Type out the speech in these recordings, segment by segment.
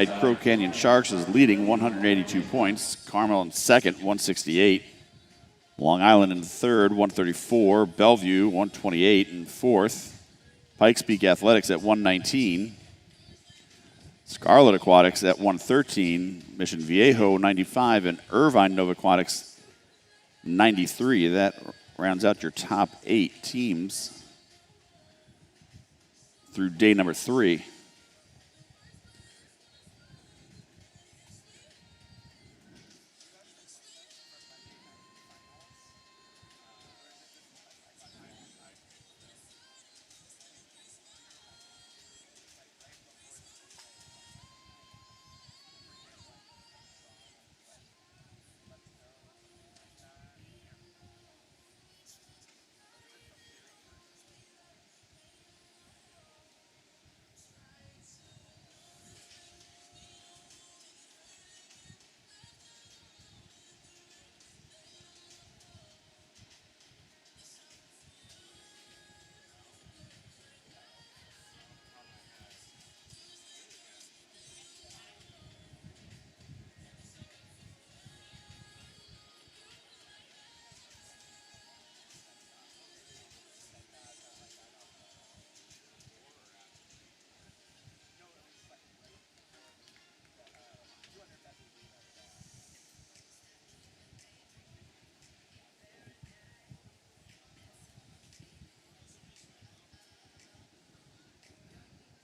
Crow Canyon Sharks is leading 182 points. Carmel in second, 168. Long Island in third, 134. Bellevue, 128 in fourth. Pikes Peak Athletics at 119. Scarlet Aquatics at 113. Mission Viejo, 95. And Irvine Nova Aquatics, 93. That rounds out your top 8 teams through day number 3.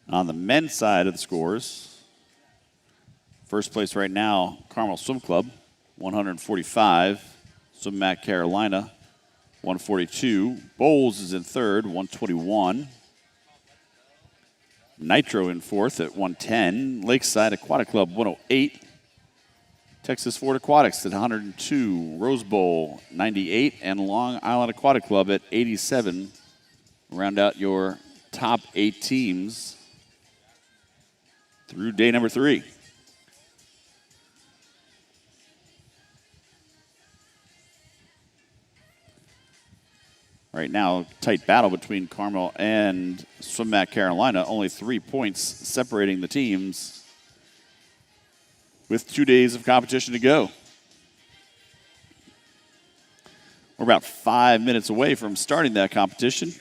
On the men's side of the scores, first place right now, Carmel Swim Club, 145. Swim Mac Carolina, 142. Bowles is in third, 121. Nitro in fourth at 110. Lakeside Aquatic Club, 108. Texas Ford Aquatics at 102. Rose Bowl, 98. And Long Island Aquatic Club at 87. Round out your top 8 teams through day number 3. Right now, tight battle between Carmel and Swim Mac Carolina. Only 3 points separating the teams with 2 days of competition to go. We're about 5 minutes away from starting that competition.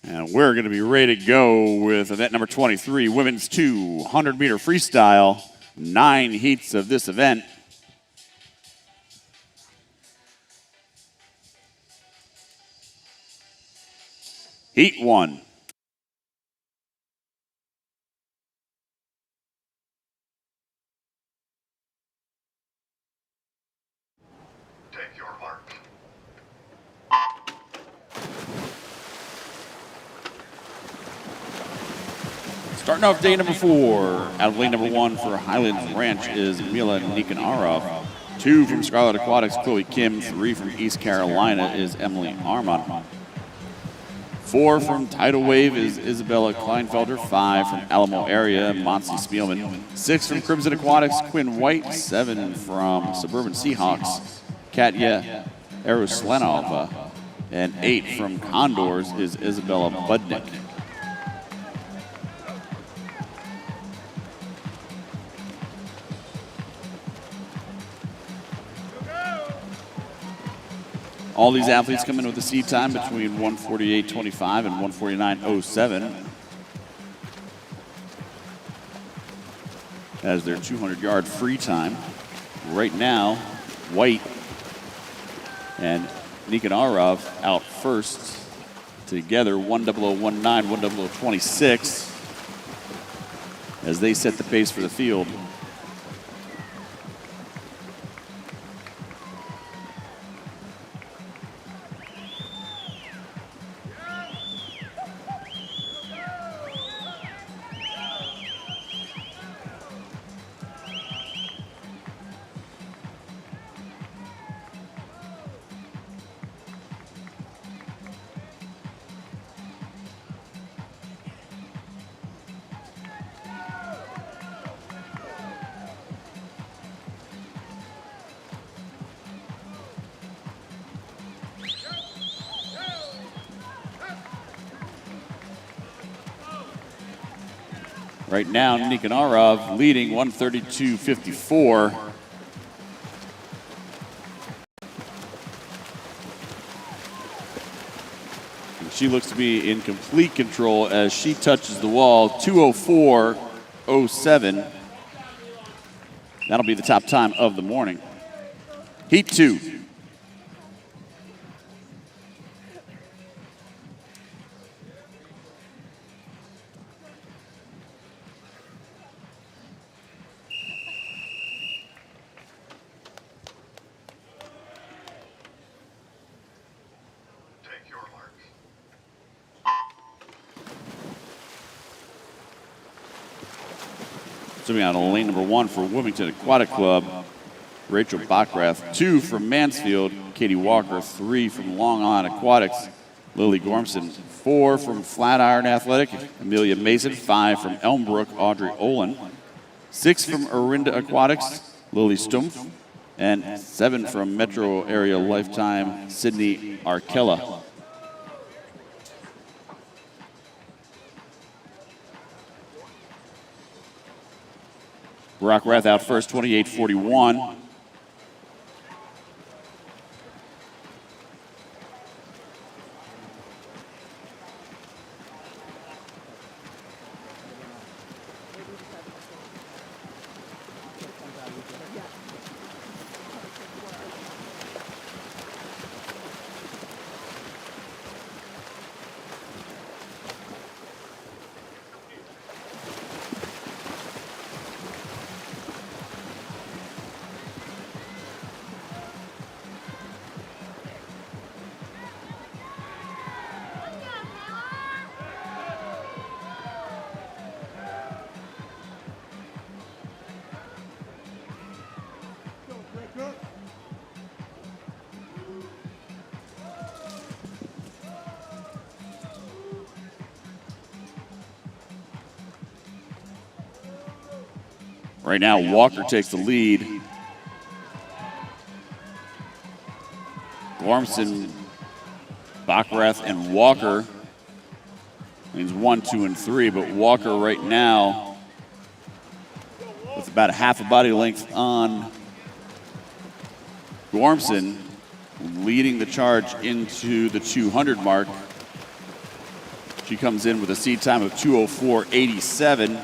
And we're going to be ready to go with event number 23, women's 200-meter freestyle. 9 heats of this event. Heat 1. Take your mark. Starting off day number 4, out of lane number 1 for Highlands Ranch is Mila Nikanarov. 2 from Scarlet Aquatics, Chloe Kim. 3 from East Carolina is Emily Armand. 4 from Tidal Wave is Isabella Kleinfelder. 5 from Alamo area, Monty Spielman. 6 from Crimson Aquatics, Quinn White. 7 from Suburban Seahawks, Katya Eroslanova. And 8 from Condors is Isabella Budnick. All these athletes come in with a seed time between 1:48.25 and 1:49.07 as their 200-yard free time. Right now, White and Nikanarov out first together, 1:00.19, 1:00.26 as they set the pace for the field. Right now, Nikanarov leading 1:32.54. And she looks to be in complete control as she touches the wall, 2:04.07. That'll be the top time of the morning. Heat 2. Zooming out on lane number 1 for Wilmington Aquatic Club, Rachel Bachrath. 2 from Mansfield, Katie Walker. 3 from Long Island Aquatics, Lily Gormson. 4 from Flatiron Athletic, Amelia Mason. 5 from Elmbrook, Audrey Olin. 6 from Orinda Aquatics, Lily Stumpf. And 7 from Metro Area Lifetime, Sydney Arkella. Bachrath out first, 28.41. Right now, Walker takes the lead. Gormson, Bachrath, and Walker means 1, 2, and 3, but Walker right now with about a half a body length on Gormson, leading the charge into the 200 mark. She comes in with a seed time of 2:04.87.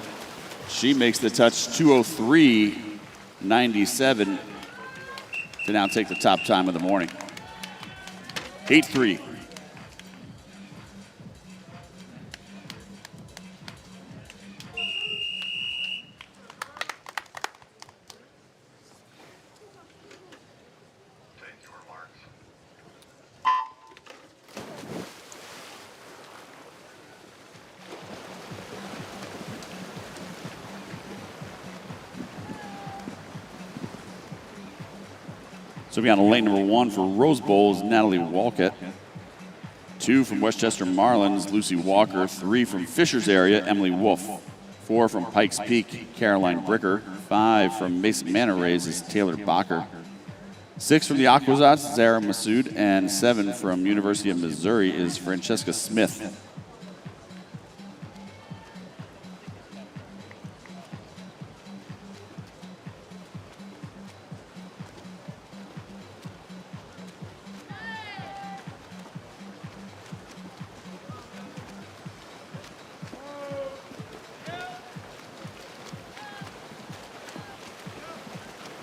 She makes the touch 2:03.97 to now take the top time of the morning. Heat 3. Take your marks. So we on lane number 1 for Rose Bowl is Natalie Walcott. 2 from Westchester Marlins, Lucy Walker. 3 from Fishers area, Emily Wolf. 4 from Pikes Peak, Caroline Bricker. 5 from Mason Manor Rays is Taylor Bacher. 6 from the Aquazats, Zara Massoud. And 7 from University of Missouri is Francesca Smith.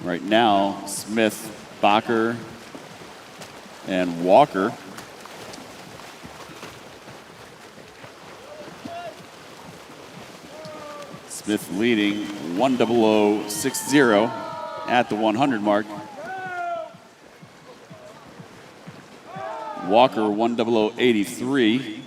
Right now, Smith, Bacher, and Walker. Smith leading 1:00.60 at the 100 mark. Walker 1:00.83.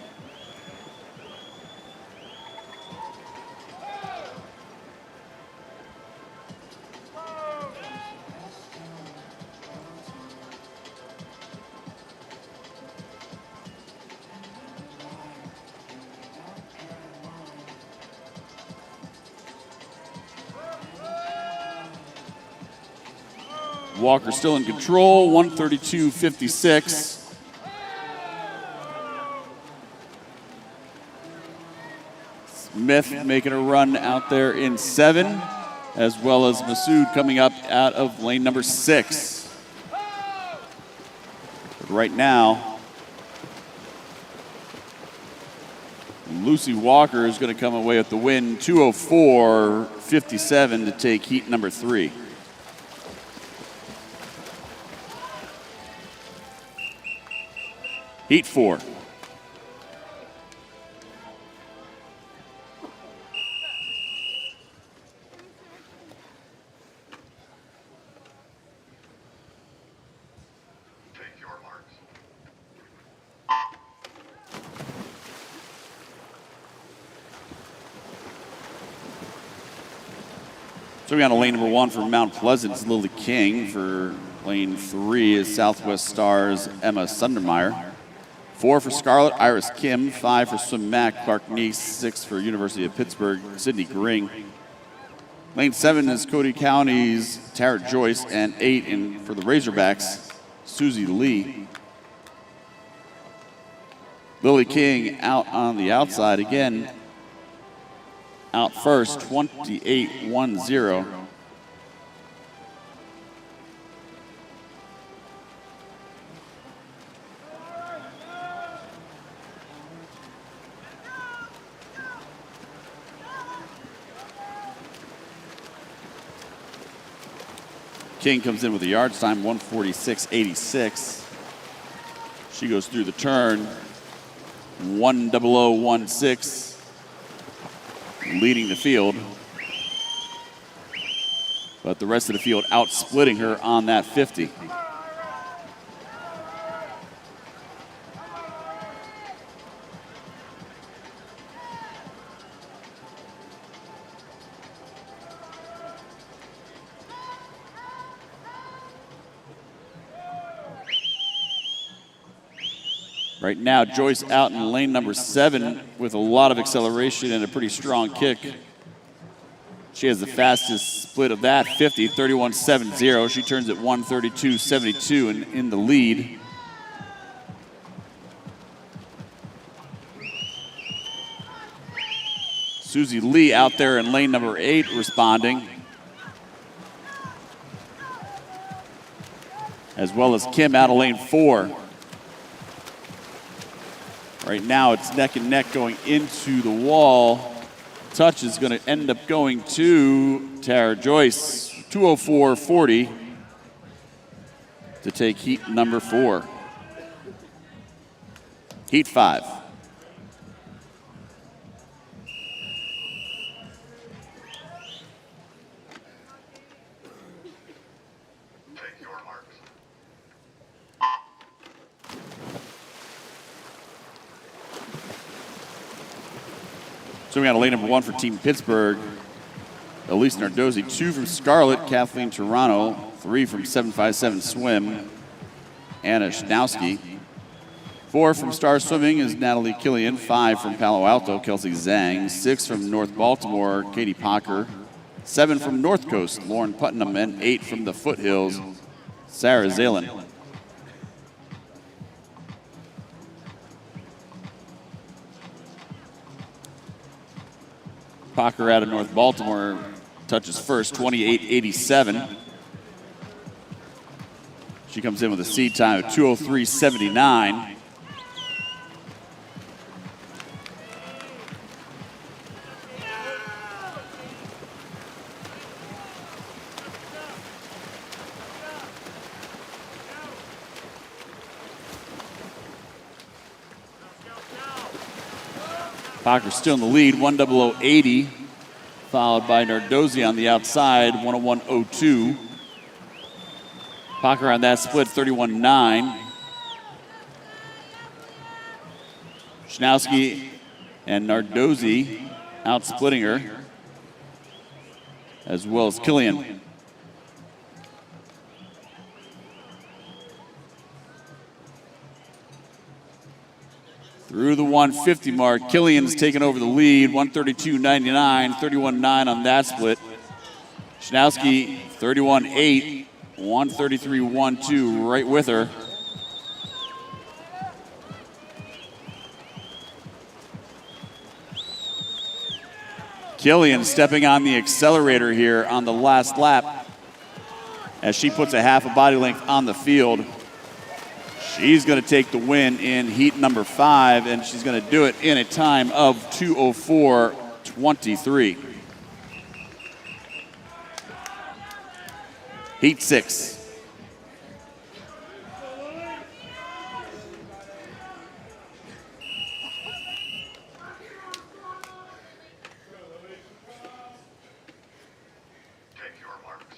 Walker still in control, 1:32.56. Smith making a run out there in 7, as well as Massoud coming up out of lane number 6. But right now, Lucy Walker is going to come away with the win, 2:04.57 to take heat number 3. Heat 4. Take your marks. So we got a lane number 1 for Mount Pleasant's Lily King. For lane 3 is Southwest Stars Emma Sundermeyer. 4 for Scarlett, Iris Kim. 5 for Swim Mac, Clark Neese. 6 for University of Pittsburgh, Sydney Gring. Lane 7 is Cody County's Tara Joyce, and 8 for the Razorbacks, Susie Lee. Lily King out on the outside again. Out first, 28.10. King comes in with a yards time, 1:46.86. She goes through the turn, 1:00.16, leading the field. But the rest of the field out-splitting her on that 50. Right now, Joyce out in lane number 7 with a lot of acceleration and a pretty strong kick. She has the fastest split of that, 50, 31.70. She turns at 1:32.72 and in the lead. Susie Lee out there in lane number 8 responding. As well as Kim out of lane 4. Right now, it's neck and neck going into the wall. Touch is going to end up going to Tara Joyce, 204.40 to take heat number 4. Heat 5. Take your marks. So we got a lane number 1 for Team Pittsburgh. Elise Nardozzi, 2 from Scarlet, Kathleen Toronto, 3 from 757 Swim, Anna Schnowski. 4 from Star Swimming is Natalie Killian, 5 from Palo Alto, Kelsey Zhang, 6 from North Baltimore, Katie Pocker, 7 from North Coast, Lauren Putnam, and 8 from the Foothills, Sarah Zalen. Pocker out of North Baltimore touches first, 28.87. She comes in with a seed time of 2:03.79. Pocker still in the lead, 1:00.80, followed by Nardozzi on the outside, 1:01.02. Pocker on that split, 31.9. Schnowski and Nardozzi out splitting her, as well as Killian. Through the 150 mark, Killian's taken over the lead, 132.99, 31.9 on that split. Schnowski, 31.8, 133.12 right with her. Killian stepping on the accelerator here on the last lap as she puts a half a body length on the field. She's going to take the win in heat number 5, and she's going to do it in a time of 2:04.23. Heat 6. Take your marks.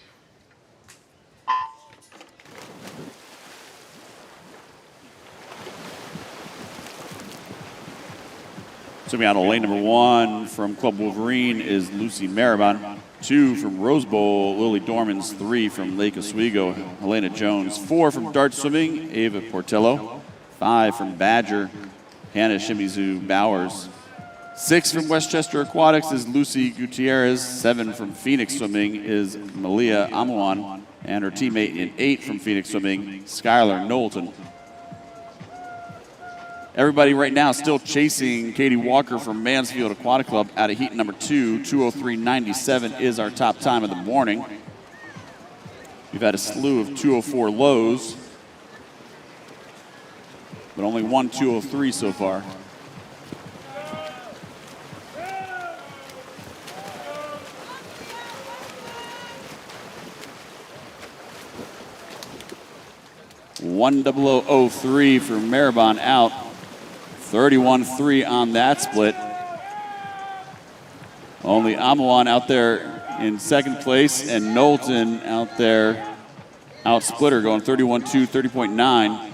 So we got on lane number 1 from Club Wolverine is Lucy Maribon. 2 from Rose Bowl, Lily Dormans. 3 from Lake Oswego, Helena Jones. 4 from Dart Swimming, Ava Portello. 5 from Badger, Hannah Shimizu Bowers. 6 from Westchester Aquatics is Lucy Gutierrez. 7 from Phoenix Swimming is Malia Amuan. And her teammate in 8 from Phoenix Swimming, Skylar Knowlton. Everybody right now still chasing Katie Walker from Mansfield Aquatic Club out of heat number 2. 2:03.97 is our top time of the morning. We've had a slew of 2:04 lows, but only one 2:03 so far. $1:00.03 for Maribon out. 31.3 on that split. Only Amuan out there in second place, and Knowlton out there out splitter going 31.2, 30.9.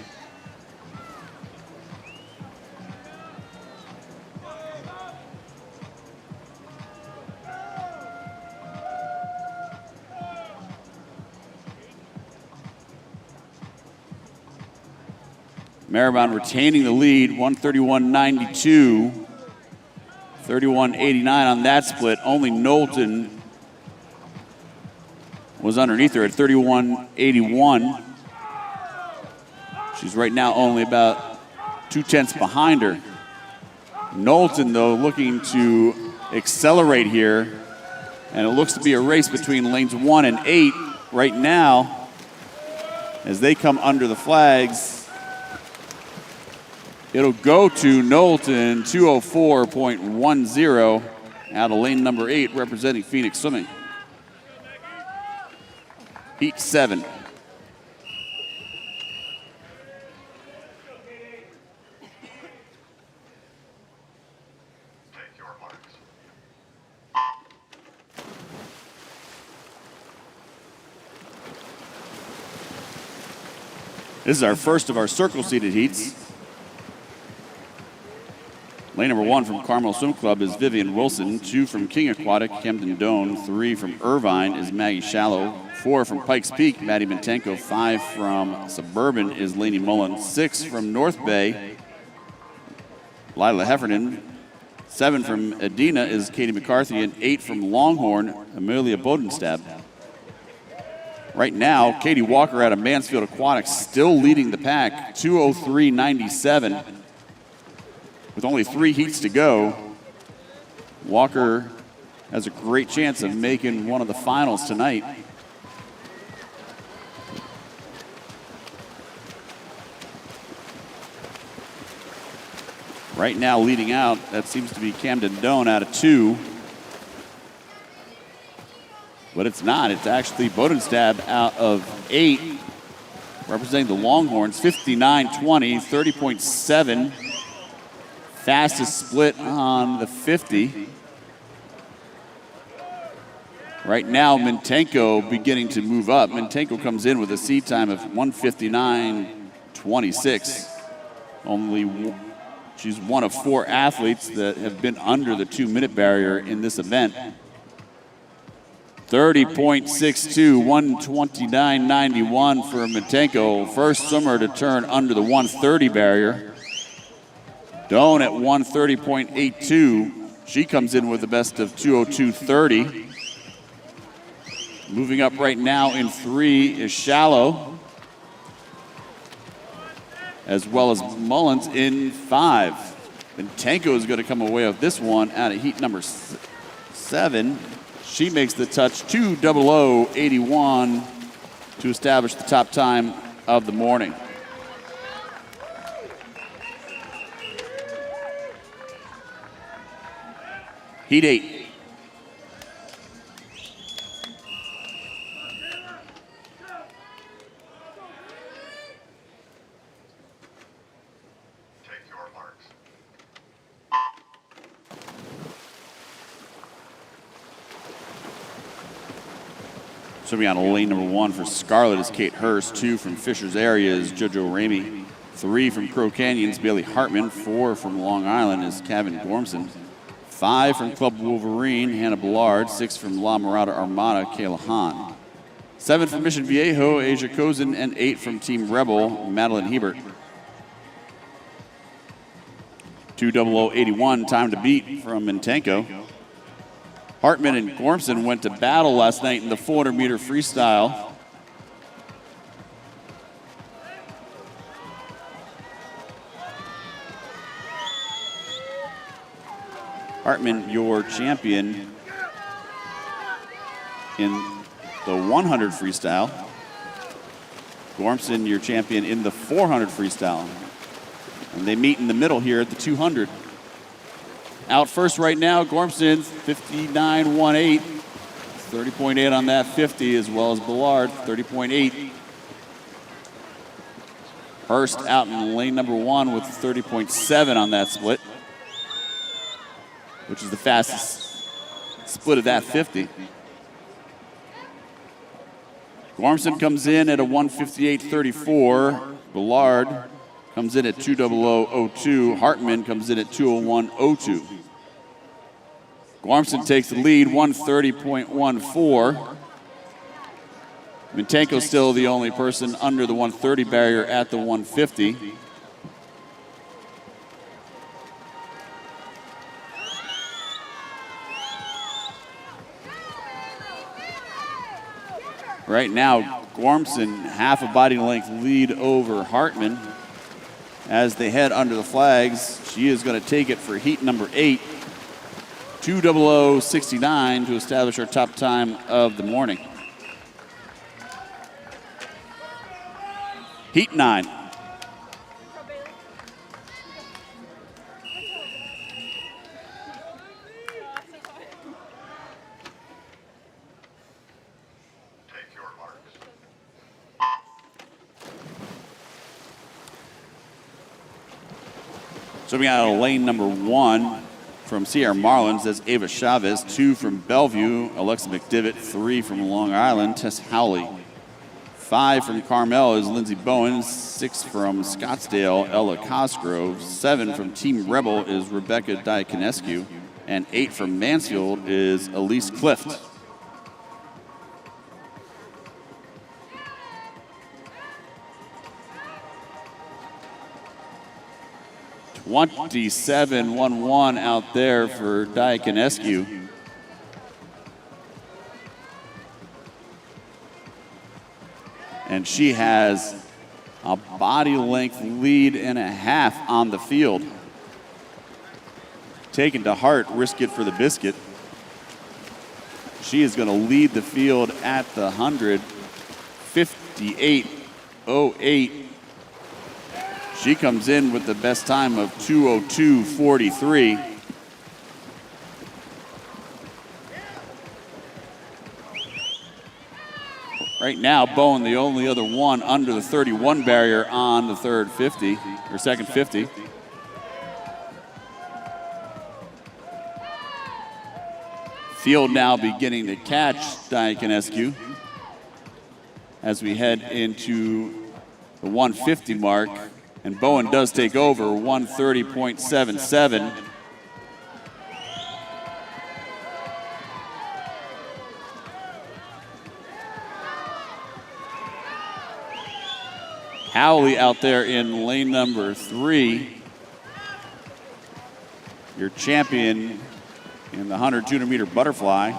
Maribon retaining the lead, 131.92, 31.89 on that split. Only Knowlton was underneath her at 31.81. She's right now only about 2/10 behind her. Knowlton, though, looking to accelerate here, and it looks to be a race between lanes 1 and 8 right now as they come under the flags. It'll go to Knowlton, 204.10 out of lane number 8, representing Phoenix Swimming. Heat 7. Take your marks. This is our first of our circle-seated heats. Lane number 1 from Carmel Swim Club is Vivian Wilson. 2 from King Aquatic, Camden Doan. 3 from Irvine is Maggie Shallow. 4 from Pikes Peak, Maddie Mintenko. 5 from Suburban is Lainey Mullen. 6 from North Bay, Lila Heffernan. 7 from Edina is Katie McCarthy. And 8 from Longhorn, Amelia Bodenstab. Right now, Katie Walker out of Mansfield Aquatics still leading the pack, 2:03.97. With only 3 heats to go, Walker has a great chance of making one of the finals tonight. Right now, leading out, that seems to be Camden Doan out of 2. But it's not. It's actually Bodenstab out of 8, representing the Longhorns, 59.20, 30.7. Fastest split on the 50. Right now, Mintenko beginning to move up. Mintenko comes in with a seat time of 1:59.26. She's one of 4 athletes that have been under the 2-minute barrier in this event. 30.62, 129.91 for Mintenko. First swimmer to turn under the 130 barrier. Doan at 130.82. She comes in with the best of 2:02.30. Moving up right now in 3 is Shallow, as well as Mullins in 5. Mintenko is going to come away with this one out of heat number 7. She makes the touch, 2:00.81 to establish the top time of the morning. Heat 8. Take your marks. So we on lane number 1 for Scarlett is Kate Hurst. 2 from Fisher's Area is JoJo Ramey. 3 from Crow Canyons, Bailey Hartman. 4 from Long Island is Kevin Gormson. 5 from Club Wolverine, Hannah Ballard. 6 from La Mirada Armada, Kayla Hahn. 7 from Mission Viejo, Asia Kozin. And 8 from Team Rebel, Madeline Hebert. 2:00.81, time to beat from Mintenko. Hartman and Gormson went to battle last night in the 400-meter freestyle. Hartman, your champion in the 100 freestyle. Gormson, your champion in the 400 freestyle. And they meet in the middle here at the 200. Out first right now, Gormson, 59.18. 30.8 on that 50, as well as Ballard, 30.8. Hurst out in lane number 1 with 30.7 on that split, which is the fastest split of that 50. Gormson comes in at a 1:58.34. Ballard comes in at 2:00.02. Hartman comes in at 2:01.02. Gormson takes the lead, 1:30.14. Mintenko's still the only person under the 130 barrier at the 150. Right now, Gormson half a body length lead over Hartman. As they head under the flags, she is going to take it for heat number 8. 2:00.69 to establish our top time of the morning. Heat 9. So we got lane number 1 from Sierra Marlins, that's Ava Chavez. 2 from Bellevue, Alexa McDivitt. 3 from Long Island, Tess Howley. 5 from Carmel is Lindsey Bowen. 6 from Scottsdale, Ella Cosgrove. 7 from Team Rebel is Rebecca Diakonescu. And 8 from Mansfield is Elise Clift. $27.11 out there for Diakonescu. And she has a body length lead and a half on the field. Taken to heart, risk it for the biscuit. She is going to lead the field at the 100, 58.08. She comes in with the best time of 2:02.43. Right now, Bowen, the only other one under the 31 barrier on the third 50, or second 50. Field now beginning to catch Diakonescu as we head into the 150 mark. And Bowen does take over, 130.77. Howley out there in lane number 3. Your champion in the 100, 200 meter butterfly.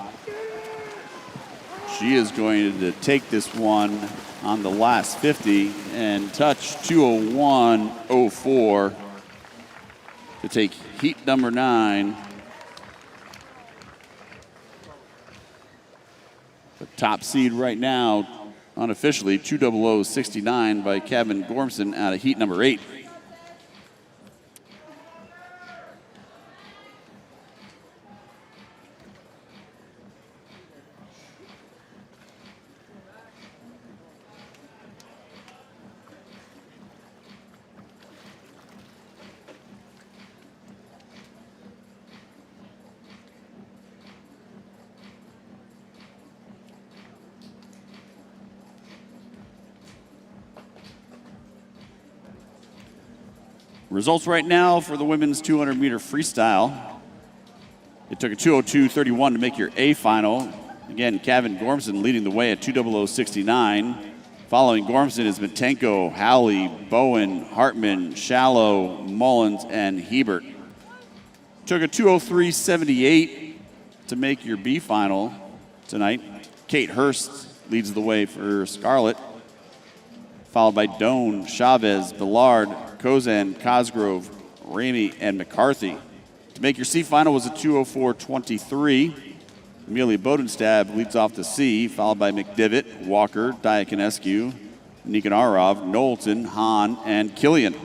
She is going to take this one on the last 50 and touch 2:01.04 to take heat number 9. The top seed right now, unofficially, 2:00.69 by Kevin Gormson out of heat number 8. Results right now for the women's 200 meter freestyle. It took a 2:02.31 to make your A final. Again, Kevin Gormson leading the way at 2:00.69. Following Gormson is Matenko, Howley, Bowen, Hartman, Shallow, Mullins, and Hebert. Took a 2:03.78 to make your B final tonight. Kate Hurst leads the way for Scarlett, followed by Doan, Chavez, Ballard, Kozan, Cosgrove, Ramey, and McCarthy. To make your C final was a 2:04.23. Amelia Bodenstab leads off the C, followed by McDivitt, Walker, Diakonescu, Nikanarov, Knowlton, Hahn, and Killian.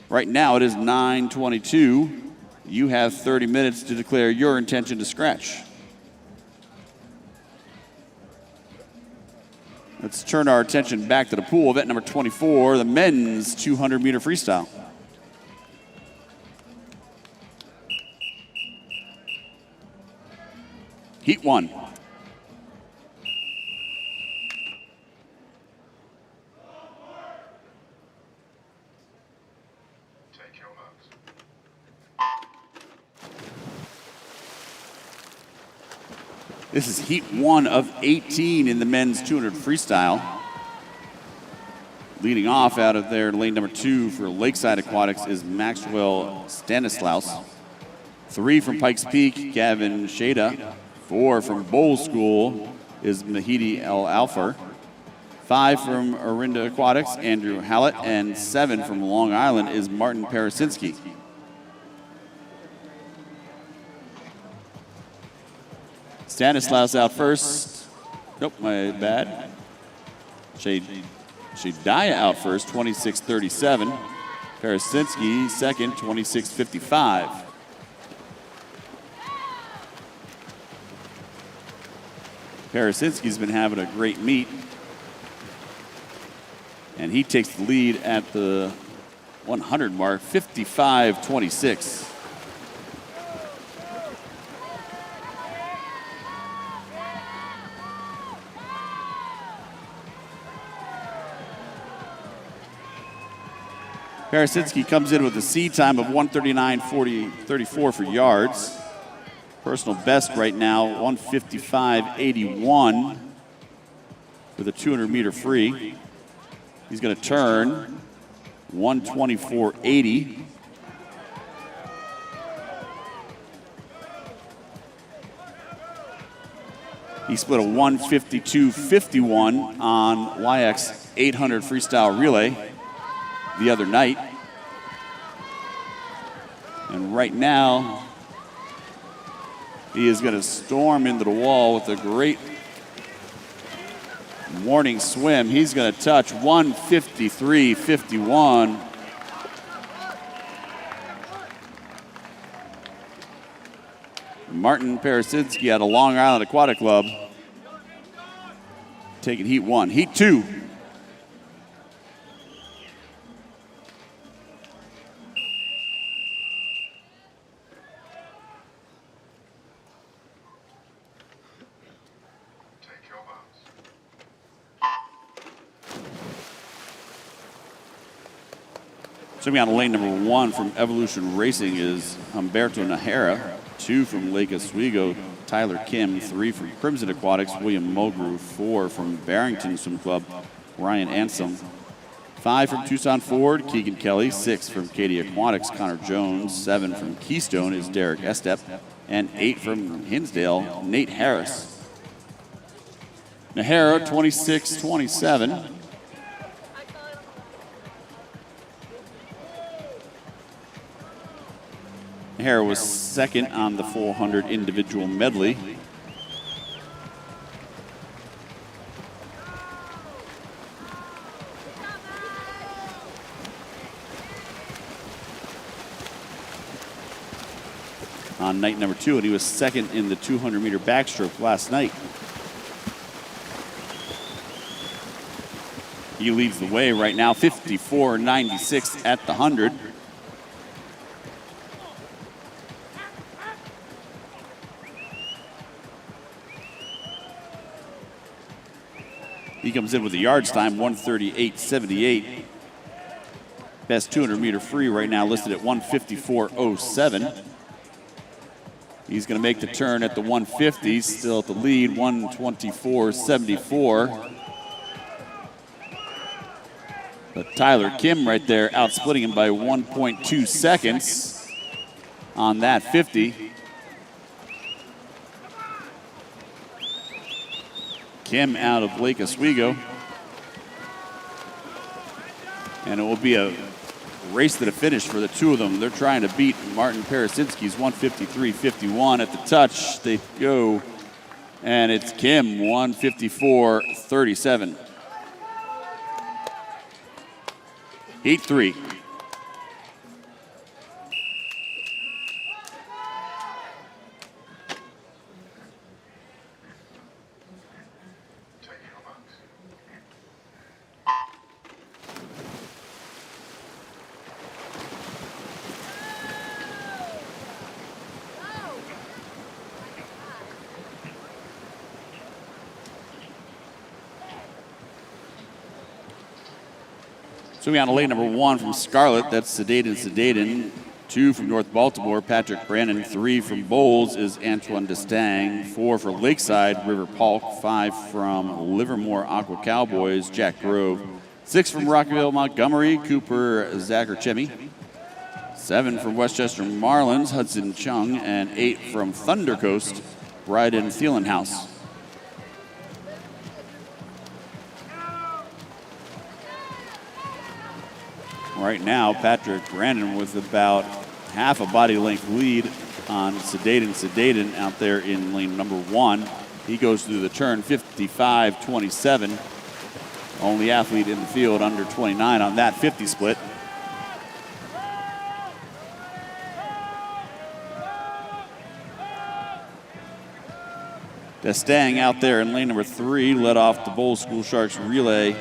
Right now it is 9:22. You have 30 minutes to declare your intention to scratch. Let's turn our attention back to the pool. Event number 24, the men's 200 meter freestyle. Heat 1. Take your marks. This is heat 1 of 18 in the men's 200 freestyle. Leading off out of there, lane number 2 for Lakeside Aquatics is Maxwell Stanislaus. 3 from Pikes Peak, Gavin Shada. 4 from Bowl School is Mahidi El Alfar. 5 from Orinda Aquatics, Andrew Hallett. And 7 from Long Island is Martin Parasinski. Stanislaus out first. Nope, my bad. Shadaya out first, 26:37. Parasinski second, 26:55. Parasinski's been having a great meet. And he takes the lead at the 100 mark, 55.26. Parasinski comes in with a C time of 1:39.34 for yards. Personal best right now, 1:55.81 with a 200-meter free. He's going to turn 1:24.80. He split a 1:52.51 on YX 800 freestyle relay the other night. And right now, he is going to storm into the wall with a great morning swim. He's going to touch 1:53.51. Martin Parasinski out of Long Island Aquatic Club taking heat 1. Heat 2. Swimming on lane number 1 from Evolution Racing is Humberto Najera. 2 from Lake Oswego, Tyler Kim. 3 from Crimson Aquatics, William Mulgrew. 4 from Barrington Swim Club, Ryan Ansom. 5 from Tucson Ford, Keegan Kelly. 6 from Katy Aquatics, Connor Jones. 7 from Keystone is Derek Estep. And 8 from Hinsdale, Nate Harris. Najera, 26-27. Najera was second on the 400 individual medley. On night number 2, and he was second in the 200-meter backstroke last night. He leads the way right now, 54.96 at the 100. He comes in with a yards time, 1:38.78. Best 200-meter free right now listed at 1:54.07. He's going to make the turn at the 150, still at the lead, 1:24.74. But Tyler Kim right there outsplitting him by 1.2 seconds on that 50. Kim out of Lake Oswego. And it will be a race to the finish for the two of them. They're trying to beat Martin Parasinski's 1:53.51 at the touch. They go, and it's Kim, 1:54.37. Heat 3. Swimming on to lane number 1 from Scarlet, that's Sedaden. 2 from North Baltimore, Patrick Brandon. 3 from Bowles is Antoine Destang. 4 for Lakeside, River Polk. 5 from Livermore Aqua Cowboys, Jack Grove. 6 from Rockville Montgomery, Cooper Zacharchemi. 7 from Westchester Marlins, Hudson Chung. And 8 from Thunder Coast, Bryden Thielenhouse. Right now, Patrick Brandon with about half a body length lead on Sedaden out there in lane number 1. He goes through the turn, 55.27. Only athlete in the field under 29 on that 50 split. Destang out there in lane number 3 led off the Bowles School Sharks relay.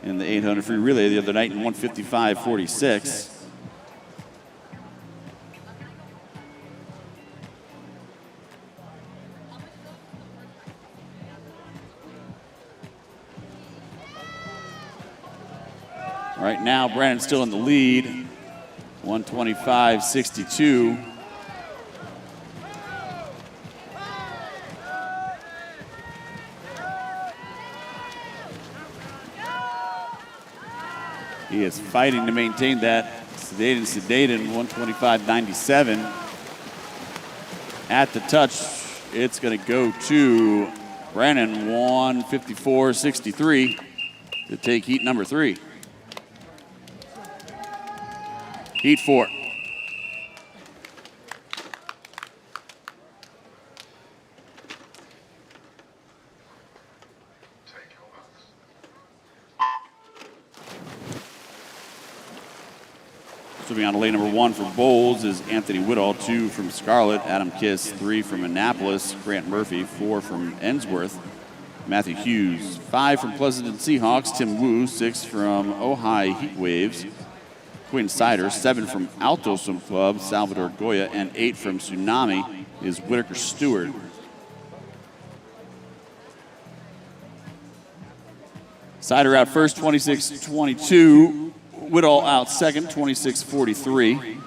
in the 800 free relay the other night in 155.46. Right now, Brennan's still in the lead, 125.62. He is fighting to maintain that. Sedaden, 125.97. At the touch, it's going to go to Brennan, 154.63 to take heat number 3. Heat 4. Swimming on lane number 1 for Bowles is Anthony Whittall, 2 from Scarlett, Adam Kiss, 3 from Annapolis, Grant Murphy, 4 from Ensworth, Matthew Hughes, 5 from Pleasanton Seahawks, Tim Wu, 6 from Ojai Heat Waves, Quinn Sider, 7 from Alto Swim Club, Salvador Goya, and 8 from Tsunami is Whitaker Stewart. Sider out first, 26-22. Whittall out second, 26-43.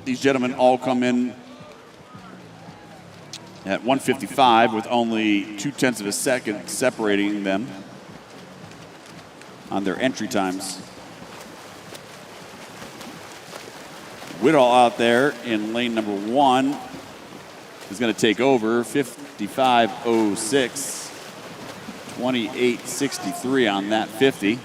These gentlemen all come in at 155 with only 0.2 of a second separating them on their entry times. Whittall out there in lane number 1 is going to take over, 55.06. 28.63 on that 50.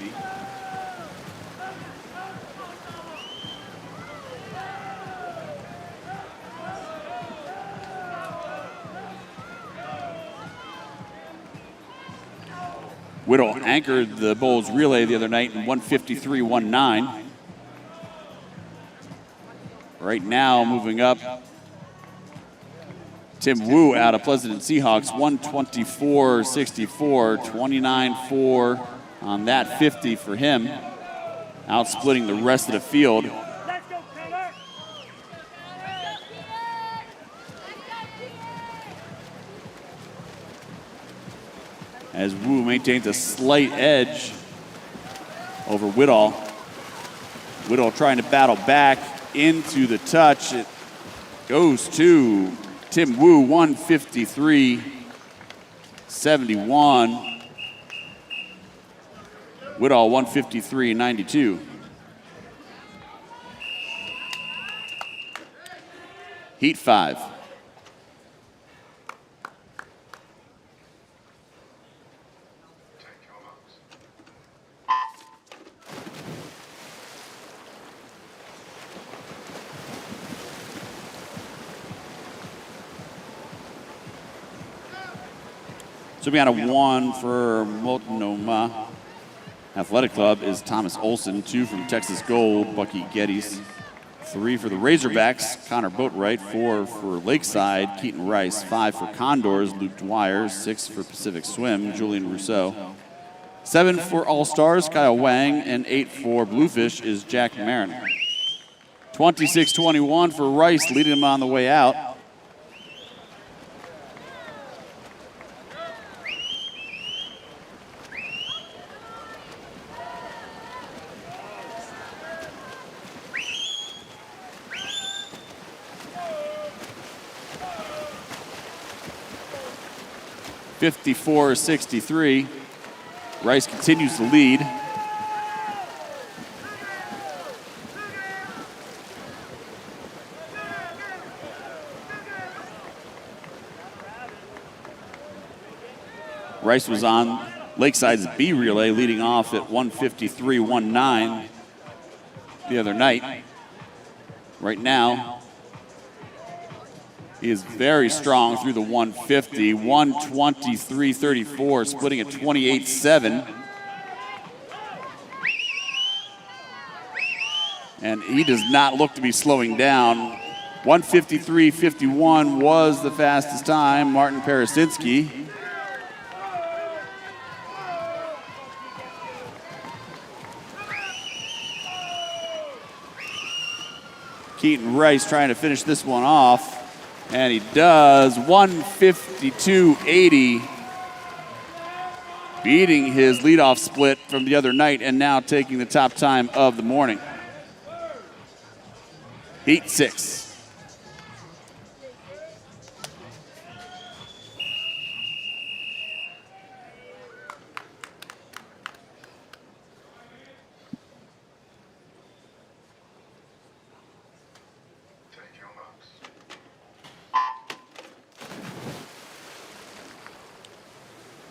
Whittall anchored the Bulls relay the other night in 153.19. Right now, moving up, Tim Wu out of Pleasanton Seahawks, 124.64, 29.4 on that 50 for him, outsplitting the rest of the field. As Wu maintains a slight edge over Whittall. Whittall trying to battle back into the touch. It goes to Tim Wu, 153.71. Whittall, 153.92. Heat 5. So we got a 1 for Multnomah Athletic Club is Thomas Olson, 2 from Texas Gold, Bucky Geddes, 3 for the Razorbacks, Connor Boatwright, 4 for Lakeside, Keaton Rice, 5 for Condors, Luke Dwyer, 6 for Pacific Swim, Julian Rousseau, 7 for All Stars, Kyle Wang, and 8 for Bluefish is Jack Marin. 26-21 for Rice, leading him on the way out. (54-63). Rice continues to lead. Rice was on Lakeside's B relay, leading off at 153.19 the other night. Right now, he is very strong through the 150, 123.34, splitting at 28.7. And he does not look to be slowing down. 153.51 was the fastest time. Martin Parasinski Keaton Rice trying to finish this one off, and he does. 152.80, beating his leadoff split from the other night and now taking the top time of the morning. Heat 6. Take your marks.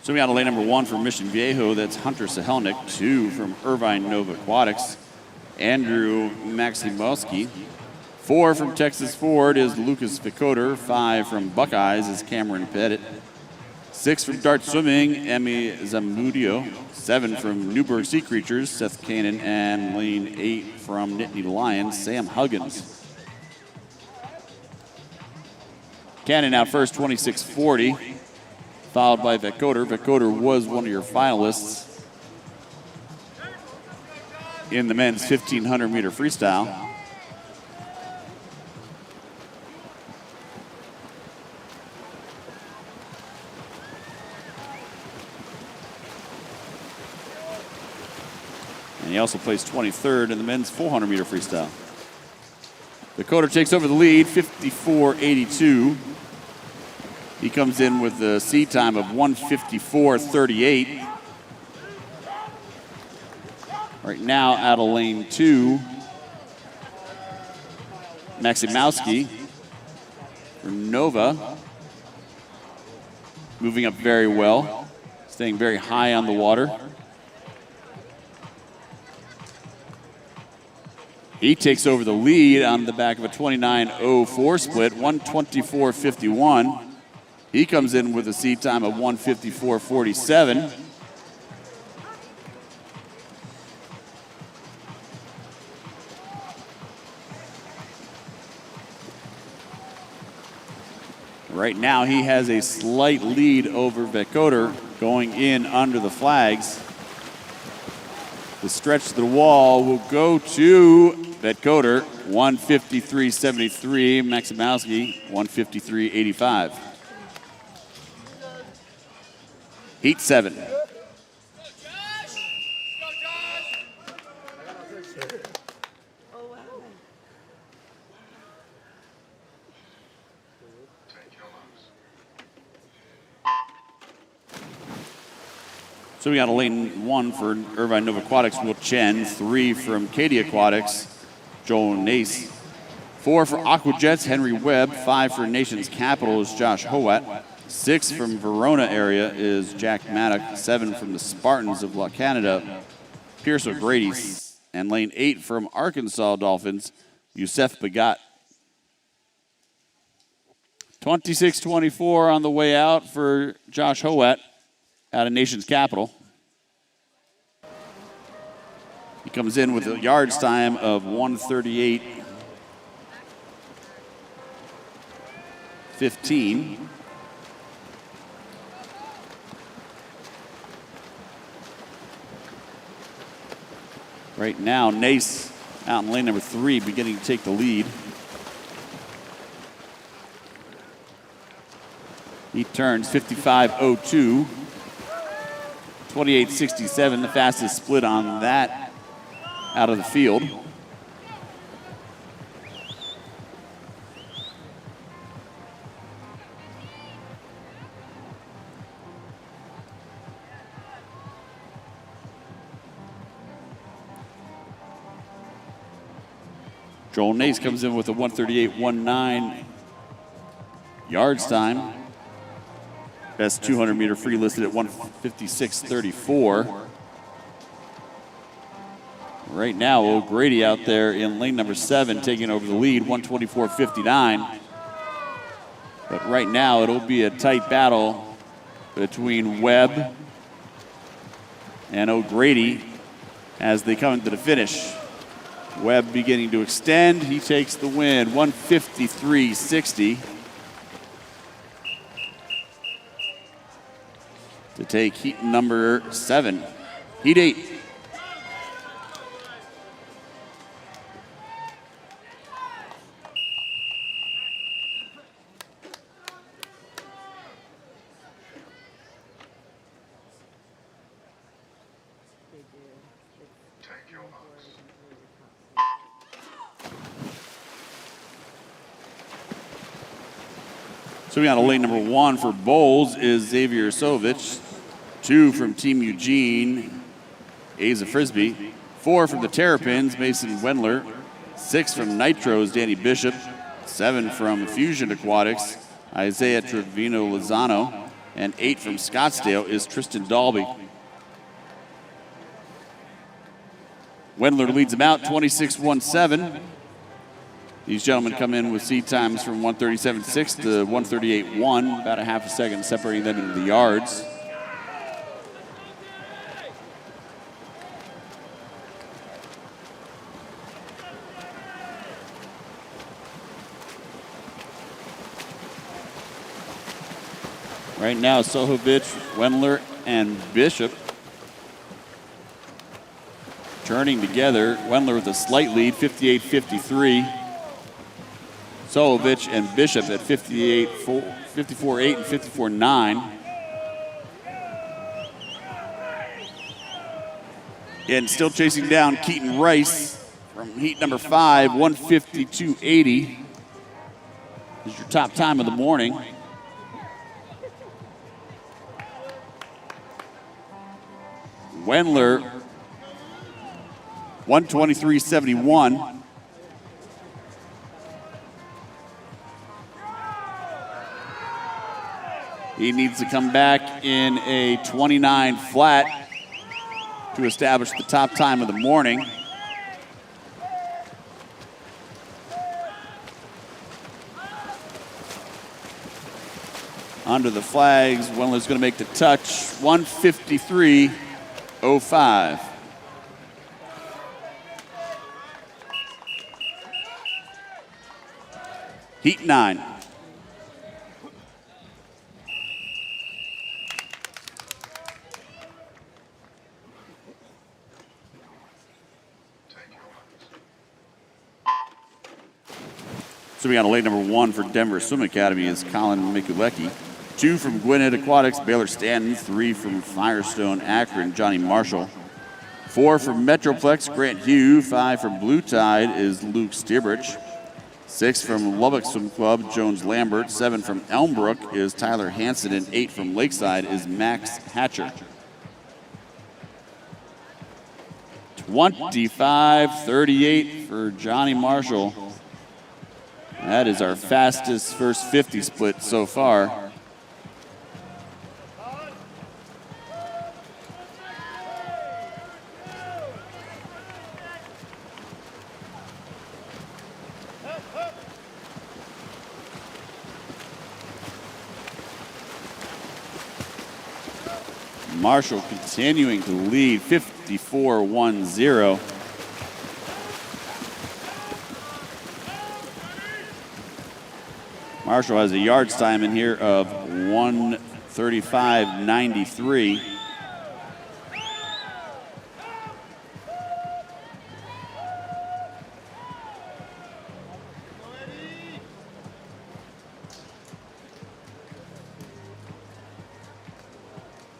So we got a lane number 1 from Mission Viejo. That's Hunter Sahelnik. 2 from Irvine Nova Aquatics, Andrew Maximowski. 4 from Texas Ford is Lucas Vicoder. 5 from Buckeyes is Cameron Pettit. 6 from Dart Swimming, Emmy Zamudio. 7 from Newburgh Sea Creatures, Seth Kanan. And lane 8 from Nittany Lions, Sam Huggins. Cannon out first, 26.40, followed by Vicoder. Vicoder was one of your finalists in the men's 1,500 meter freestyle. And he also placed 23rd in the men's 400 meter freestyle. Vicoder takes over the lead, 54.82. He comes in with the seed time of 154.38. Right now out of lane 2, Maximowski for Nova. Moving up very well, staying very high on the water. He takes over the lead on the back of a 29.04 split, 124.51. He comes in with a seed time of 154.47. Right now he has a slight lead over Vicoder going in under the flags. The stretch to the wall will go to Vicoder, 153.73. Maximowski, 153.85. Heat 7. So we got a lane 1 for Irvine Nova Aquatics, Will Chen. 3 from Katie Aquatics, Joel Nace. 4 for Aquajets, Henry Webb. 5 for Nation's Capital is Josh Howat. 6 from Verona area is Jack Maddock. 7 from the Spartans of La Canada, Pierce O'Grady. And lane 8 from Arkansas Dolphins, Youssef Bagat. 26.24 on the way out for Josh Howat out of Nation's Capital. He comes in with a yards time of 138.15. Right now, Nace out in lane number 3, beginning to take the lead. He turns 55.02, 28.67, the fastest split on that out of the field. Joel Nace comes in with a 138.19 yards time. Best 200-meter free listed at 156.34. Right now, O'Grady out there in lane number 7 taking over the lead, 124.59. But right now, it'll be a tight battle between Webb and O'Grady as they come into the finish. Webb beginning to extend. He takes the win, 153.60. To take heat number 7. Heat 8. Swimming out of lane number 1 for bowls is Xavier Sovich. 2 from Team Eugene, Asa Frisbee. 4 from the Terrapins, Mason Wendler. 6 from Nitros, Danny Bishop. 7 from Fusion Aquatics, Isaiah Trevino Lozano. And 8 from Scottsdale is Tristan Dalby. Wendler leads them out 26-17. These gentlemen come in with seed times from 137.6 to 138.1, about a half a second separating them into the yards. Right now, Sohovic, Wendler, and Bishop turning together. Wendler with a slight lead, 58-53. Sohovic and Bishop at 54-8 and 54-9. And still chasing down Keaton Rice from heat number 5, 152.80. This is your top time of the morning. Wendler, 123.71. He needs to come back in a 29 flat to establish the top time of the morning. Under the flags, Wendler's going to make the touch, 153.05. Heat 9. Swimming out of lane number 1 for Denver Swim Academy is Colin Mikulecki. 2 from Gwinnett Aquatics, Baylor Stanton. 3 from Firestone Akron, Johnny Marshall. 4 from Metroplex, Grant Hugh. 5 from Blue Tide is Luke Stierbrich. 6 from Lubbock Swim Club, Jones Lambert. 7 from Elmbrook is Tyler Hansen, and 8 from Lakeside is Max Hatcher. 25-38 for Johnny Marshall. That is our fastest first 50 split so far. Marshall continuing to lead 54-10. Marshall has a yards time in here of 1:35.93.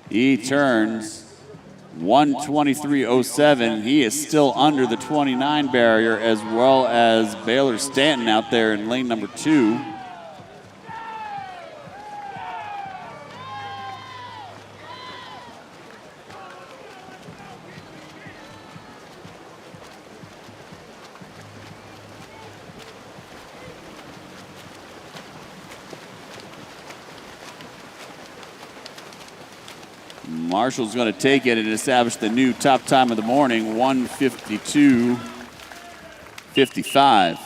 He turns 1:23.07. He is still under the 29 barrier, as well as Baylor Stanton out there in lane number 2. Marshall's going to take it and establish the new top time of the morning, 1:52.55.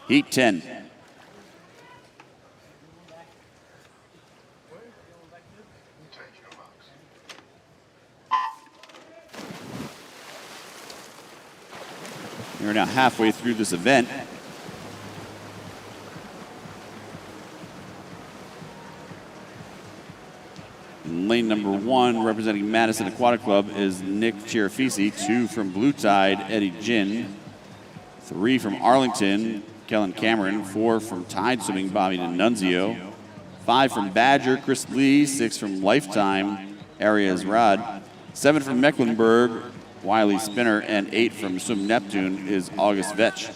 Heat 10. We're now halfway through this event. In lane number 1, representing Madison Aquatic Club, is Nick Chirafisi. 2 from Blue Tide, Eddie Ginn. 3 from Arlington, Kellen Cameron. 4 from Tide Swimming, Bobby D'Annunzio. 5 from Badger, Chris Lee. 6 from Lifetime, Arias Rod. 7 from Mecklenburg, Wiley Spinner, and 8 from Swim Neptune is August Vetch.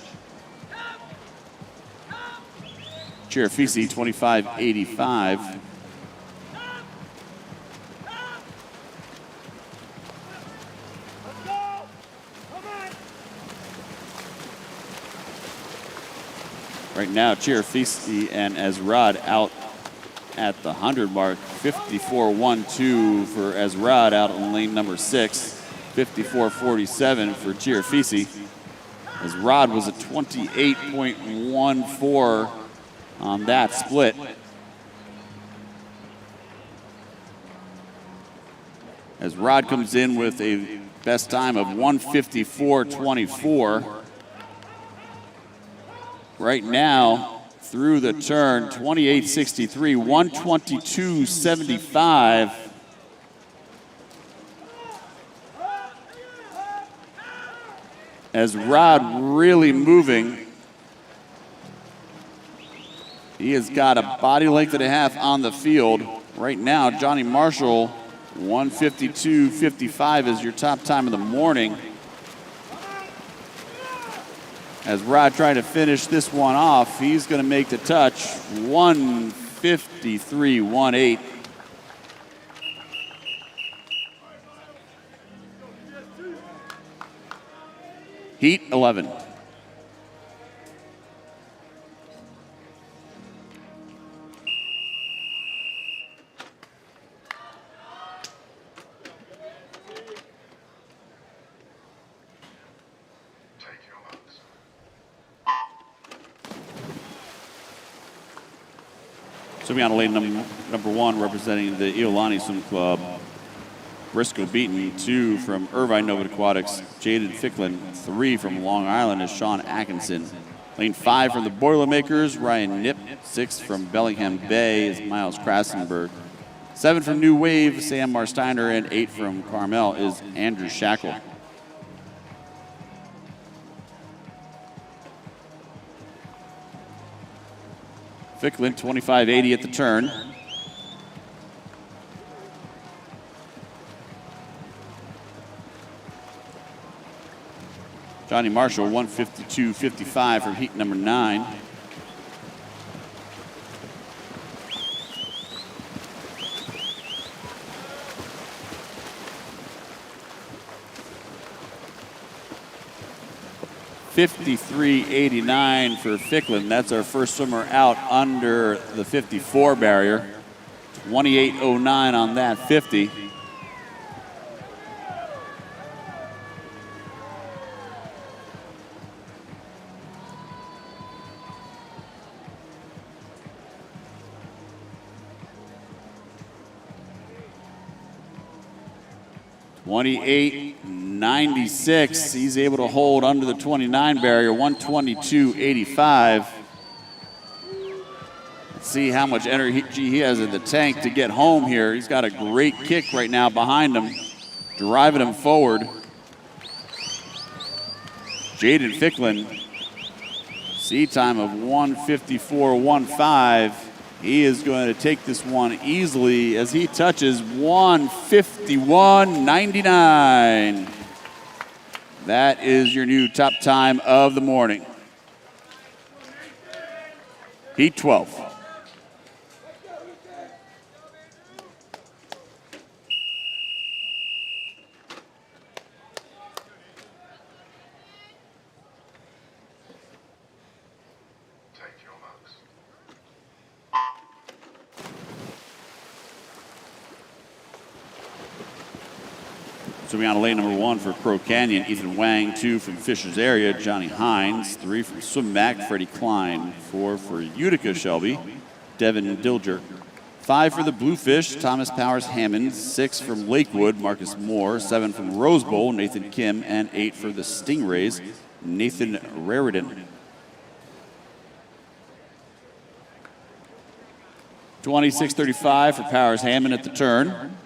Chirafisi, 25.85. Right now, Chirafisi and Ezrad out at the 100 mark. 54.12 for Ezrad out on lane number 6. 54.47 for Chirafisi. Ezrad was a 28.14 on that split. Ezrad comes in with a best time of 154.24. Right now, through the turn, 28.63, 122.75. Ezrad really moving. He has got a body length and a half on the field. Right now, Johnny Marshall, 152.55 is your top time of the morning. As Rod trying to finish this one off, he's going to make the touch, 153.18. Heat 11. So we on lane number 1 representing the Iolani Swim Club. Briscoe Beaton, 2 from Irvine Nova Aquatics. Jaden Ficklin, 3 from Long Island is Sean Atkinson. Lane 5 from the Boilermakers, Ryan Nip. 6 from Bellingham Bay is Miles Krasenberg. 7 from New Wave, Sam Marsteiner, and 8 from Carmel is Andrew Shackle. Ficklin, 25.80 at the turn. Johnny Marshall, 152.55 from heat number 9. $53.89 for Ficklin. That's our first swimmer out under the 54 barrier. 28.09 on that 50. $28.96. He's able to hold under the 29 barrier, 122.85. Let's see how much energy he has in the tank to get home here. He's got a great kick right now behind him, driving him forward. Jaden Ficklin, sea time of 154.15. He is going to take this one easily as he touches 151.99. That is your new top time of the morning. Heat 12. So we on lane number 1 for Crow Canyon, Ethan Wang. 2 from Fisher's Area, Johnny Hines. 3 from Swim Mac, Freddie Klein. 4 for Utica Shelby, Devin Dilger. 5 for the Bluefish, Thomas Powers Hammond. 6 from Lakewood, Marcus Moore. 7 from Rose Bowl, Nathan Kim. And 8 for the Stingrays, Nathan Raridan. 26.35 for Powers Hammond at the turn.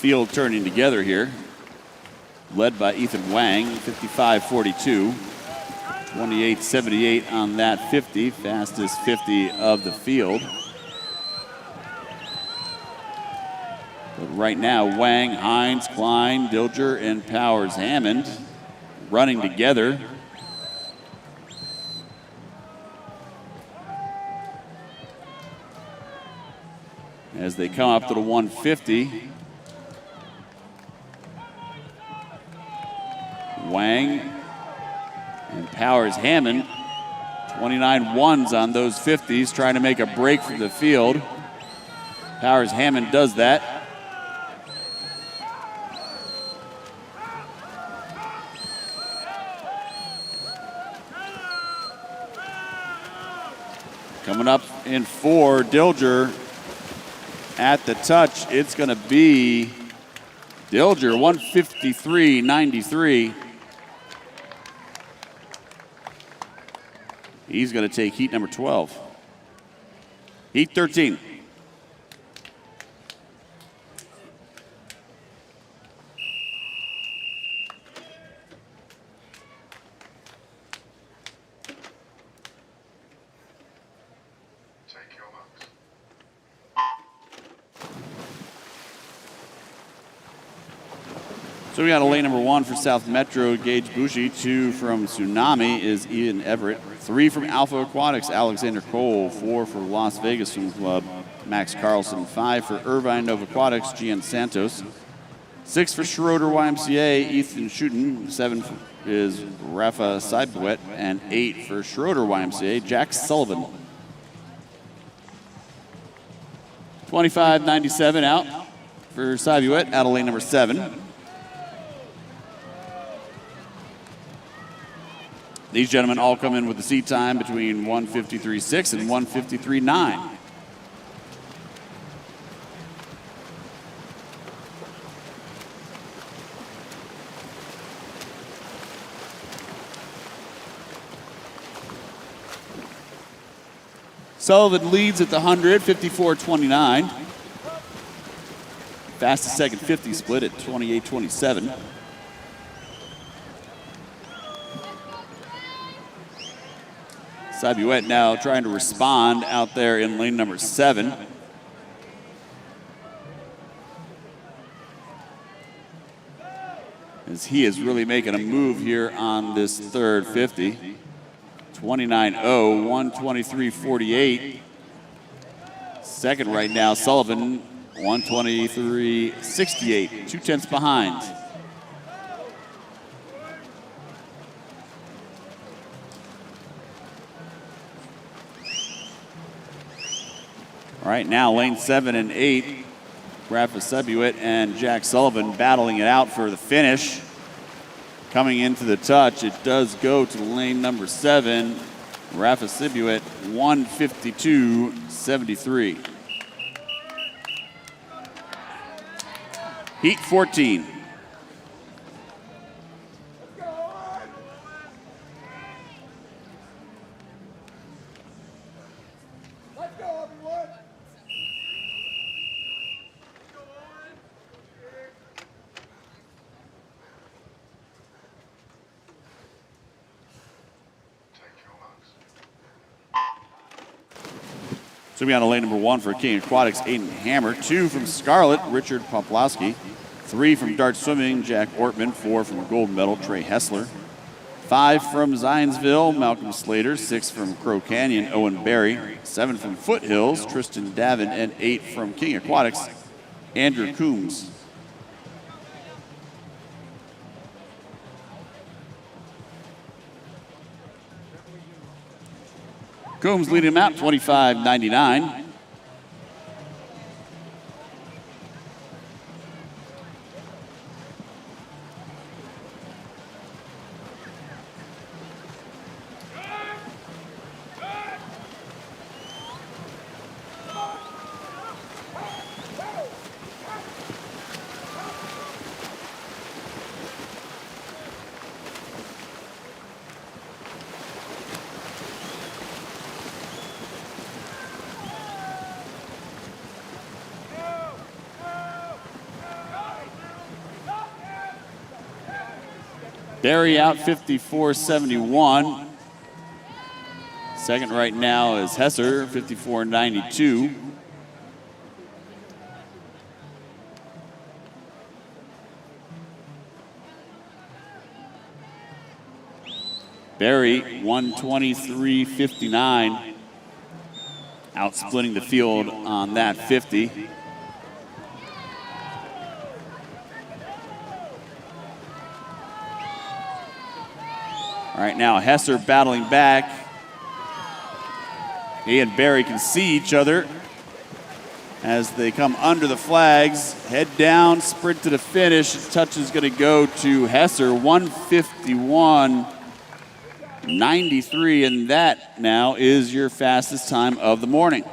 field turning together here. Led by Ethan Wang, 55.42. 28.78 on that 50, fastest 50 of the field. But right now, Wang, Hines, Klein, Dilger, and Powers Hammond running together. As they come up to the 150. Wang and Powers Hammond, 29 ones on those 50s, trying to make a break for the field. Powers Hammond does that. Coming up in 4, Dilger at the touch. It's going to be Dilger, 153.93. He's going to take heat number 12. Heat 13. Take your marks. So we got a lane number 1 for South Metro, Gage Bushi. 2 from Tsunami is Ian Everett. 3 from Alpha Aquatics, Alexander Cole. 4 for Las Vegas Swim Club, Max Carlson. 5 for Irvine Nova Aquatics, Gian Santos. 6 for Schroeder YMCA, Ethan Schuten. 7 is Rafa Seibwet. And 8 for Schroeder YMCA, Jack Sullivan. 25.97 out for Seibwet, out of lane number 7. These gentlemen all come in with the seat time between 153.6 and 153.9. Sullivan leads at the 100, 54.29. Fastest second 50 split at 28.27. Seibwet now trying to respond out there in lane number 7. As he is really making a move here on this third 50. 29.0, 123.48. Second right now, Sullivan, 123.68, 2 tenths behind. All right, now lane 7 and 8, Rafa Seibwet and Jack Sullivan battling it out for the finish. Coming into the touch, it does go to lane number 7, Rafa Seibwet, 152.73. Heat 14. So we got a lane number 1 for King Aquatics, Aiden Hammer. 2 from Scarlet, Richard Poplowski. 3 from Dart Swimming, Jack Ortman. 4 from Gold Medal, Trey Hessler. 5 from Zionsville, Malcolm Slater. 6 from Crow Canyon, Owen Berry. 7 from Foothills, Tristan Davin. And 8 from King Aquatics, Andrew Coombs. Coombs leading him out, 25.99. Barry out 54.71. Second right now is Hesser, 54.92. Barry, 123.59. Out splitting the field on that 50. All right, now Hesser battling back. He and Barry can see each other as they come under the flags. Head down, sprint to the finish. Touch is going to go to Hesser, 151.93, and that now is your fastest time of the morning.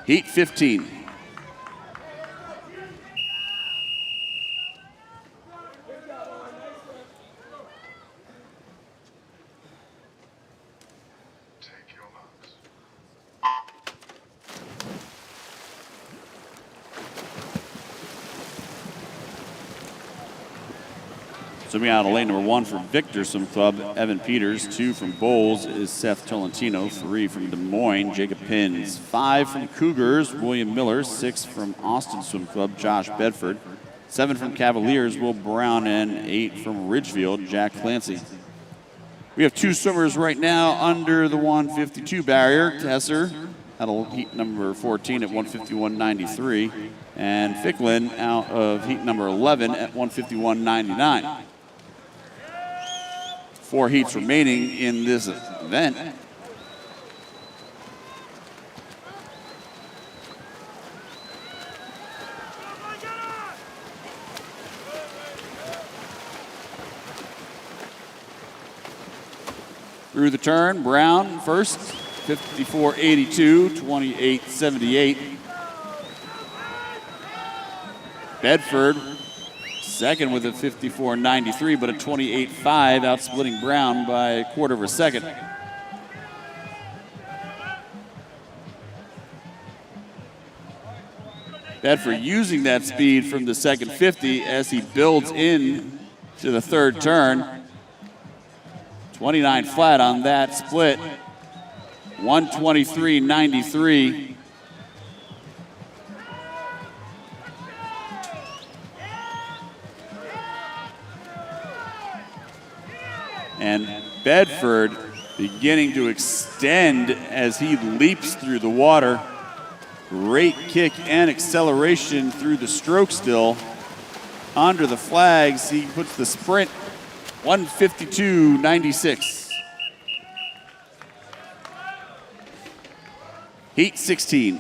Heat 15. Take your marks. Zooming out of lane number 1 for Victor Swim Club, Evan Peters. 2 from Bowles is Seth Tolentino. 3 from Des Moines, Jacob Pins. 5 from Cougars, William Miller. 6 from Austin Swim Club, Josh Bedford. 7 from Cavaliers, Will Brown. And 8 from Ridgefield, Jack Clancy. We have 2 swimmers right now under the 152 barrier. Hesser at heat number 14 at 151.93. And Ficklin out of heat number 11 at 151.99. 4 heats remaining in this event. Through the turn, Brown first, 54.82, 28.78. Bedford second with a 54.93, but a 28.5, out splitting Brown by a quarter of a second. Bedford using that speed from the second 50 as he builds in to the third turn. 29 flat on that split. 123.93. And Bedford beginning to extend as he leaps through the water. Great kick and acceleration through the stroke still. Under the flags, he puts the sprint 152.96. Heat 16.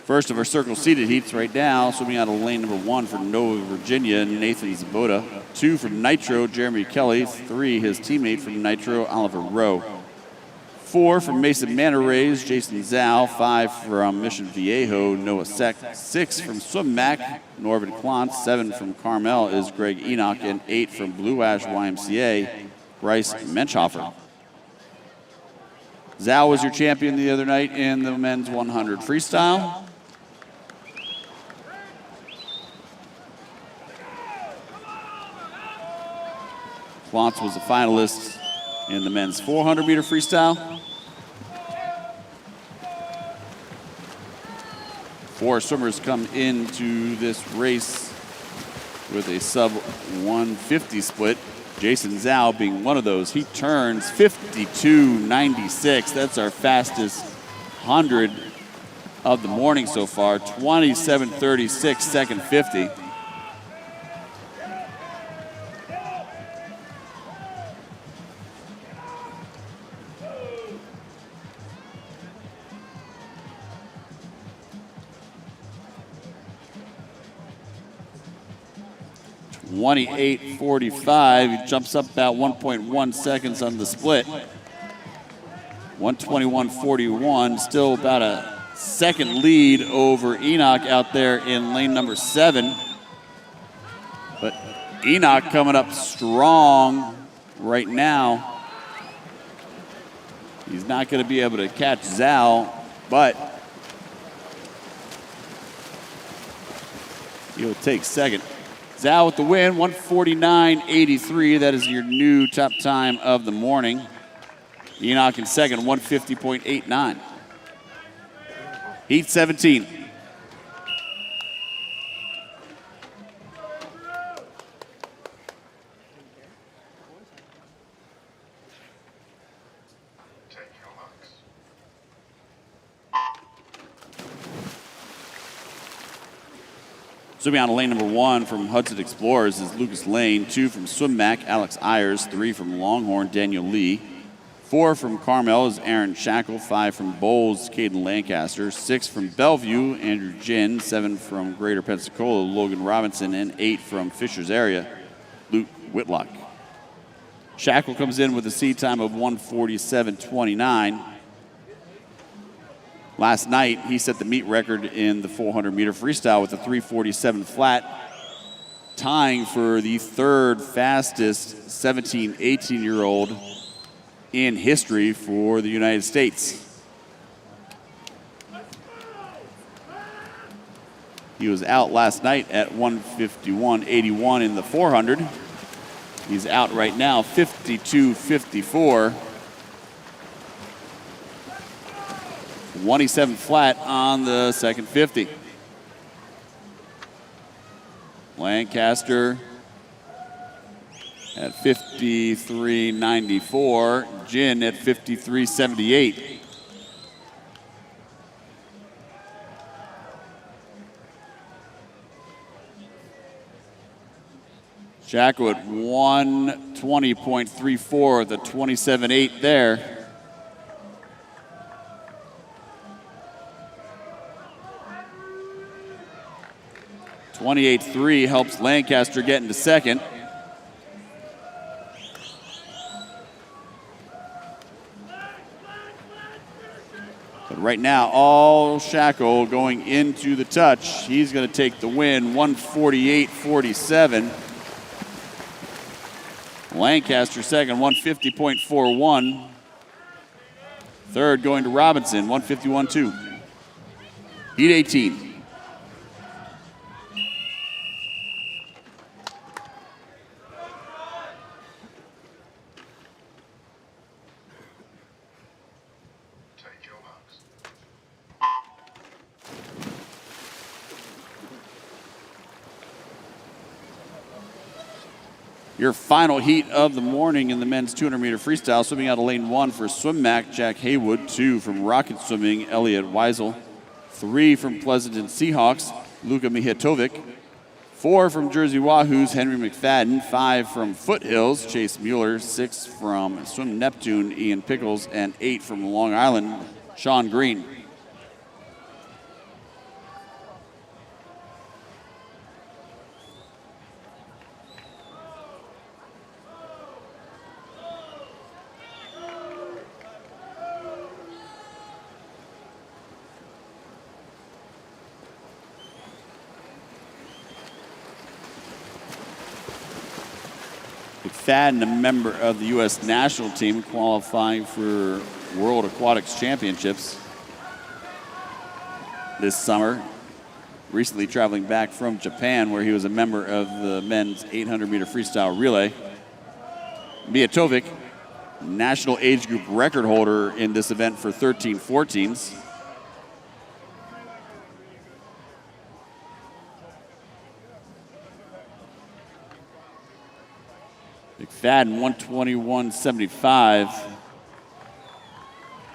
First of our circle seated heats right now, swimming out of lane number 1 for Nova Virginia, Nathan Zabota. 2 from Nitro, Jeremy Kelly. 3, his teammate from Nitro, Oliver Rowe. 4 from Mason Manor Rays, Jason Zhao. 5 from Mission Viejo, Noah Seck. 6 from Swim Mac, Norvin Klontz. 7 from Carmel is Greg Enoch. And 8 from Blue Ash YMCA, Bryce Menschhofer. Zhao was your champion the other night in the men's 100 freestyle. Klontz was a finalist in the men's 400-meter freestyle. 4 swimmers come into this race with a sub-150 split. Jason Zhao being one of those. He turns 52.96. That's our fastest 100 of the morning so far. 27.36, second 50. .28.45. He jumps up about 1.1 seconds on the split. 121.41, still about a second lead over Enoch out there in lane number 7. But Enoch coming up strong right now. He's not going to be able to catch Zal, but he'll take second. Zal with the win, 149.83. That is your new top time of the morning. Enoch in second, 150.89. Heat 17. Take your marks. Swimming on to lane number 1 from Hudson Explorers is Lucas Lane. 2 from Swim Mac, Alex Ayers. 3 from Longhorn, Daniel Lee. 4 from Carmel is Aaron Shackle. 5 from Bowles, Caden Lancaster. 6 from Bellevue, Andrew Ginn. 7 from Greater Pensacola, Logan Robinson. And 8 from Fishers area, Luke Whitlock. Shackle comes in with a seed time of 147.29. Last night, he set the meet record in the 400-meter freestyle with a 3:47 flat, tying for the third fastest 17, 18-year-old in history for the United States. He was out last night at 151.81 in the 400. He's out right now, 52.54. 27 flat on the second 50. Lancaster at 53.94. Ginn at 53.78. Shackle at 120.34, the 27.8 there. 28.3 helps Lancaster get into second. But right now, all Shackle going into the touch. He's going to take the win, 148.47. Lancaster second, 150.41. Third going to Robinson, 151.2. Heat 18. Take your marks. Your final heat of the morning in the men's 200-meter freestyle. Swimming out of lane 1 for Swim Mac, Jack Haywood. 2 from Rocket Swimming, Elliot Weisel. 3 from Pleasanton Seahawks, Luka Mihatovic. 4 from Jersey Wahoos, Henry McFadden. 5 from Foothills, Chase Mueller. 6 from Swim Neptune, Ian Pickles. And 8 from Long Island, Sean Green. McFadden, a member of the U.S. national team, qualifying for World Aquatics Championships this summer. Recently traveling back from Japan, where he was a member of the men's 800-meter freestyle relay. Mijatovic, national age group record holder in this event for 13-14s. McFadden, 121.75.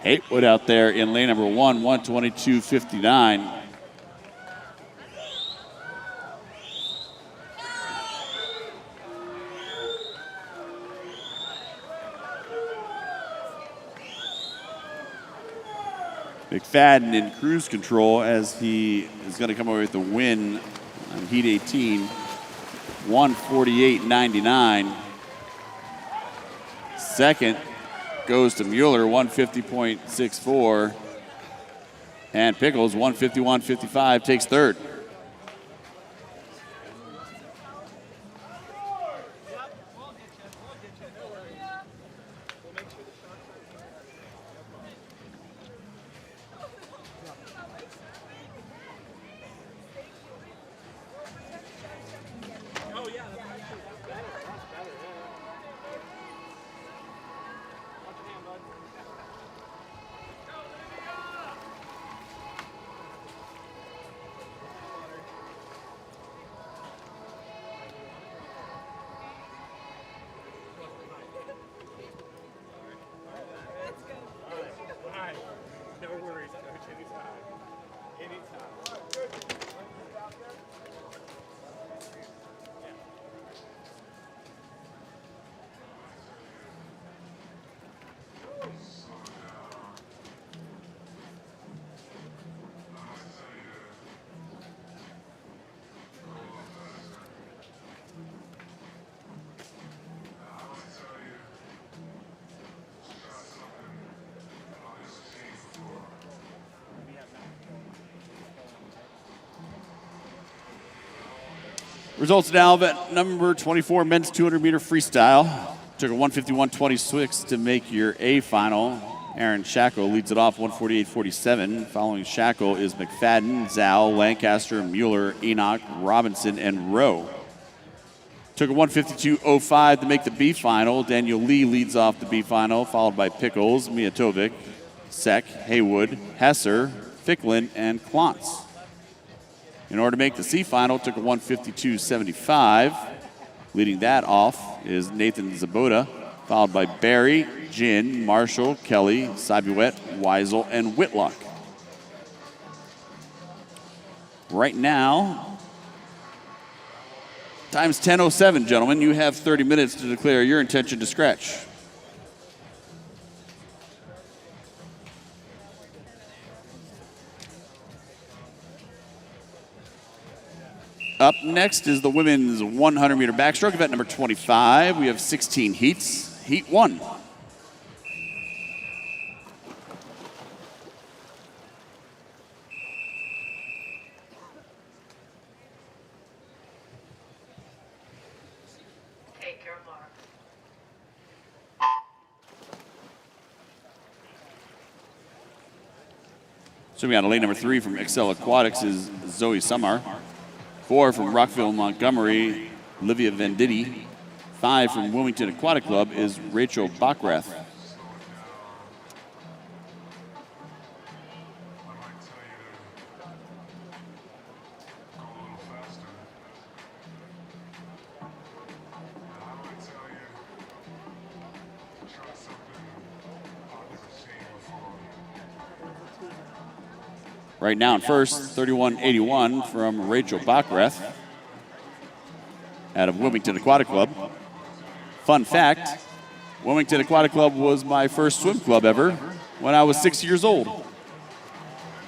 Haywood out there in lane number 1, 122.59. McFadden in cruise control as he is going to come away with the win on Heat 18, 148.99. Second goes to Mueller, 150.64. And Pickles, 151.55, takes third. Results now at number 24, men's 200-meter freestyle. Took a 151.26 to make your A final. Aaron Shackle leads it off 148.47. Following Shackle is McFadden, Zhao, Lancaster, Mueller, Enoch, Robinson, and Rowe. Took a 152.05 to make the B final. Daniel Lee leads off the B final, followed by Pickles, Mijatovic, Sek, Haywood, Hesser, Ficklin, and Klontz. In order to make the C final, took a 152.75. Leading that off is Nathan Zaboda, followed by Barry, Jin, Marshall, Kelly, Sabuet, Weisel, and Whitlock. Right now, time's 10:07, gentlemen. You have 30 minutes to declare your intention to scratch. Up next is the women's 100-meter backstroke event number 25. We have 16 heats. Heat 1. Take your mark. So we got a lane number 3 from Excel Aquatics is Zoe Summer. 4 from Rockville, Montgomery, Livia Venditti. 5 from Wilmington Aquatic Club is Rachel Bachrath. Right now in first, 31.81 from Rachel Bachrath out of Wilmington Aquatic Club. Fun fact, Wilmington Aquatic Club was my first swim club ever when I was 6 years old,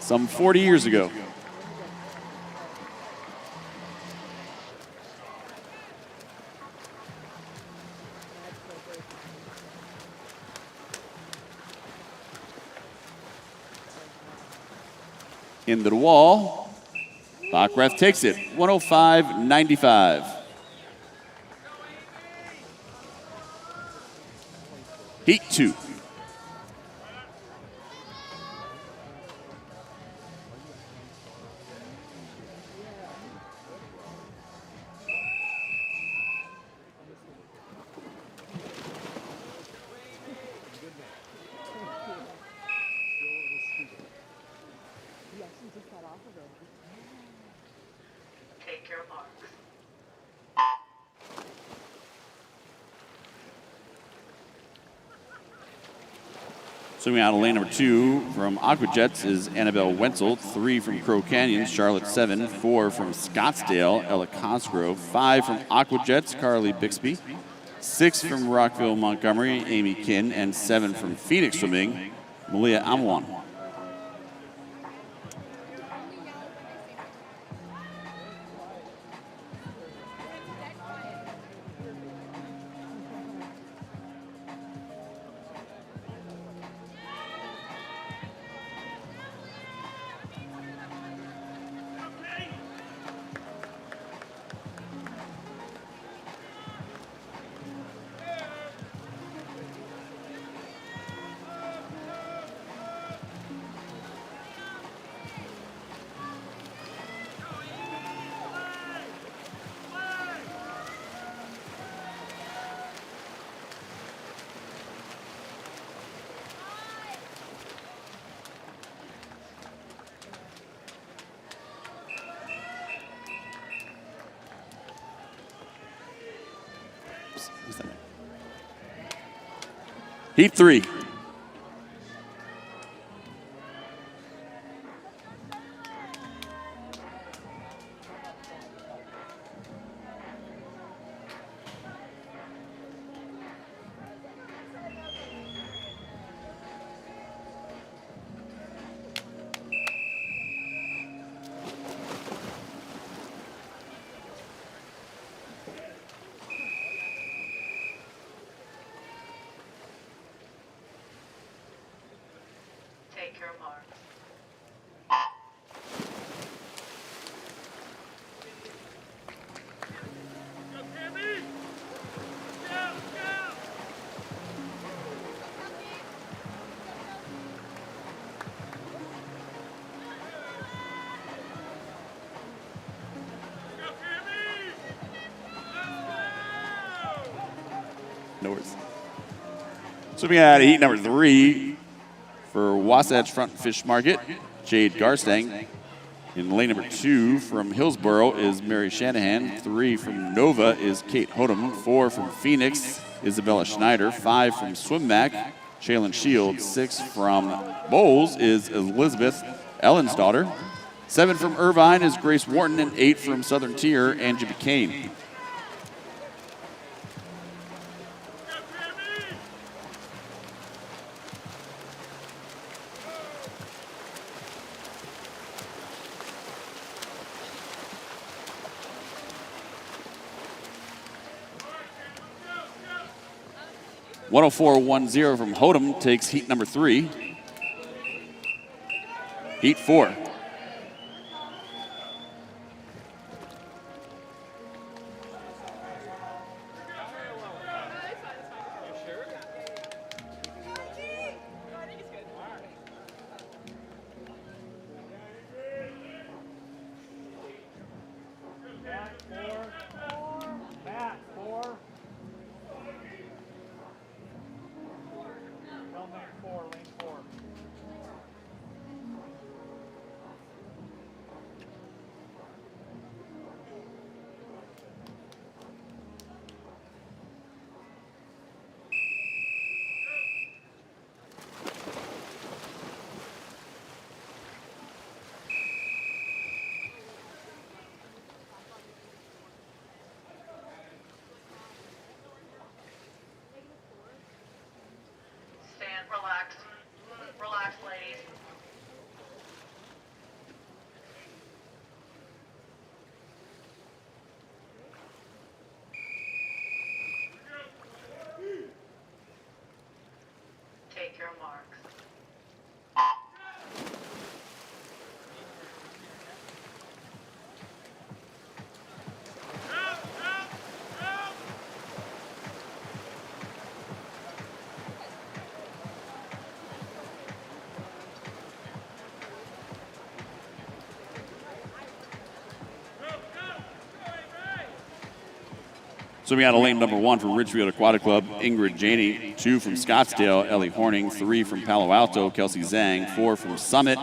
some 40 years ago. Into the wall, Bachrath takes it, 105.95. Heat 2. Take your mark. So we got a lane number 2 from Aquajets is Annabelle Wenzel. 3 from Crow Canyon, Charlotte 7. 4 from Scottsdale, Ella Cosgrove. 5 from Aquajets, Carly Bixby. 6 from Rockville, Montgomery, Amy Kinn. And 7 from Phoenix Swimming, Malia Amwan. Oops. What's that? Heat 3. Take your marks. No worries. So we had heat number 3 for Wasatch Front Fish Market, Jade Garstang. In lane number 2 from Hillsboro is Mary Shanahan. 3 from Nova is Kate Hodem. 4 from Phoenix, Isabella Schneider. 5 from Swim Mac, Shaylin Shields. 6 from Bowles is Elizabeth Ellensdaughter. 7 from Irvine is Grace Wharton, and 8 from Southern Tier, Angie McCain. .104.10 from Hodem takes heat number 3. Heat 4. Stand, relax. Relax, ladies. Take your marks. So we got a lane number 1 from Ridgefield Aquatic Club, Ingrid Janey. 2 from Scottsdale, Ellie Horning. 3 from Palo Alto, Kelsey Zhang. 4 from Summit,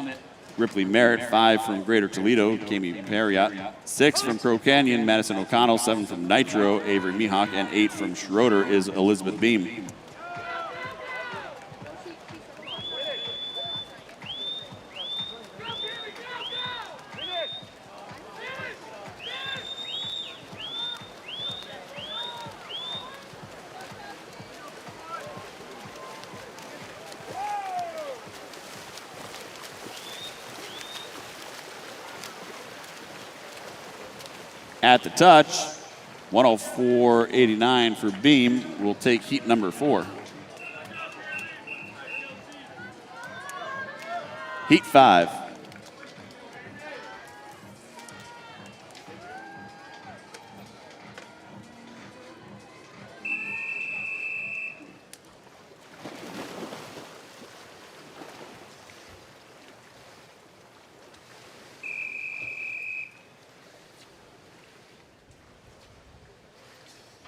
Ripley Merritt. 5 from Greater Toledo, Kami Perriott. 6 from Crow Canyon, Madison O'Connell. 7 from Nitro, Avery Mihawk. And 8 from Schroeder is Elizabeth Beam. At the touch, 104.89 for Beam will take heat number 4. Heat 5.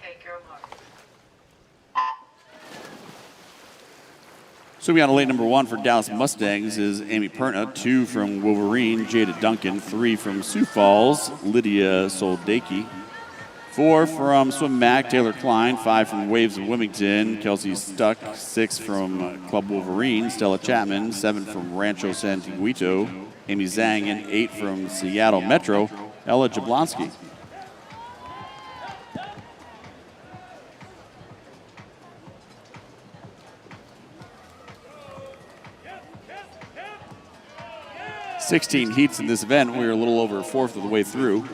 Take your marks. So we got a late number 1 for Dallas Mustangs is Amy Perna. 2 from Wolverine, Jada Duncan. 3 from Sioux Falls, Lydia Soldaki. 4 from Swim Mac, Taylor Klein. 5 from Waves of Wilmington, Kelsey Stuck. 6 from Club Wolverine, Stella Chapman. 7 from Rancho Santiguito, Amy Zhang. And 8 from Seattle Metro, Ella Jablonski. "16 heats in this event. We're a little over a fourth of the way through.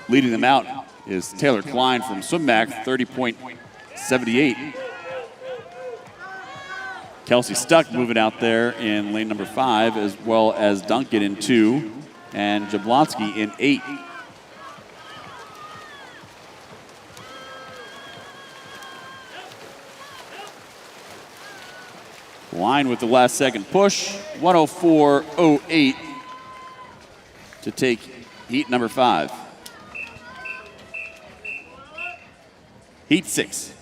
Leading them out is Taylor Klein from Swim Mac, 30.78. Kelsey Stuck moving out there in lane number 5, as well as Duncan in 2, and Jablonski in 8. Line with the last second push, 104.08 to take heat number 5. Heat 6.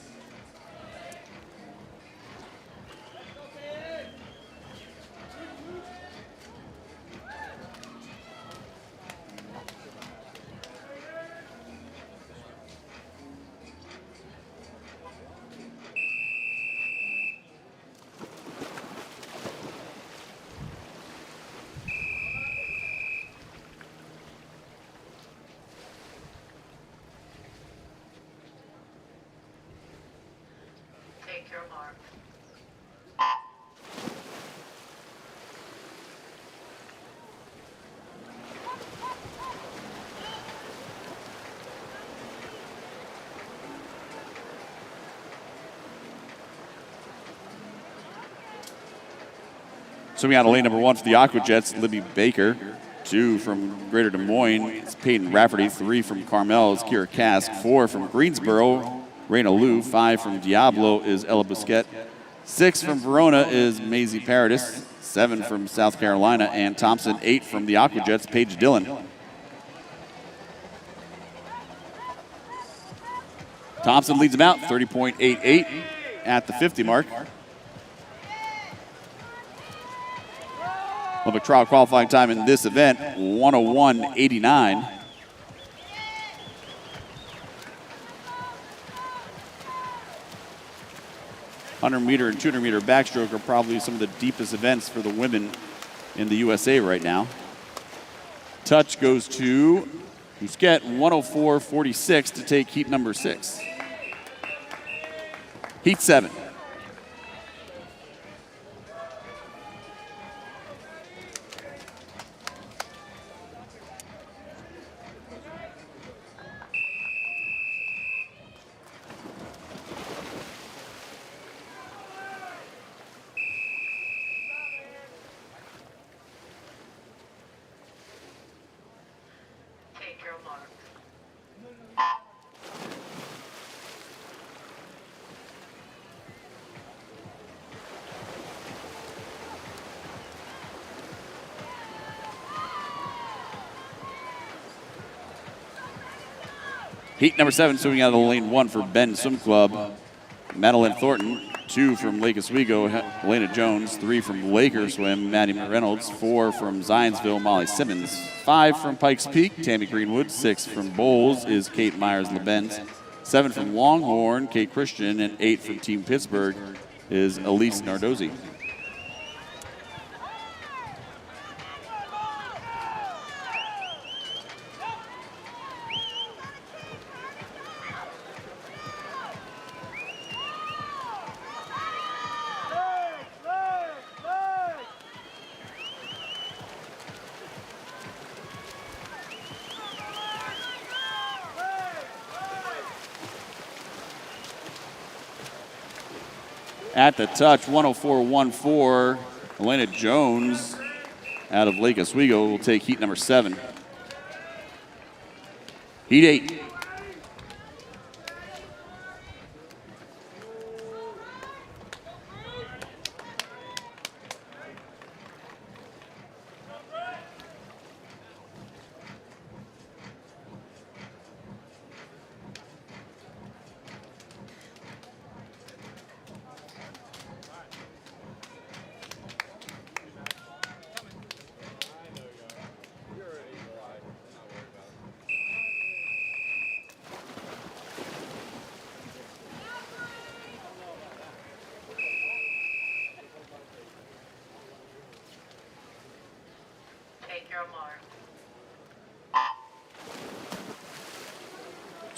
Take your mark. So we got a lane number 1 for the Aqua Jets, Libby Baker. 2 from Greater Des Moines, it's Peyton Rafferty. 3 from Carmel is Kira Kask. 4 from Greensboro, Raina Liu. 5 from Diablo is Ella Busquet. 6 from Verona is Maisie Paradis. 7 from South Carolina, Ann Thompson. 8 from the Aqua Jets, Paige Dillon. Thompson leads them out, 30.88 at the 50 mark. Olympic trial qualifying time in this event, 101.89. "100-meter and 200-meter backstroke are probably some of the deepest events for the women in the USA right now. Touch goes to Busquet, 104.46 to take heat number 6. Heat 7. Take your mark. Heat number 7, swimming out of the lane 1 for Ben Swim Club, Madeline Thornton. 2 from Lake Oswego, Elena Jones. 3 from Laker Swim, Maddie Reynolds. 4 from Zionsville, Molly Simmons. 5 from Pikes Peak, Tammy Greenwood. 6 from Bowles is Kate Myers-Lebenz. 7 from Longhorn, Kate Christian. And 8 from Team Pittsburgh is Elise Nardozzi. At the touch, 104.14. Elena Jones out of Lake Oswego will take heat number 7. Heat 8.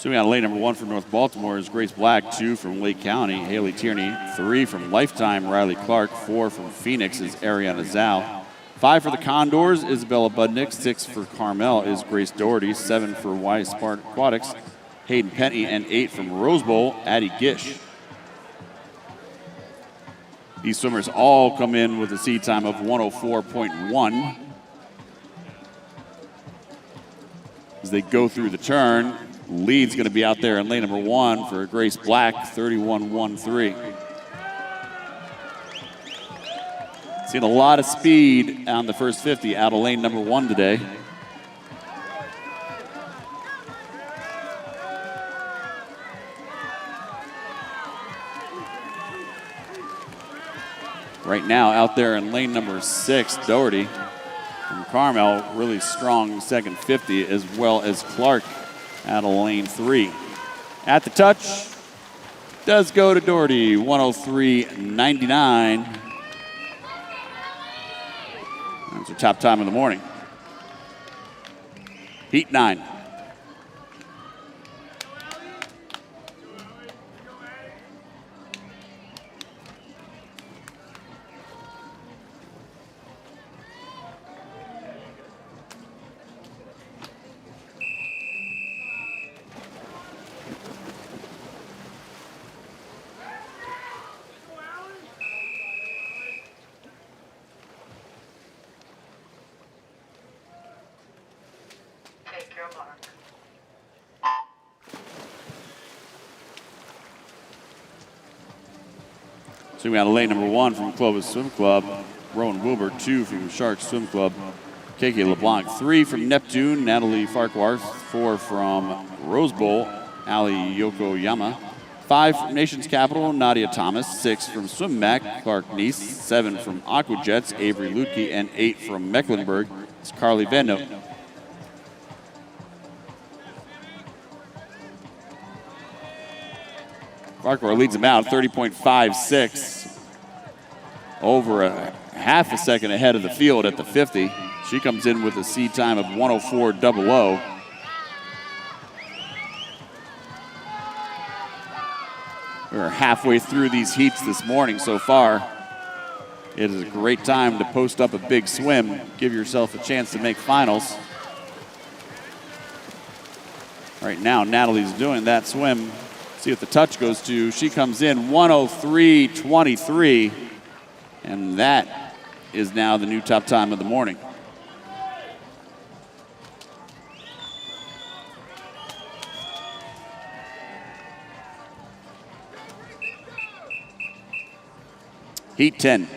So we got lane number 1 from North Baltimore is Grace Black, 2 from Lake County, Haley Tierney, 3 from Lifetime, Riley Clark, 4 from Phoenix is Ariana Zhao. 5 for the Condors, Isabella Budnick. 6 for Carmel is Grace Doherty. 7 for Y Spartan Aquatics, Hayden Penny. And 8 from Rose Bowl, Addie Gish. These swimmers all come in with a seed time of 104.1. As they go through the turn, lead's going to be out there in lane number 1 for Grace Black, 31.13. Seen a lot of speed on the first 50 out of lane number 1 today. Right now, out there in lane number 6, Doherty from Carmel, really strong second 50, as well as Clark out of lane 3. At the touch, does go to Doherty, 103.99. That's her top time of the morning. Heat 9. Take your mark. So we got a lane number 1 from Clovis Swim Club, Rowan Wilbur. 2 from Shark Swim Club, KK LeBlanc. 3 from Neptune, Natalie Farquhar. 4 from Rose Bowl, Ali Yokoyama. 5 from Nation's Capital, Nadia Thomas. 6 from Swim Mac, Clark Neese. 7 from Aquajets, Avery Lutke. And 8 from Mecklenburg, it's Carly Van Noten. Farquhar leads him out, 30.56. Over a half a second ahead of the field at the 50. She comes in with a seed time of 104.00. We're halfway through these heats this morning so far. It is a great time to post up a big swim, give yourself a chance to make finals. Right now, Natalie's doing that swim. See what the touch goes to. She comes in 103.23, and that is now the new top time of the morning. Heat 10.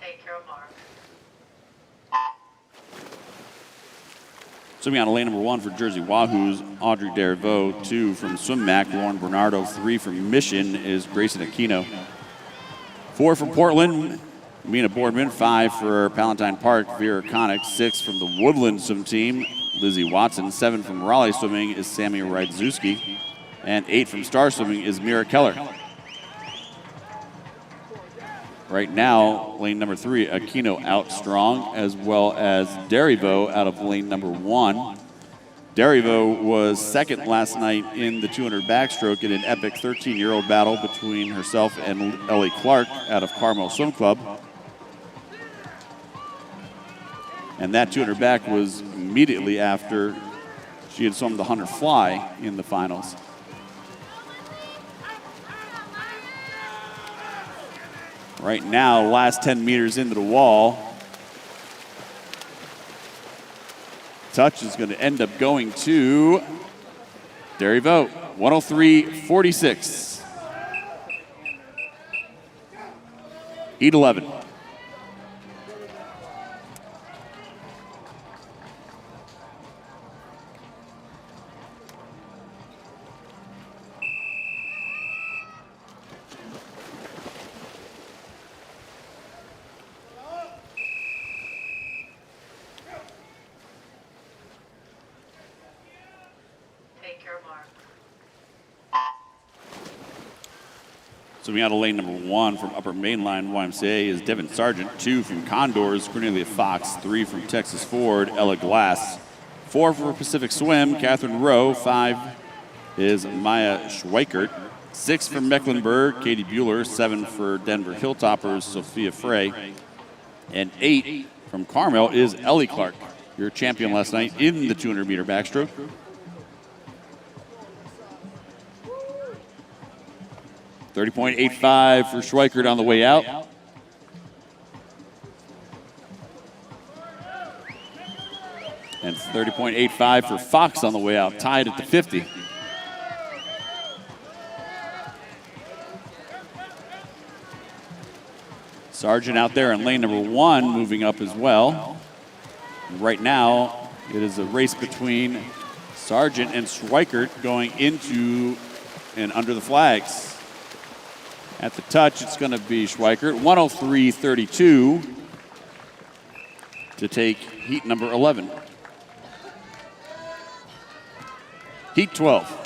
Take your mark. Swimming on lane number 1 for Jersey Wahoos, Audrey Deriveau. 2 from Swim Mac, Lauren Bernardo. 3 from Mission is Grayson Aquino. 4 from Portland, Mina Boardman. 5 for Palatine Park, Vera Connick. 6 from the Woodland swim team, Lizzie Watson. 7 from Raleigh Swimming is Sammy Rydzuski. And 8 from Star Swimming is Mira Keller. Right now, lane number 3, Aquino out strong, as well as Deriveau out of lane number 1. Deriveau was second last night in the 200 backstroke in an epic 13-year-old battle between herself and Ellie Clark out of Carmel Swim Club. And that 200 back was immediately after she had swum the 100 fly in the finals. Right now, last 10 meters into the wall. Touch is going to end up going to Deriveau, 103.46. Heat 11. Take your mark. Swimming out of lane number 1 from Upper Mainline YMCA is Devin Sargent. 2 from Condors, Cornelia Fox. 3 from Texas Ford, Ella Glass. 4 for Pacific Swim, Catherine Rowe. 5 is Maya Schweikert. 6 from Mecklenburg, Katie Bueller. 7 for Denver Hilltoppers, Sophia Frey. And 8 from Carmel is Ellie Clark, your champion last night in the 200-meter backstroke. .85 for Schweikert on the way out. And 30.85 for Fox on the way out, tied at the 50. Sargent out there in lane number 1, moving up as well. Right now, it is a race between Sargent and Schweikert going into and under the flags. At the touch, it's going to be Schweikert, 103.32 to take heat number 11. Heat 12.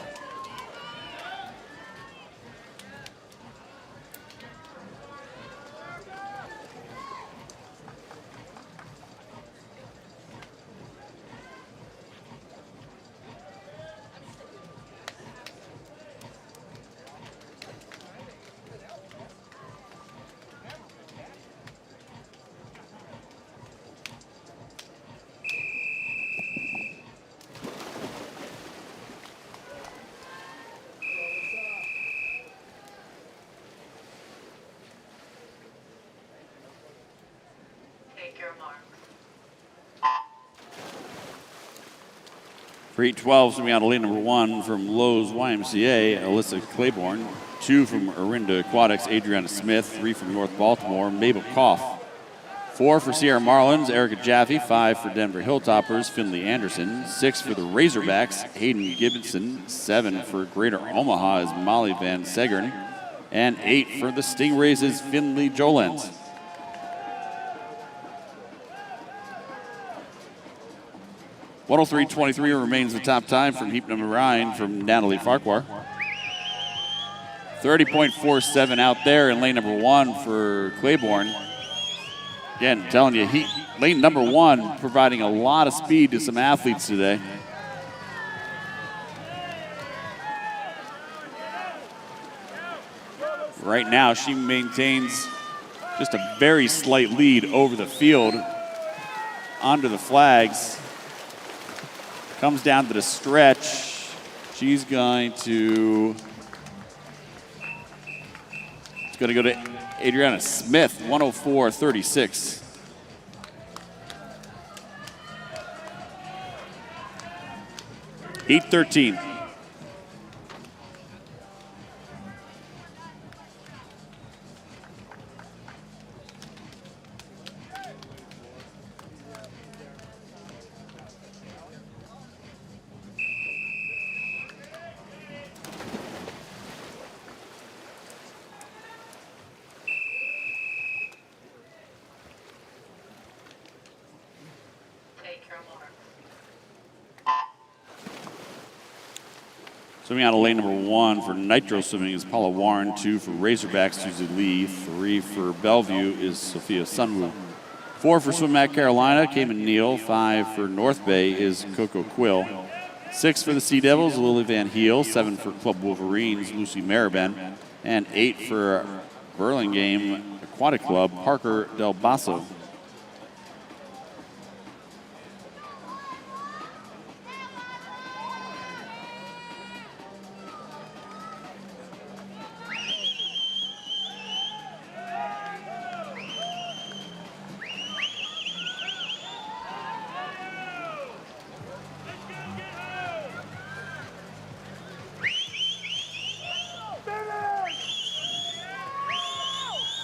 Take your mark. For heat 12, swimming out of lane number 1 from Lowe's YMCA, Alyssa Claiborne. 2 from Orinda Aquatics, Adriana Smith. 3 from North Baltimore, Mabel Koff. 4 for Sierra Marlins, Erica Jaffe. 5 for Denver Hilltoppers, Finley Anderson. 6 for the Razorbacks, Hayden Gibson. 7 for Greater Omaha is Molly Van Segern. And 8 for the Stingrays is Finley Jolens. .103.23 remains the top time from heat number 9 from Natalie Farquhar. 30.47 out there in lane number 1 for Claiborne. Again, telling you, lane number 1 providing a lot of speed to some athletes today. Right now, she maintains just a very slight lead over the field onto the flags. Comes down to the stretch. She's going to go to Adriana Smith, 104.36. Heat 13. Swimming out of lane number 1 for Nitro Swimming is Paula Warren. 2 for Razorbacks, Susie Lee. 3 for Bellevue is Sophia Sunwoo. 4 for Swim At Carolina, Cayman Neal. 5 for North Bay is Coco Quill. 6 for the Sea Devils, Lily Van Heel. 7 for Club Wolverines, Lucy Maribel. And 8 for Burlingame Aquatic Club, Parker Del Basso.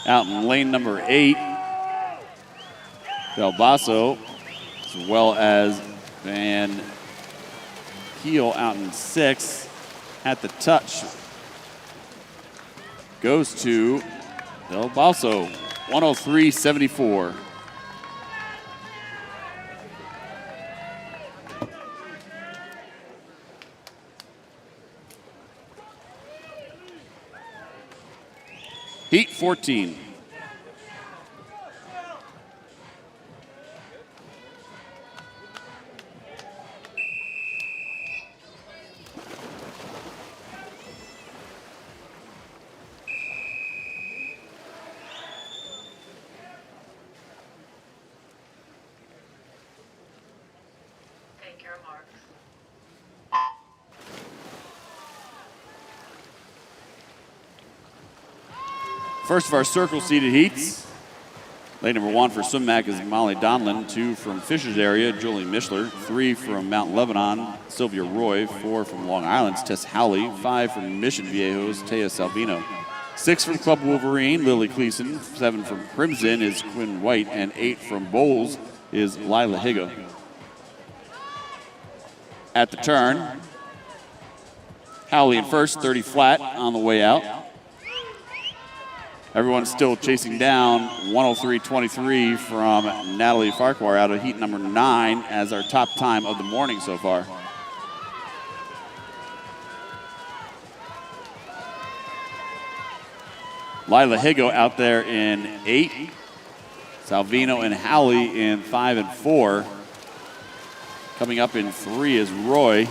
Out in lane number 8, Del Basso, as well as Van Heel out in 6. At the touch, goes to Del Basso, 103.74. Heat 14. Take your marks. First of our circle-seeded heats. Lane number 1 for swim MAC is Molly Donlin. 2 from Fishers area, Julie Mishler. 3 from Mount Lebanon, Sylvia Roy. 4 from Long Island's Tess Howley. 5 from Mission Viejo's Taya Salvino. 6 from Club Wolverine, Lily Cleason. 7 from Crimson is Quinn White. And 8 from Bowles is Lila Higo. At the turn, Howley in first, 30 flat on the way out. Everyone's still chasing down 103.23 from Natalie Farquhar out of heat number 9 as our top time of the morning so far. Lila Higo out there in 8. Salvino and Howley in 5 and 4. Coming up in 3 is Roy.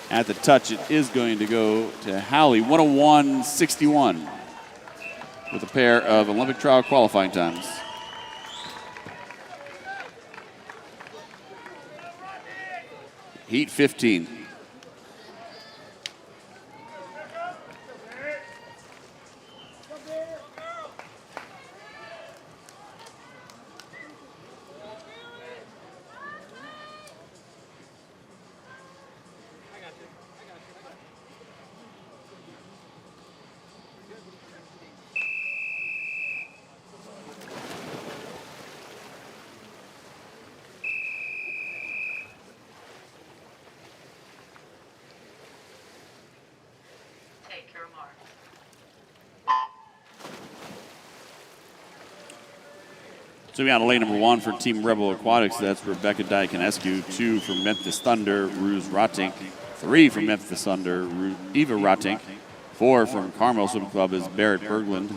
At the touch, it is going to go to Howley, 101.61. With a pair of Olympic trial qualifying times. Heat 15. Take your marks. So we got a lane number 1 for Team Rebel Aquatics. That's Rebecca Dykonescu. 2 from Memphis Thunder, Ruse Rotink. 3 from Memphis Thunder, Eva Rotink. 4 from Carmel Swimming Club is Barrett Berglund.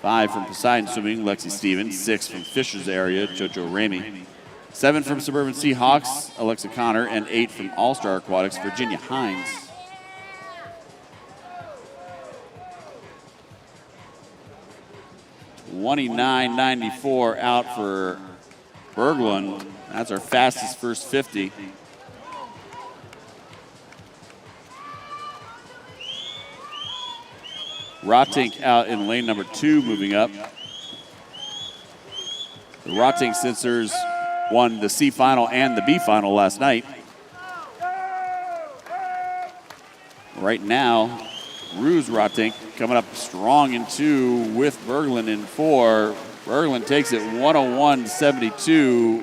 5 from Poseidon Swimming, Lexi Stevens. 6 from Fishers area, Jojo Ramey. 7 from Suburban Seahawks, Alexa Connor. And 8 from All-Star Aquatics, Virginia Hines. $29.94 out for Berglund. That's our fastest first 50. Rotink out in lane number 2, moving up. The Rotink Sisters won the C final and the B final last night. Right now, Ruse Rotink coming up strong in 2 with Berglund in 4. Berglund takes it 101.72.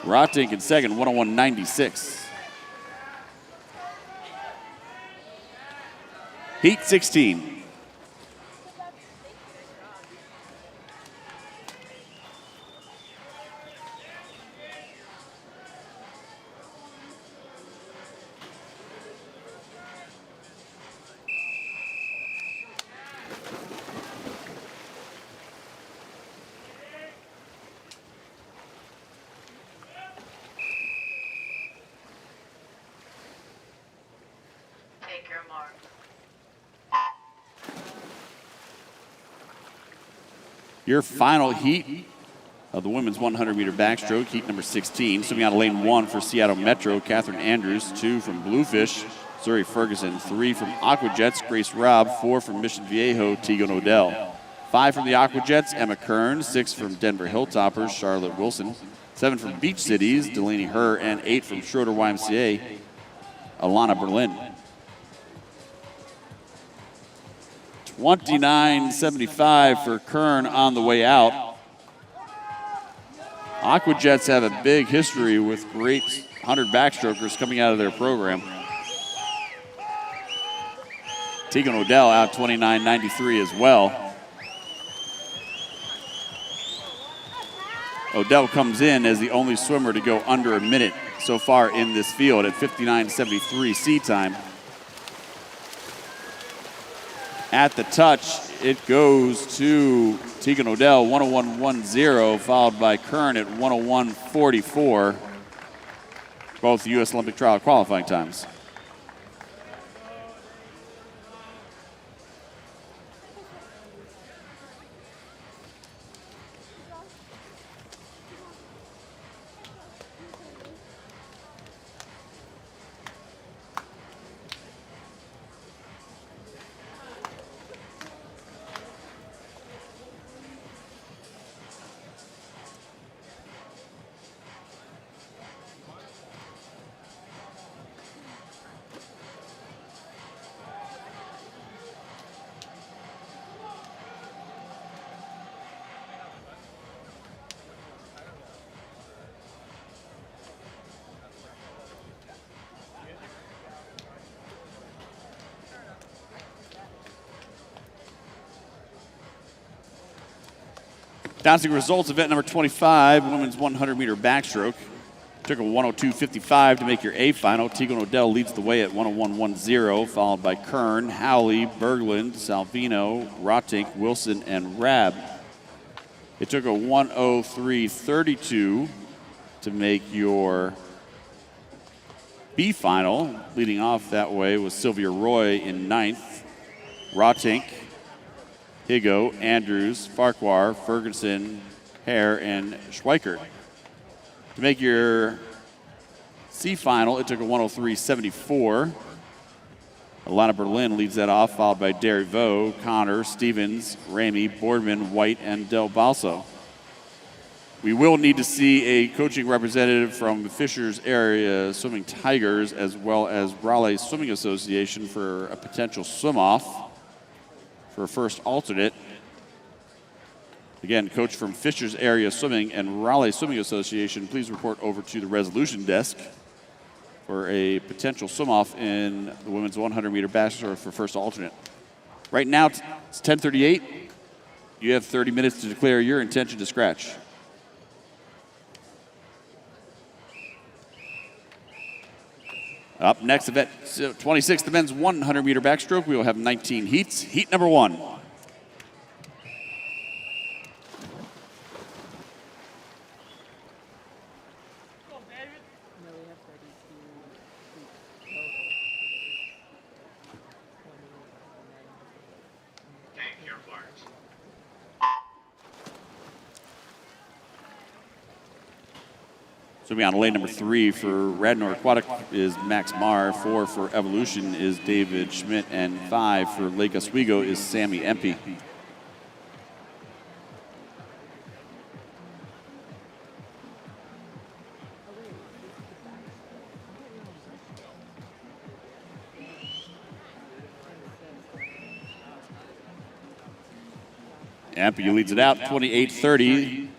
Rotink in second, 101.96. Heat 16. Take your marks. Your final heat of the women's 100-meter backstroke, heat number 16. So we got a lane 1 for Seattle Metro, Catherine Andrews. 2 from Bluefish, Surrey Ferguson. 3 from Aquajets, Grace Robb. 4 from Mission Viejo, Tegan Odell. 5 from the Aquajets, Emma Kern. 6 from Denver Hilltoppers, Charlotte Wilson. 7 from Beach Cities, Delaney Herr. And 8 from Schroeder YMCA, Alana Berlin. 29.75 for Kern on the way out. Aquajets have a big history with great 100 backstrokers coming out of their program. Tegan Odell out 29.93 as well. Odell comes in as the only swimmer to go under a minute so far in this field at 59.73 sea time. At the touch it goes to Tegan Odell, 101.10, followed by Kern at 101.44, both U.S. Olympic trial qualifying times. Announcing results, event number 25, women's 100-meter backstroke. Took a 102.55 to make your A final. Tegan Odell leads the way at 101.10, followed by Kern, Howley, Berglund, Salvino, Rotink, Wilson, and Rab. It took a 103.32 to make your B final. Leading off that way was Sylvia Roy in 9th. Rotink, Higo, Andrews, Farquhar, Ferguson, Hare, and Schweikert. To make your C final, it took a 103.74. Alana Berlin leads that off, followed by Derivo, Connor, Stevens, Ramey, Boardman, White, and Del Balso. We will need to see a coaching representative from Fishers Area Swimming Tigers as well as Raleigh Swimming Association for a potential swim-off for a first alternate. Again, coach from Fishers Area Swimming and Raleigh Swimming Association, please report over to the resolution desk for a potential swim-off in the women's 100-meter backstroke for first alternate. Right now, it's 10:38. You have 30 minutes to declare your intention to scratch. Up next, event 26, the men's 100-meter backstroke. We will have 19 heats. Heat number 1. Take your marks. So we on lane number 3 for Radnor Aquatic is Max Marr. 4 for Evolution is David Schmidt. And 5 for Lake Oswego is Sammy Empey. Empey leads it out, 28:30.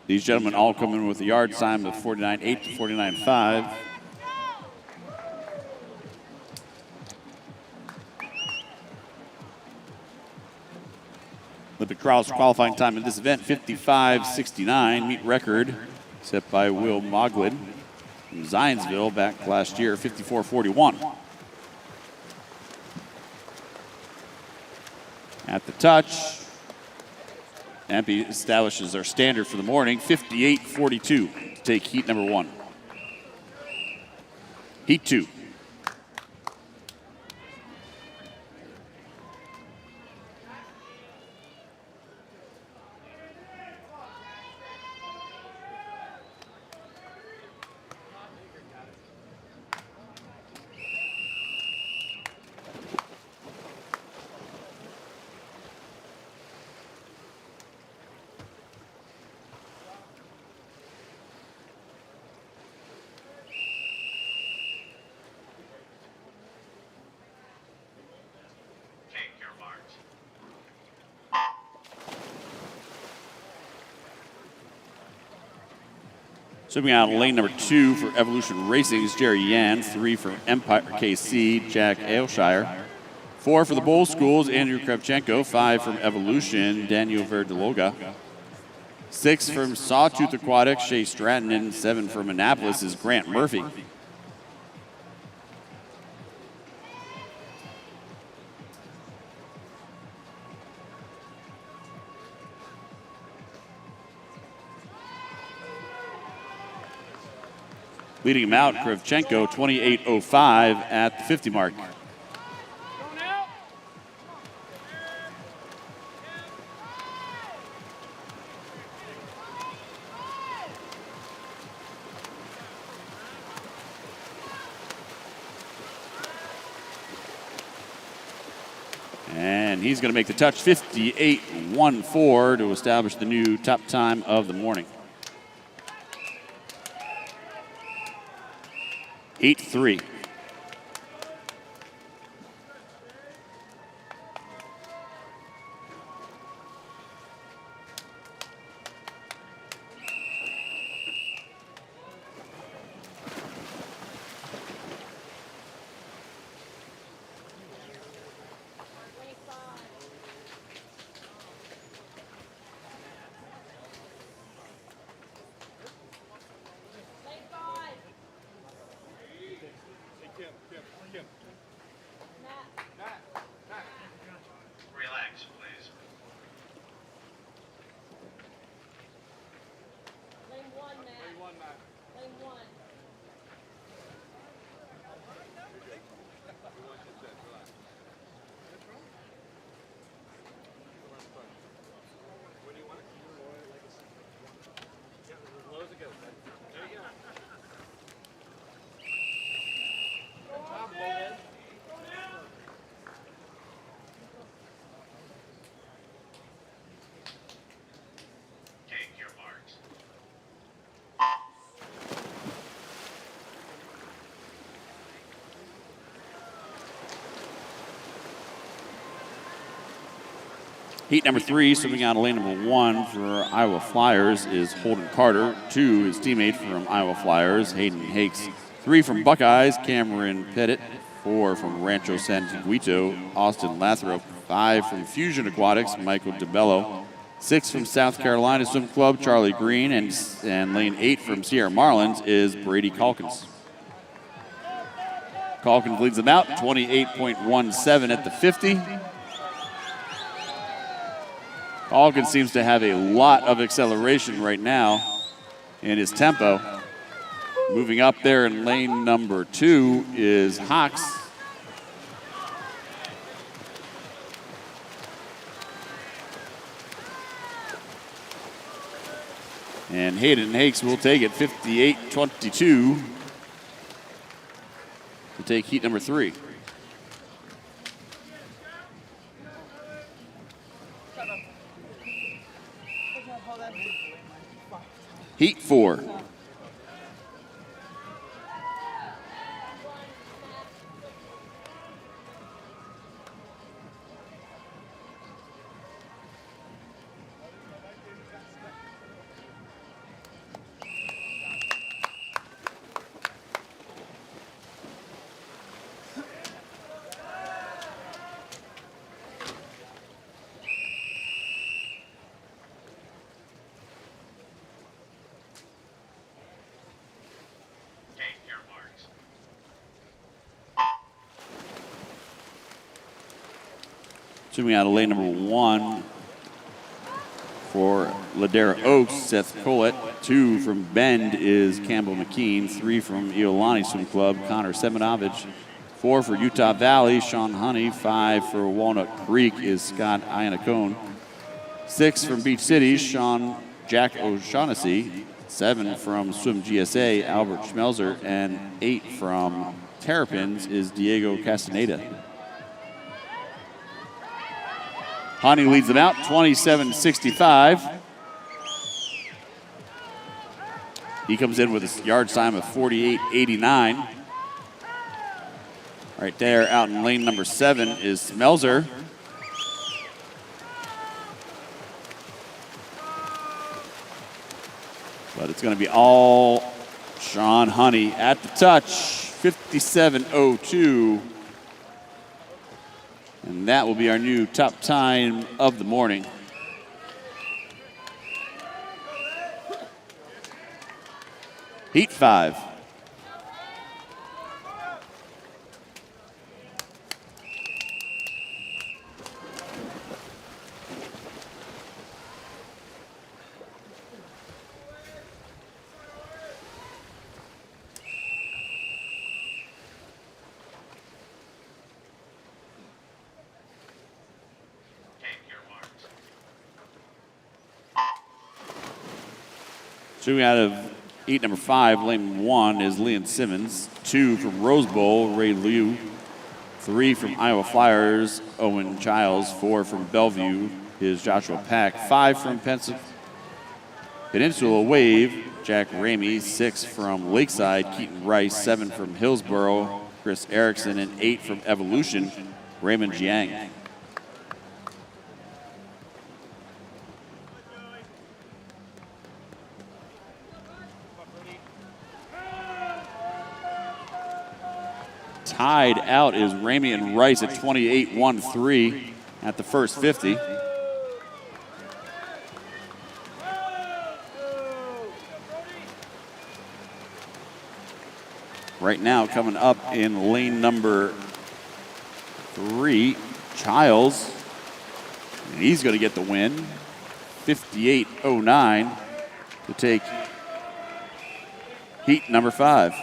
These gentlemen all come in with a yard time of 49.8 to 49.5. Olympic trials qualifying time in this event, 55.69. Meet record set by Will Moglin from Zionsville back last year, 54.41. At the touch, Empey establishes our standard for the morning, 58.42 to take heat number 1. Heat 2. Take your marks. Swimming out lane number 2 for Evolution Racing is Jerry Yan. 3 for Empire KC, Jack Ailshire. 4 for the Bowl Schools, Andrew Kravchenko. 5 from Evolution, Daniel Verdeloga. 6 from Sawtooth Aquatics, Shea Stratton. And 7 from Annapolis is Grant Murphy. Leading him out, Kravchenko, 28.05 at the 50 mark. And he's going to make the touch, 58.14 to establish the new top time of the morning. 8-3. Relax, please. Lane one, Matt. Lane one. Take your marks. Heat number 3, swimming out of lane number 1 for Iowa Flyers is Holden Carter. 2, his teammate from Iowa Flyers, Hayden Hakes. 3 from Buckeyes, Cameron Pettit. 4 from Rancho San Tiguito, Austin Lathrop. 5 from Fusion Aquatics, Michael DeBello. 6 from South Carolina Swim Club, Charlie Green. And lane 8 from Sierra Marlins is Brady Calkins. Calkins leads them out, 28.17 at the 50. Calkins seems to have a lot of acceleration right now in his tempo. Moving up there in lane number 2 is Hawks. And Hayden Hakes will take it, 58.22 to take heat number 3. Heat 4. Take your marks. Swimming out of lane number 1 for Ladera Oaks, Seth Collett. 2 from Bend is Campbell McKean. 3 from Iolani Swim Club, Connor Semenovich. 4 for Utah Valley, Sean Honey. 5 for Walnut Creek is Scott Iannacone. 6 from Beach City, Jack O'Shaughnessy. 7 from Swim GSA, Albert Schmelzer. And 8 from Terrapins is Diego Castaneda. Honey leads them out, 27.65. He comes in with a yard time of 48.89. Right there, out in lane number 7 is Smelzer. But it's going to be all Sean Honey at the touch, 57.02. And that will be our new top time of the morning. Heat 5. Shooting out of heat number 5, lane 1 is Leon Simmons. 2 from Rose Bowl, Ray Liu. 3 from Iowa Flyers, Owen Childs. 4 from Bellevue is Joshua Pack. 5 from Peninsula Wave, Jack Ramey. 6 from Lakeside, Keaton Rice. 7 from Hillsboro, Chris Erickson. And 8 from Evolution, Raymond Jiang. Tied out is Ramey and Rice at 28-1-3 at the first 50. Right now, coming up in lane number 3, Childs. And he's going to get the win. 58-09 to take heat number 5.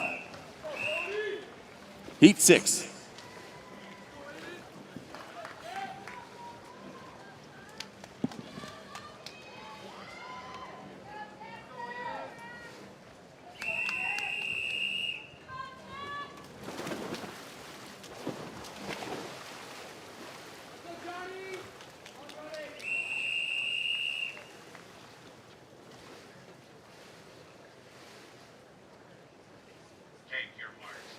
Heat 6. Take your marks.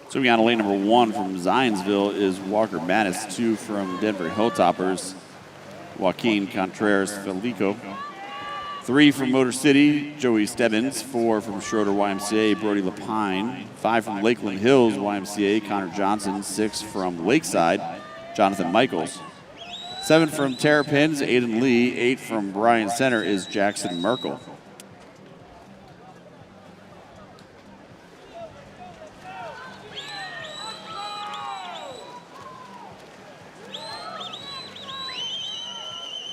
So we got a lane number 1 from Zionsville is Walker Mattis. 2 from Denver Hilltoppers, Joaquin Contreras Felico. 3 from Motor City, Joey Stebbins. 4 from Schroeder YMCA, Brody Lapine. 5 from Lakeland Hills YMCA, Connor Johnson. 6 from Lakeside, Jonathan Michaels. 7 from Terrapins, Aiden Lee. 8 from Bryan Center is Jackson Merkel.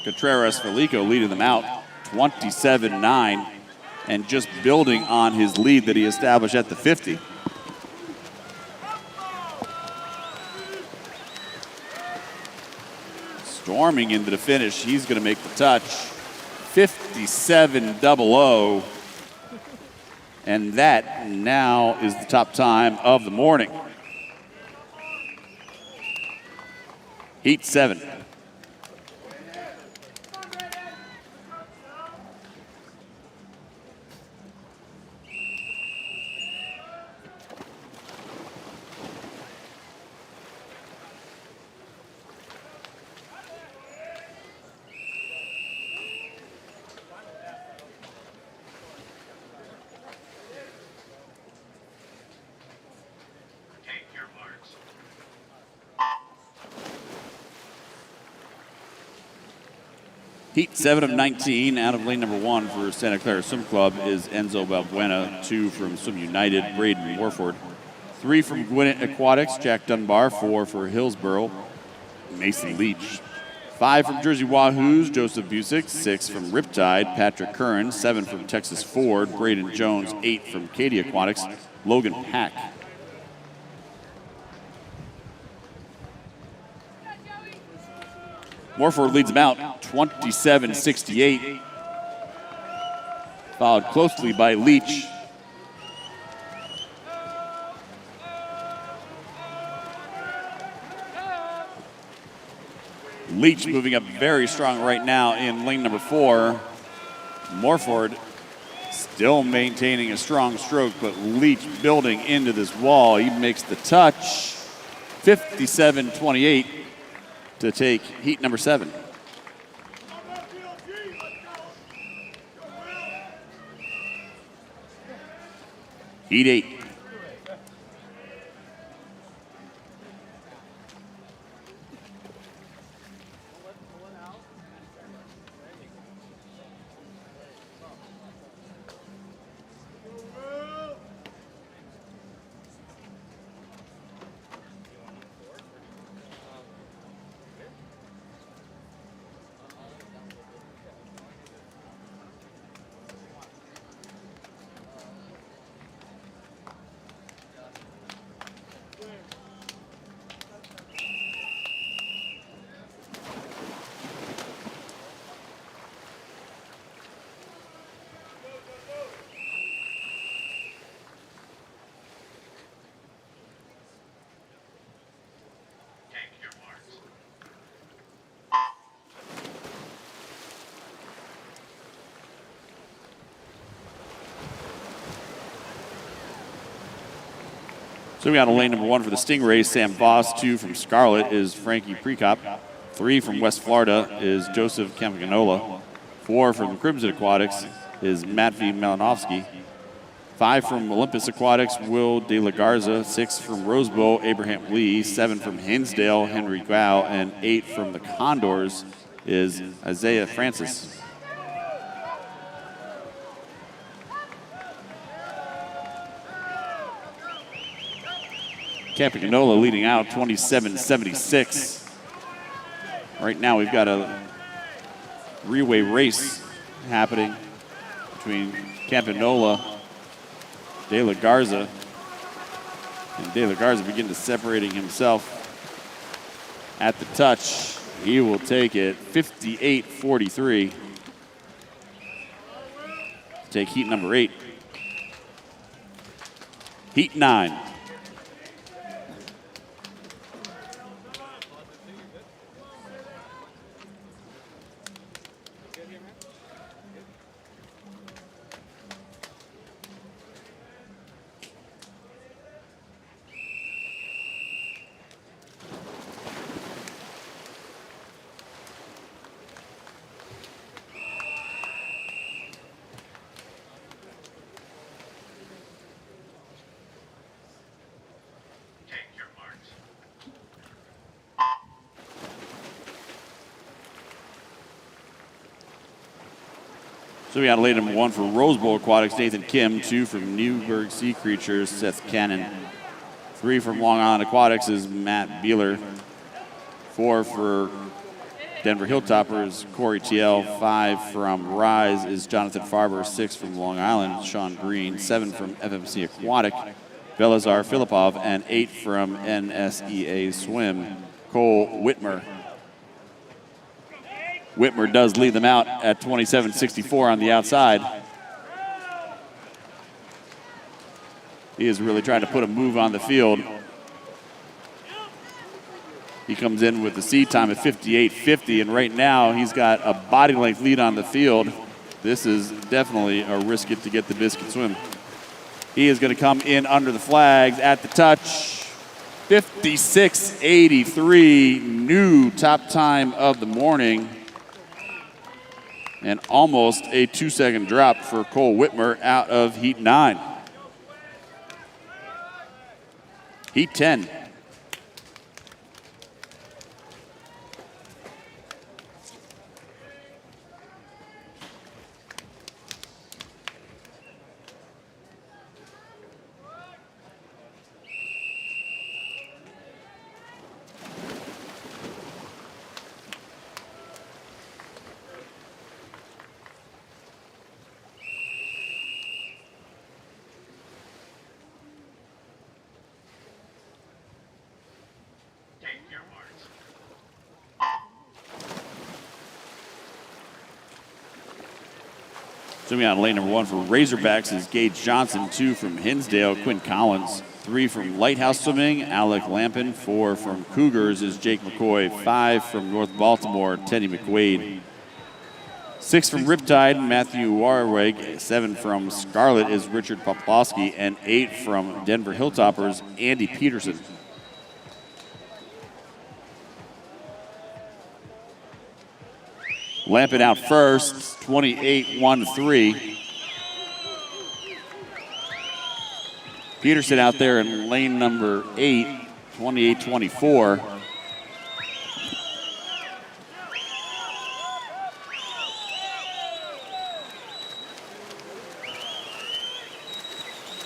Contreras Felico leading them out 27-9 and just building on his lead that he established at the 50. Storming into the finish, he's going to make the touch. 57-00. And that now is the top time of the morning. Heat 7. Take your marks. Heat 7 of 19 out of lane number 1 for Santa Clara Swim Club is Enzo Balbuena. 2 from Swim United, Braden Warford. 3 from Gwinnett Aquatics, Jack Dunbar. 4 for Hillsboro, Mason Leach. 5 from Jersey Wahoos, Joseph Busick. 6 from Riptide, Patrick Curran. 7 from Texas Ford, Braden Jones. 8 from Katy Aquatics, Logan Pack. Morford leads them out 27-68. Followed closely by Leach. Leach moving up very strong right now in lane number 4. Morford still maintaining a strong stroke, but Leach building into this wall. He makes the touch. 57-28 to take heat number 7. Heat 8. So we got a lane number 1 for the Stingrays, Sam Voss. 2 from Scarlet is Frankie Prekop. 3 from West Florida is Joseph Campagnola. 4 from Crimson Aquatics is Matvey Malinovsky. 5 from Olympus Aquatics, Will De La Garza. 6 from Rosebow, Abraham Lee. 7 from Hinsdale, Henry Gau. And 8 from the Condors is Isaiah Francis. Campagnola leading out 27-76. Right now we've got a three-way race happening between Campagnola, De La Garza, and De La Garza begin to separating himself at the touch. He will take it 58-43. Take heat number 8. Heat 9. Take your marks. So we got lane number 1 for Rosebowl Aquatics, Nathan Kim. 2 from Newburgh Sea Creatures, Seth Cannon. 3 from Long Island Aquatics is Matt Beeler. 4 for Denver Hilltoppers, Corey TL. 5 from Rise is Jonathan Farber. 6 from Long Island, Sean Green. 7 from FMC Aquatic, Belazar Filipov. And 8 from NSEA Swim, Cole Whitmer. Whitmer does lead them out at 27-64 on the outside. He is really trying to put a move on the field. He comes in with the seed time at 58.50, and right now he's got a body length lead on the field. This is definitely a risk it to get the biscuit swim. He is going to come in under the flags at the touch. 56.83, new top time of the morning. And almost a 2-second drop for Cole Whitmer out of Heat 9. Heat 10. Take your marks. So we got lane number 1 for Razorbacks is Gage Johnson. 2 from Hinsdale, Quinn Collins. 3 from Lighthouse Swimming, Alec Lampin. 4 from Cougars is Jake McCoy. 5 from North Baltimore, Teddy McQuaid. 6 from Riptide, Matthew Warweg. 7 from Scarlet is Richard Poplowski. And 8 from Denver Hilltoppers, Andy Peterson. Lampin out first, 28-13. Peterson out there in lane number 8, 28-24.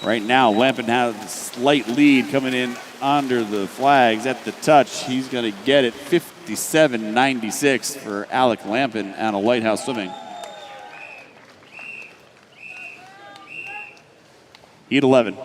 Right now, Lampin has a slight lead coming in under the flags at the touch. He's going to get it 57-96 for Alec Lampin out of Lighthouse Swimming. Heat 11.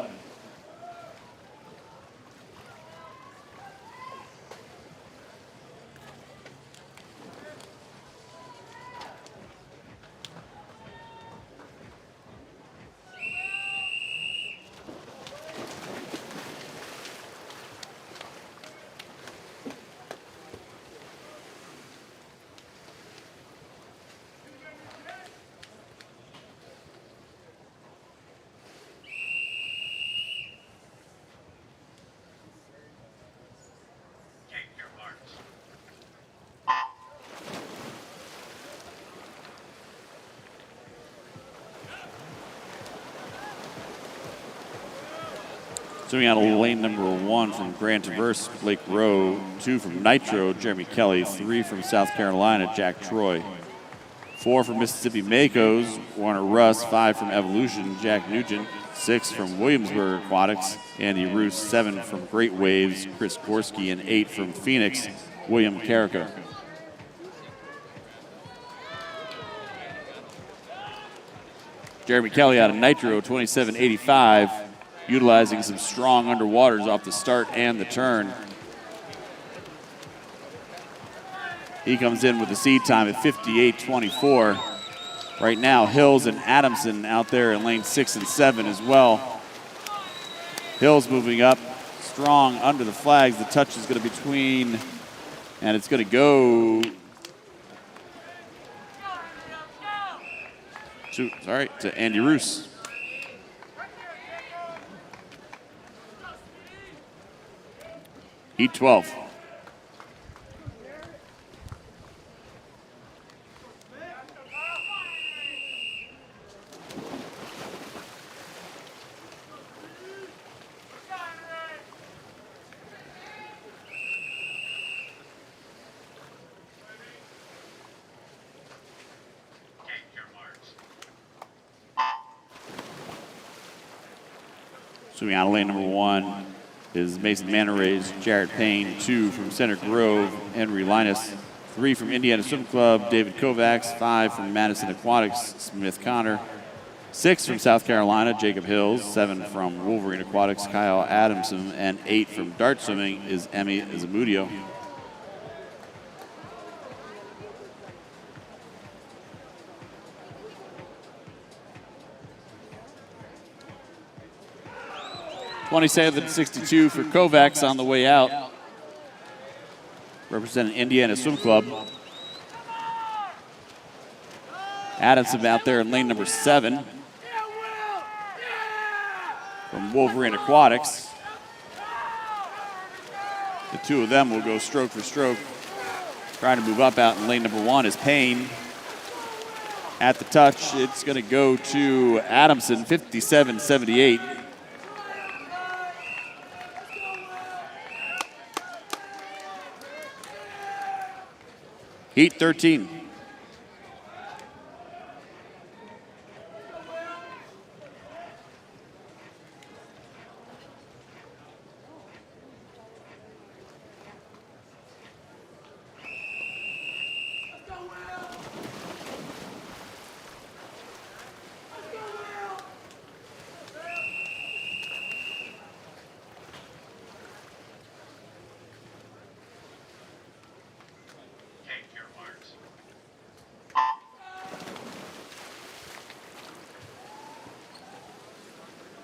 Zooming out of lane number 1 from Grand Traverse, Blake Rowe. 2 from Nitro, Jeremy Kelly. 3 from South Carolina, Jack Troy. 4 from Mississippi Makos, Warner Russ. 5 from Evolution, Jack Nugent. 6 from Williamsburg Aquatics, Andy Roos. 7 from Great Waves, Chris Gorski. And 8 from Phoenix, William Carricker. Jeremy Kelly out of Nitro, 27.85, utilizing some strong underwaters off the start and the turn. He comes in with the seed time at 58.24. Right now, Hills and Adamson out there in lane 6 and 7 as well. Hills moving up, strong under the flags. The touch is going to be between, and it's going to go to Andy Roos. Heat 12. Swimming out of lane number 1 is Mason Manarays, Jarrett Payne. 2 from Center Grove, Henry Linus. 3 from Indiana Swim Club, David Kovacs. 5 from Madison Aquatics, Smith Connor. 6 from South Carolina, Jacob Hills. 7 from Wolverine Aquatics, Kyle Adamson. And 8 from Dart Swimming is Emmy Zamudio. $27.62 for Kovacs on the way out, representing Indiana Swim Club. Adamson out there in lane number 7 from Wolverine Aquatics. The two of them will go stroke for stroke. Trying to move up out in lane number 1 is Payne. At the touch, it's going to go to Adamson, 57.78. Heat 13.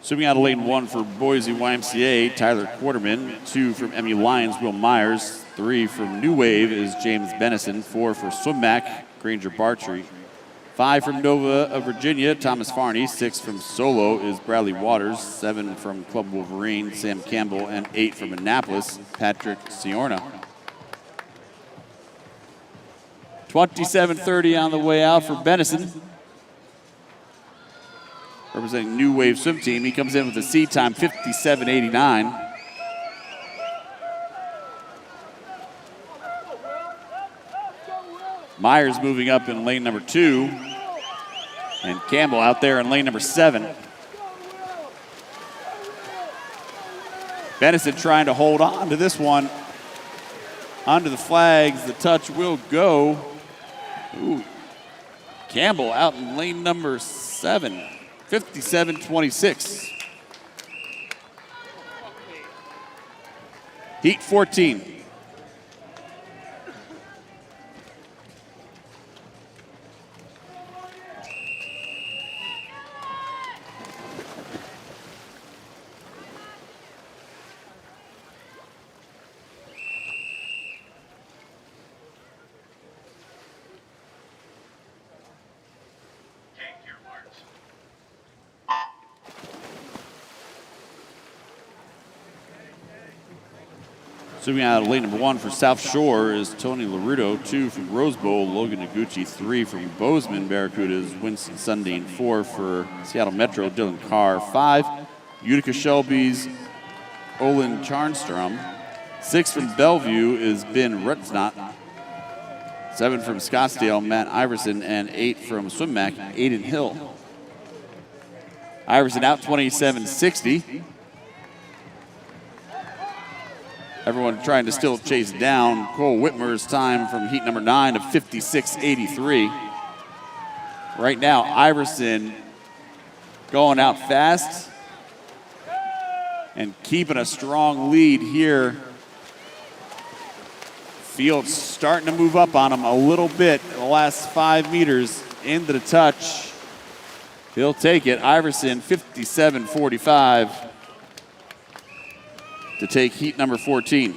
Swimming out of lane 1 for Boise YMCA, Tyler Quarterman. 2 from MU Lions, Will Myers. 3 from New Wave is James Benison. 4 for SwimMac, Granger Bartry. 5 from Nova of Virginia, Thomas Farney. 6 from Solo is Bradley Waters. 7 from Club Wolverine, Sam Campbell. And 8 from Annapolis, Patrick Ciorna. 27.30 on the way out for Benison, representing New Wave Swim Team. He comes in with a seed time, 57.89. Myers moving up in lane number 2. And Campbell out there in lane number 7. Benison trying to hold on to this one. Under the flags, the touch will go. Ooh. Campbell out in lane number 7. 57.26. Heat 14. Zooming out of lane number 1 for South Shore is Tony Larudo. 2 from Rose Bowl, Logan Noguchi. 3 from Bozeman Barracudas, Winston Sundin. 4 for Seattle Metro, Dylan Carr. 5, Utica Shelby's Olin Charnstrom. 6 from Bellevue is Ben Rutsnot. 7 from Scottsdale, Matt Iverson, and 8 from Swimmack, Aiden Hill. Iverson out 27-60. Everyone trying to still chase down Cole Whitmer's time from heat number 9 of 56.83. Right now, Iverson going out fast and keeping a strong lead here. Field's starting to move up on him a little bit in the last 5 meters into the touch. He'll take it. Iverson 57.45 to take heat number 14.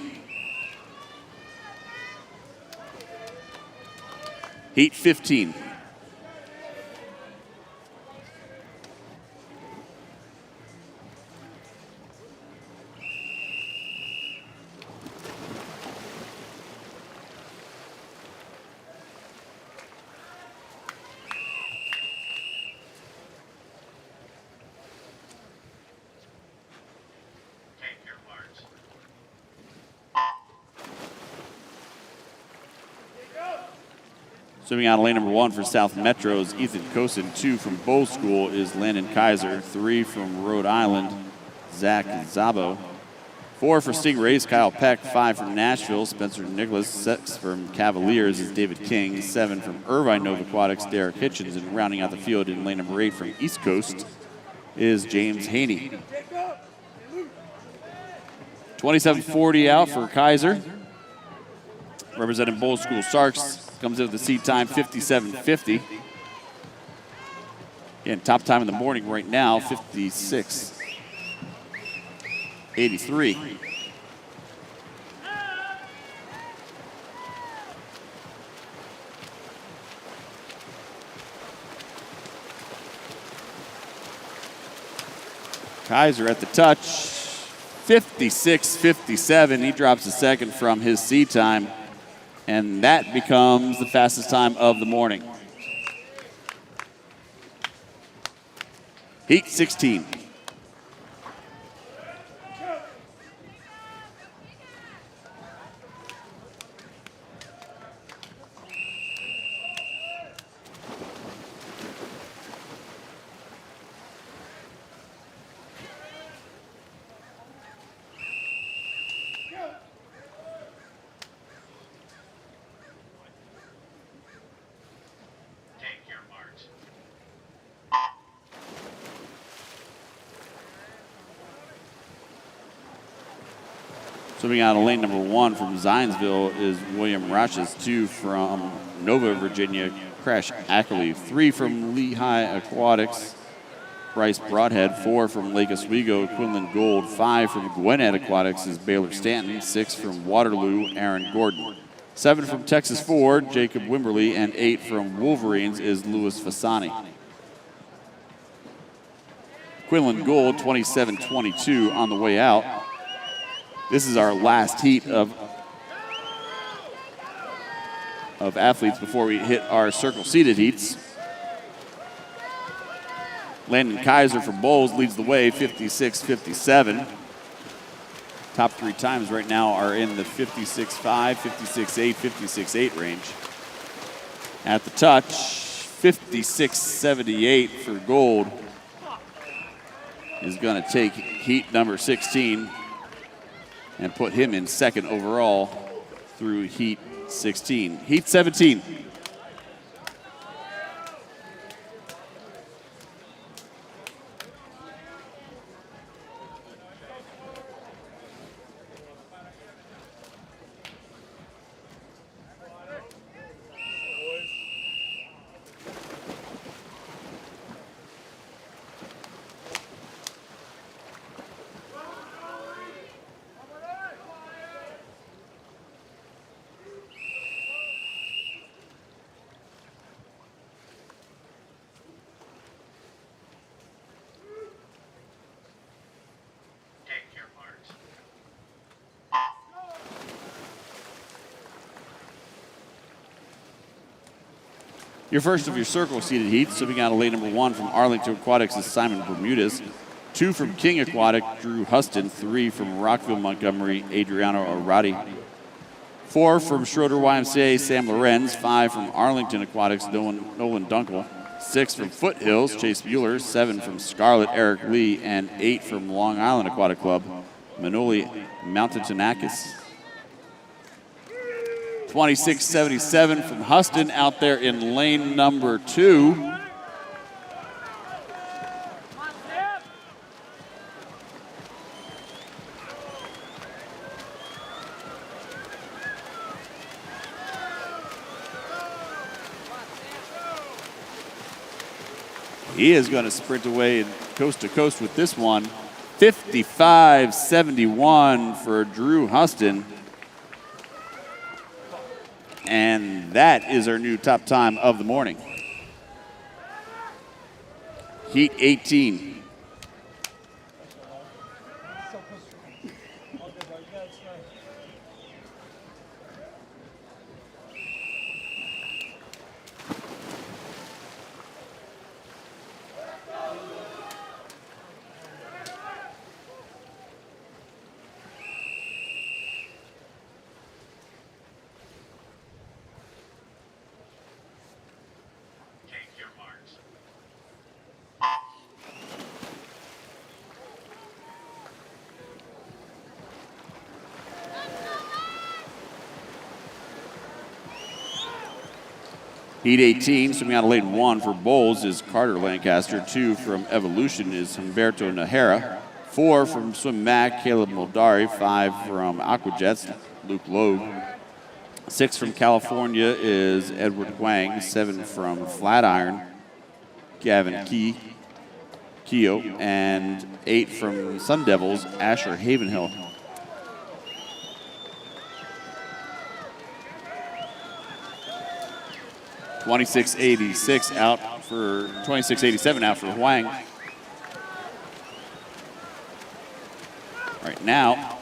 Heat 15. Take your marks. Swimming out of lane number 1 for South Metro is Ethan Kosin. 2 from Bow School is Landon Kaiser. 3 from Rhode Island, Zach Zabo. 4 for Stingrays, Kyle Peck. 5 from Nashville, Spencer Nicholas. 6 from Cavaliers is David King. 7 from Irvine Nova Aquatics, Derek Hitchens. And rounding out the field in lane number 8 from East Coast is James Haney. 27.40 out for Kaiser. Representing Bowl School Sarks comes in with the seat time 57.50. Again, top time in the morning right now, 56.83. Kaiser at the touch, 56.57. He drops a second from his seat time, and that becomes the fastest time of the morning. Heat 16. Take your marks. Swimming out of lane number 1 from Zionsville is William Roches. 2 from Nova, Virginia, Crash Ackley. 3 from Lehigh Aquatics, Bryce Broadhead. 4 from Lake Oswego, Quinlan Gold. 5 from Gwinnett Aquatics is Baylor Stanton. 6 from Waterloo, Aaron Gordon. 7 from Texas Ford, Jacob Wimberly. And 8 from Wolverines is Louis Fasani. Quinlan Gold, 27-22 on the way out. This is our last heat of athletes before we hit our circle seated heats. Landon Kaiser from Bowles leads the way, 56.57. Top 3 times right now are in the 56.5, 56.8, 56.8 range. At the touch, 56.78 for Gold is going to take heat number 16 and put him in second overall through heat 16. Heat 17. Take your marks. Your first of your circle seated heats, swimming out of lane number 1 from Arlington Aquatics is Simon Bermudez. 2 from King Aquatic, Drew Huston. 3 from Rockville Montgomery, Adriano Arati. 4 from Schroeder YMCA, Sam Lorenz. 5 from Arlington Aquatics, Nolan Dunkel. 6 from Foothills, Chase Bueller. 7 from Scarlet, Eric Lee. And 8 from Long Island Aquatic Club, Manoli Mountainakis. 26.77 from Huston out there in lane number 2. He is going to sprint away and coast to coast with this one. 55.71 for Drew Huston. And that is our new top time of the morning. Heat 18. Take your marks. Heat 18, swimming out of lane 1 for Bowles is Carter Lancaster. 2 from Evolution is Humberto Najera. 4 from Swim Mac, Caleb Moldari. 5 from Aquajets, Luke Logue. 6 from California is Edward Huang. 7 from Flatiron, Gavin Keogh. And 8 from Sun Devils, Asher Havenhill. $26.87 out for Huang. Right now,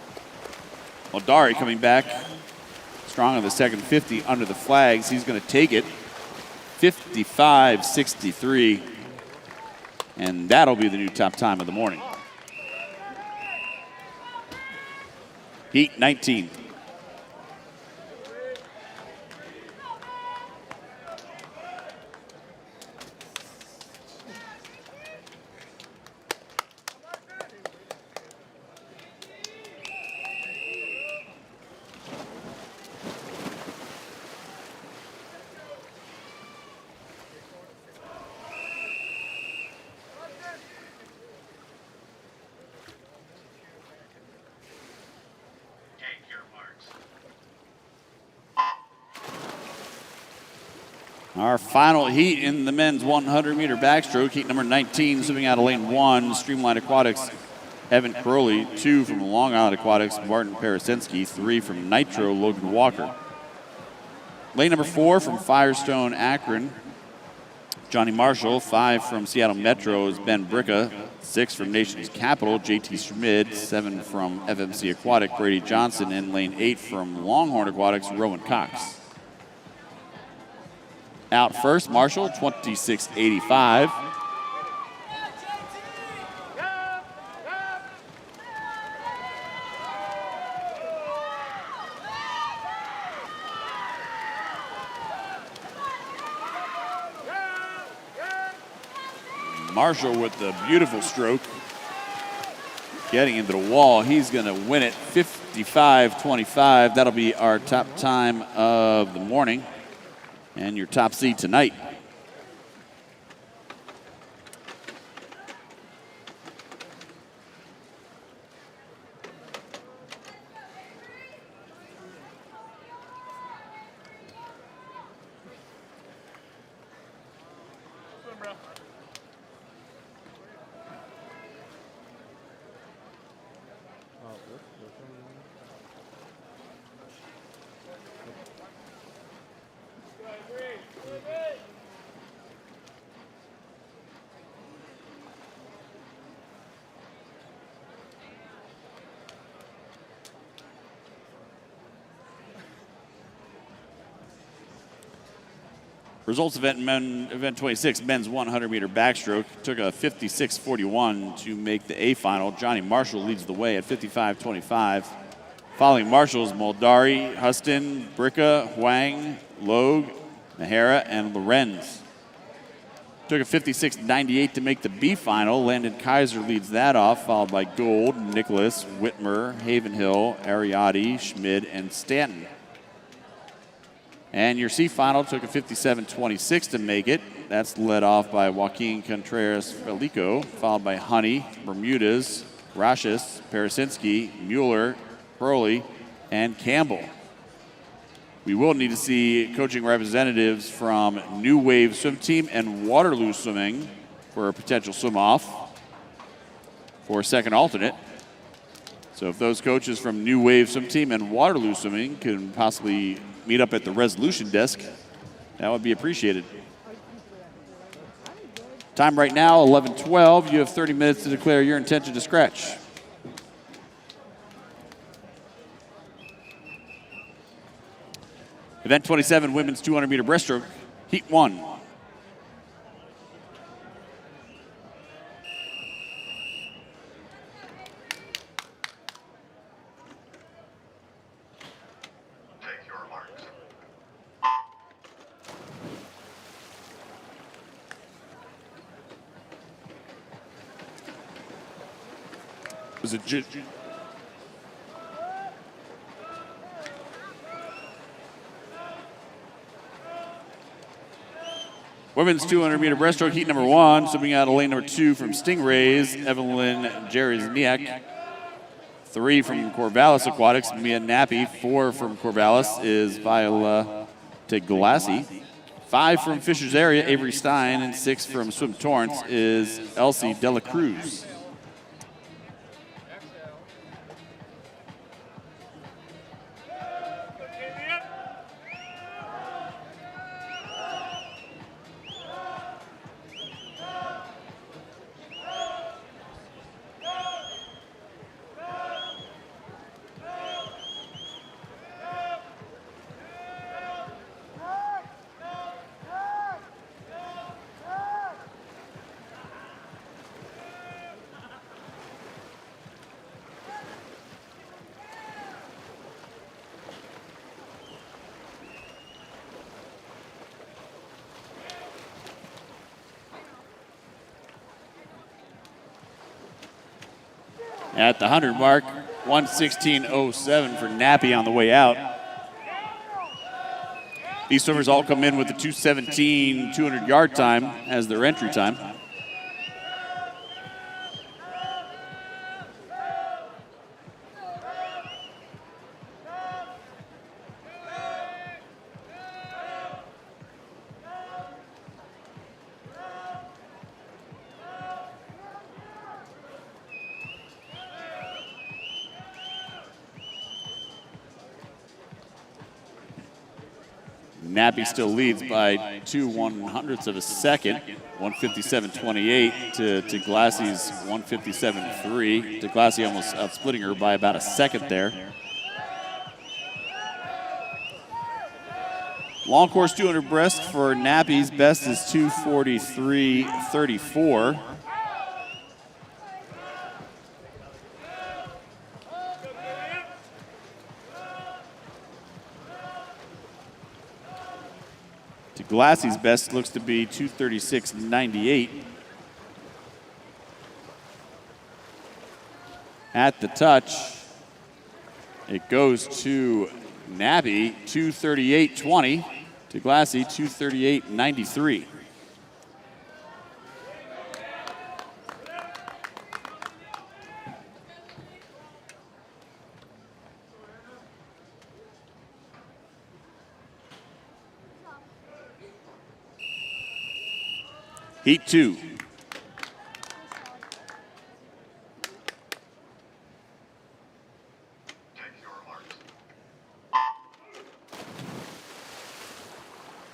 Moldari coming back strong on the second 50 under the flags. He's going to take it 55.63, and that'll be the new top time of the morning. Heat 19. Take your marks. Our final heat in the men's 100-meter backstroke, heat number 19, swimming out of lane 1, Streamline Aquatics, Evan Crowley. 2 from Long Island Aquatics, Martin Parasinski. 3 from Nitro, Logan Walker. Lane number 4 from Firestone Akron, Johnny Marshall. 5 from Seattle Metro is Ben Bricka. 6 from Nation's Capital, JT Schmid. 7 from FMC Aquatic, Brady Johnson. And lane 8 from Longhorn Aquatics, Rowan Cox. Out first, Marshall, 26.85. Marshall with the beautiful stroke. Getting into the wall, he's going to win it 55.25. That'll be our top time of the morning and your top seed tonight. Results event 26, men's 100-meter backstroke, took a 56.41 to make the A final. Johnny Marshall leads the way at 55.25. Following Marshall is Moldari, Huston, Bricka, Huang, Logue, Mahara, and Lorenz. Took a 56.98 to make the B final. Landon Kaiser leads that off, followed by Gold, Nicholas, Whitmer, Havenhill, Ariadne, Schmid, and Stanton. And your C final took a 57.26 to make it. That's led off by Joaquin Contreras Felico, followed by Honey, Bermudez, Rashis, Parasinski, Mueller, Crowley, and Campbell. We will need to see coaching representatives from New Wave Swim Team and Waterloo Swimming for a potential swim off for a second alternate. So if those coaches from New Wave Swim Team and Waterloo Swimming can possibly meet up at the resolution desk, that would be appreciated. Time right now, 11:12. You have 30 minutes to declare your intention to scratch. Event 27, women's 200-meter breaststroke, heat 1. Take your marks. Was it Women's 200-meter breaststroke, heat number 1. Swimming out of lane number 2 from Stingrays, Evelyn Jerezniak. 3 from Corvallis Aquatics, Mia Nappi. 4 from Corvallis is Viola Teglassi. 5 from Fisher's Area, Avery Stein. And 6 from Swim Torrance is Elsie Dela Cruz. At the 100 mark, 1:16.07 for Nappy on the way out. These swimmers all come in with the 2:17 200-yard time as their entry time. Nappy still leads by 2/100ths of a second, 157.28 to Glassie's 157.3. To Glassie almost outsplitting her by about a second there. Long course 200 breast for Nappy's best is 2:43.34. Glassie's best looks to be 2:36.98. At the touch, it goes to Nappy, 2:38.20. To Glassie, 2:38.93. Heat 2.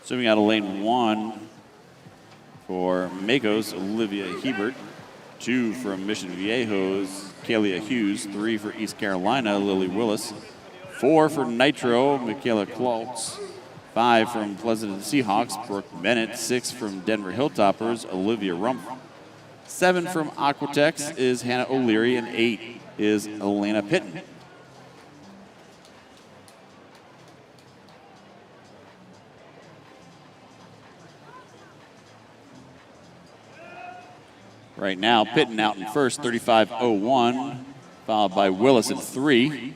Swimming out of lane 1 for Mako's Olivia Hebert. 2 from Mission Viejo's Kalia Hughes. 3 for East Carolina, Lily Willis. 4 for Nitro, Michaela Klotz. 5 from Pleasanton Seahawks, Brooke Bennett. 6 from Denver Hilltoppers, Olivia Rumpf. 7 from Aquatex is Hannah O'Leary, and 8 is Elena Pitton. Right now, Pitton out in first, 35.01, followed by Willis in 3.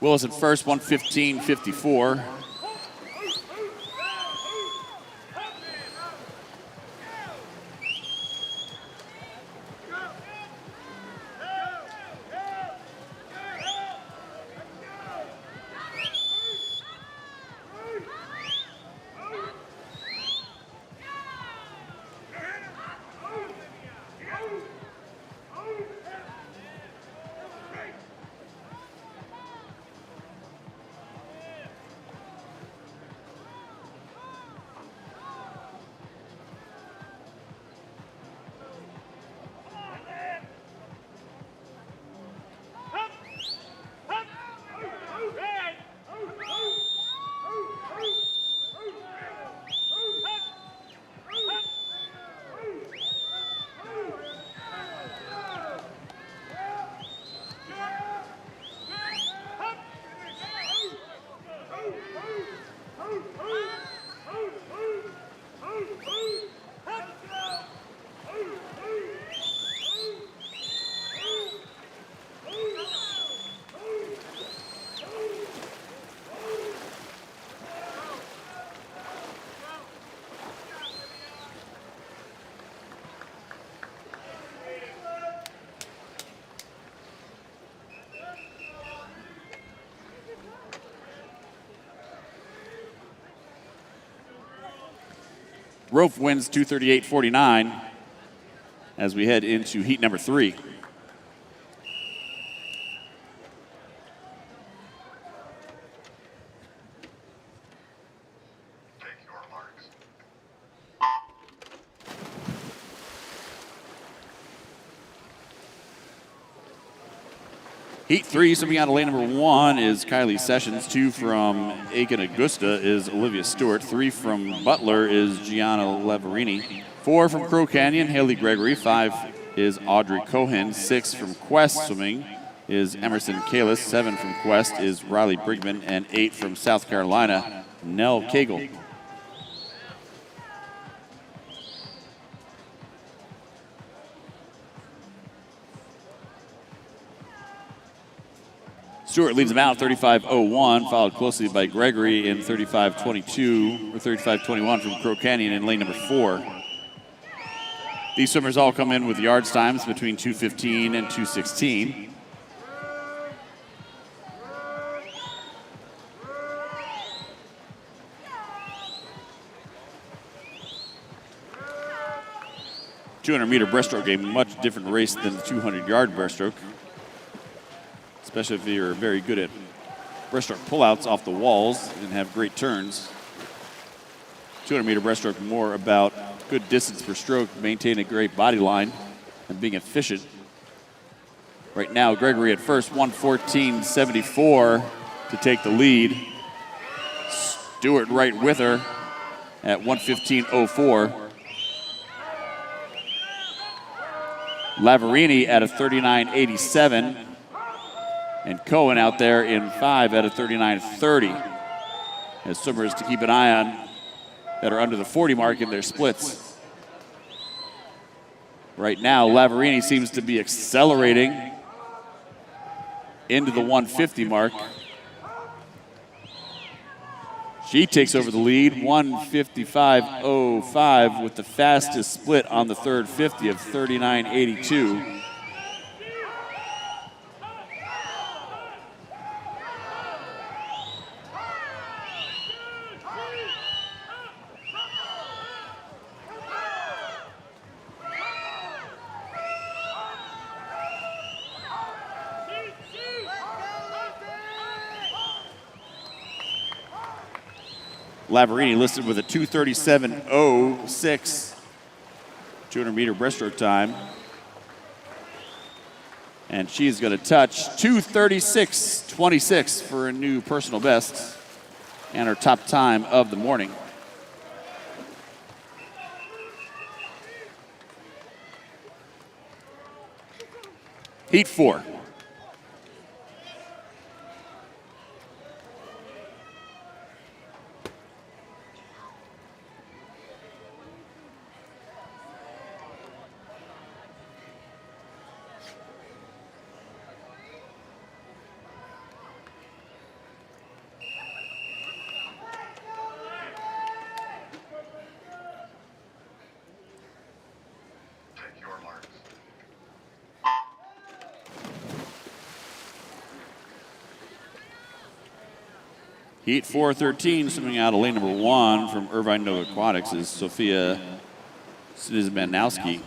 Willis in first, 1:15.54. Rope wins 238.49 as we head into heat number 3. Take your marks. Heat 3, swimming out of lane number 1 is Kylie Sessions. 2 from Aiken Augusta is Olivia Stewart. 3 from Butler is Gianna Lavarini. 4 from Crow Canyon, Haley Gregory. 5 is Audrey Cohen. 6 from Quest swimming is Emerson Kalis. 7 from Quest is Riley Brigman. And 8 from South Carolina, Nell Cagle. Stewart leads them out 35.01, followed closely by Gregory in 35.22 or 35.21 from Crow Canyon in lane number 4. These swimmers all come in with yards times between 2:15 and 2:16. .200-meter breaststroke, a much different race than the 200-yard breaststroke, especially if you're very good at breaststroke pullouts off the walls and have great turns. 200-meter breaststroke more about good distance per stroke, maintaining a great body line, and being efficient. Right now, Gregory at first, 1:14.74 to take the lead. Stewart right with her at 1:15.04. Lavarini at a 39.87. And Cohen out there in 5 at a 39.30. As swimmers to keep an eye on that are under the 40 mark in their splits. Right now, Lavarini seems to be accelerating into the 150 mark. She takes over the lead, 1:55.05 with the fastest split on the third 50 of 39.82. Lavarini listed with a 2:37.06 200-meter breaststroke time. And she's going to touch 2:36.26 for a new personal best and her top time of the morning. Heat 4. Take your marks. Heat 4:13, swimming out of lane number 1 from Irvine Nova Aquatics is Sophia Snizmanowski.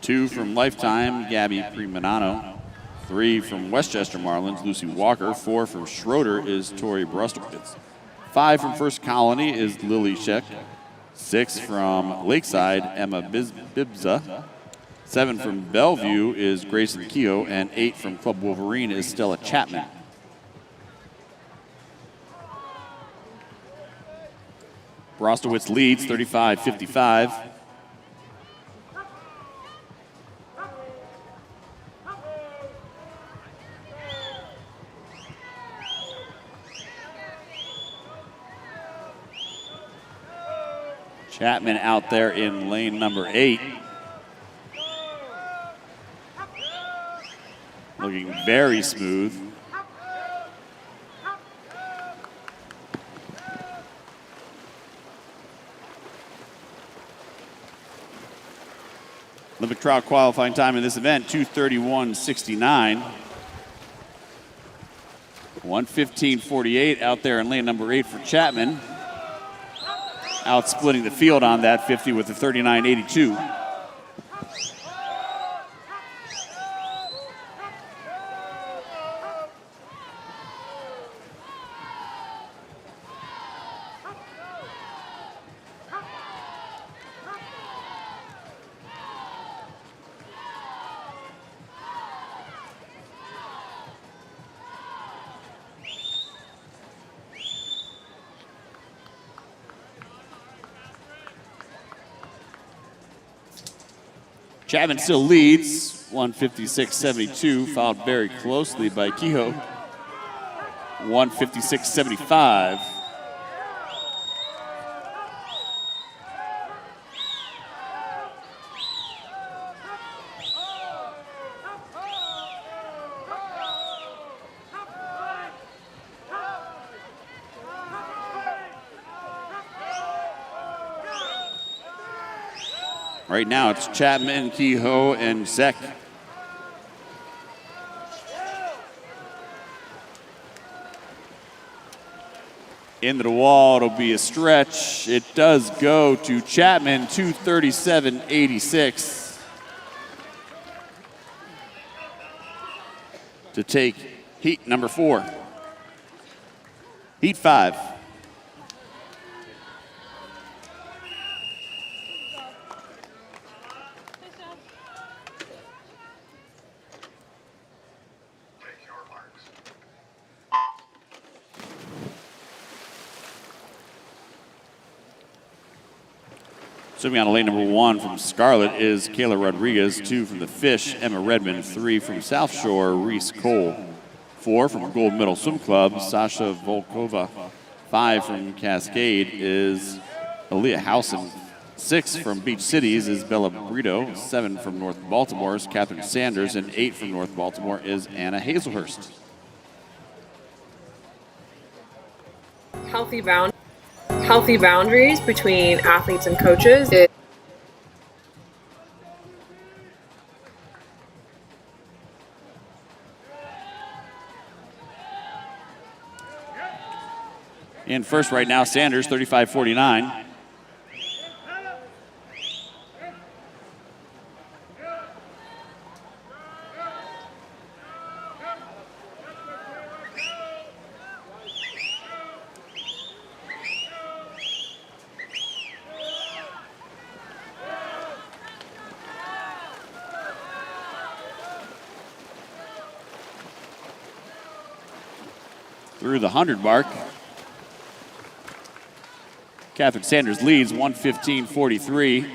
2 from Lifetime, Gabby Primanano. 3 from Westchester Marlins, Lucy Walker. 4 from Schroeder is Tori Breaststroke. 5 from First Colony is Lily Sheck. 6 from Lakeside, Emma Bibza. 7 from Bellevue is Grayson Keogh, and 8 from Club Wolverine is Stella Chapman. Brostowitz leads 35-55. Chapman out there in lane number 8. Looking very smooth. Olympic trial qualifying time in this event, 2:31.69. 1:15.48 out there in lane number 8 for Chapman. Out splitting the field on that 50 with a 39.82. Chapman still leads, 156.72, followed very closely by Kehoe, 156.75. Right now it's Chapman, Kehoe, and Zek. Into the wall, it'll be a stretch. It does go to Chapman, 237.86. To take heat number 4. Heat 5. Take your marks. Swimming on lane number 1 from Scarlet is Kayla Rodriguez. 2 from the Fish, Emma Redmond. 3 from South Shore, Reese Cole. 4 from Gold Medal Swim Club, Sasha Volkova. 5 from Cascade is Aaliyah Howson. 6 from Beach Cities is Bella Brito. 7 from North Baltimore is Catherine Sanders. And 8 from North Baltimore is Anna Hazelhurst. Healthy boundaries between athletes and coaches. In first right now, Sanders, 35.49. through the 100 mark. Catherine Sanders leads 1:15.43.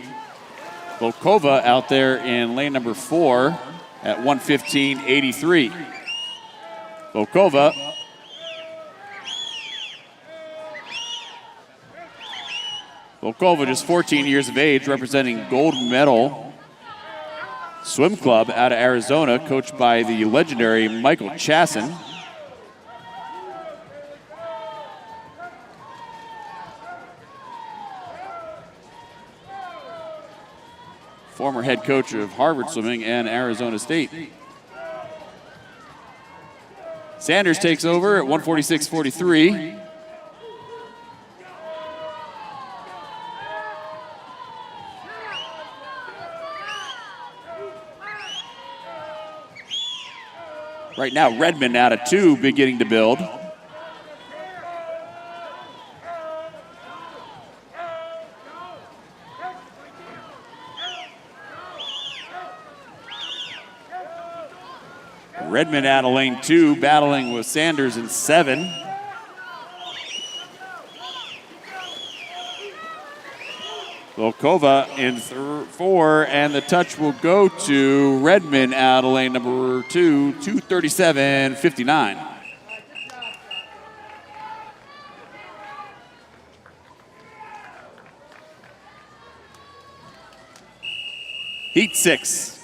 Volkova out there in lane number 4 at 1:15.83. Volkova just 14 years of age, representing gold medal swim club out of Arizona, coached by the legendary Michael Chasson. Former head coach of Harvard Swimming and Arizona State. Sanders takes over at 1:46.43. Right now, Redmond out of 2, beginning to build. Redmond out of lane 2, battling with Sanders in 7. Volkova in 4, and the touch will go to Redmond out of lane number 2, 2:37.59. Heat 6.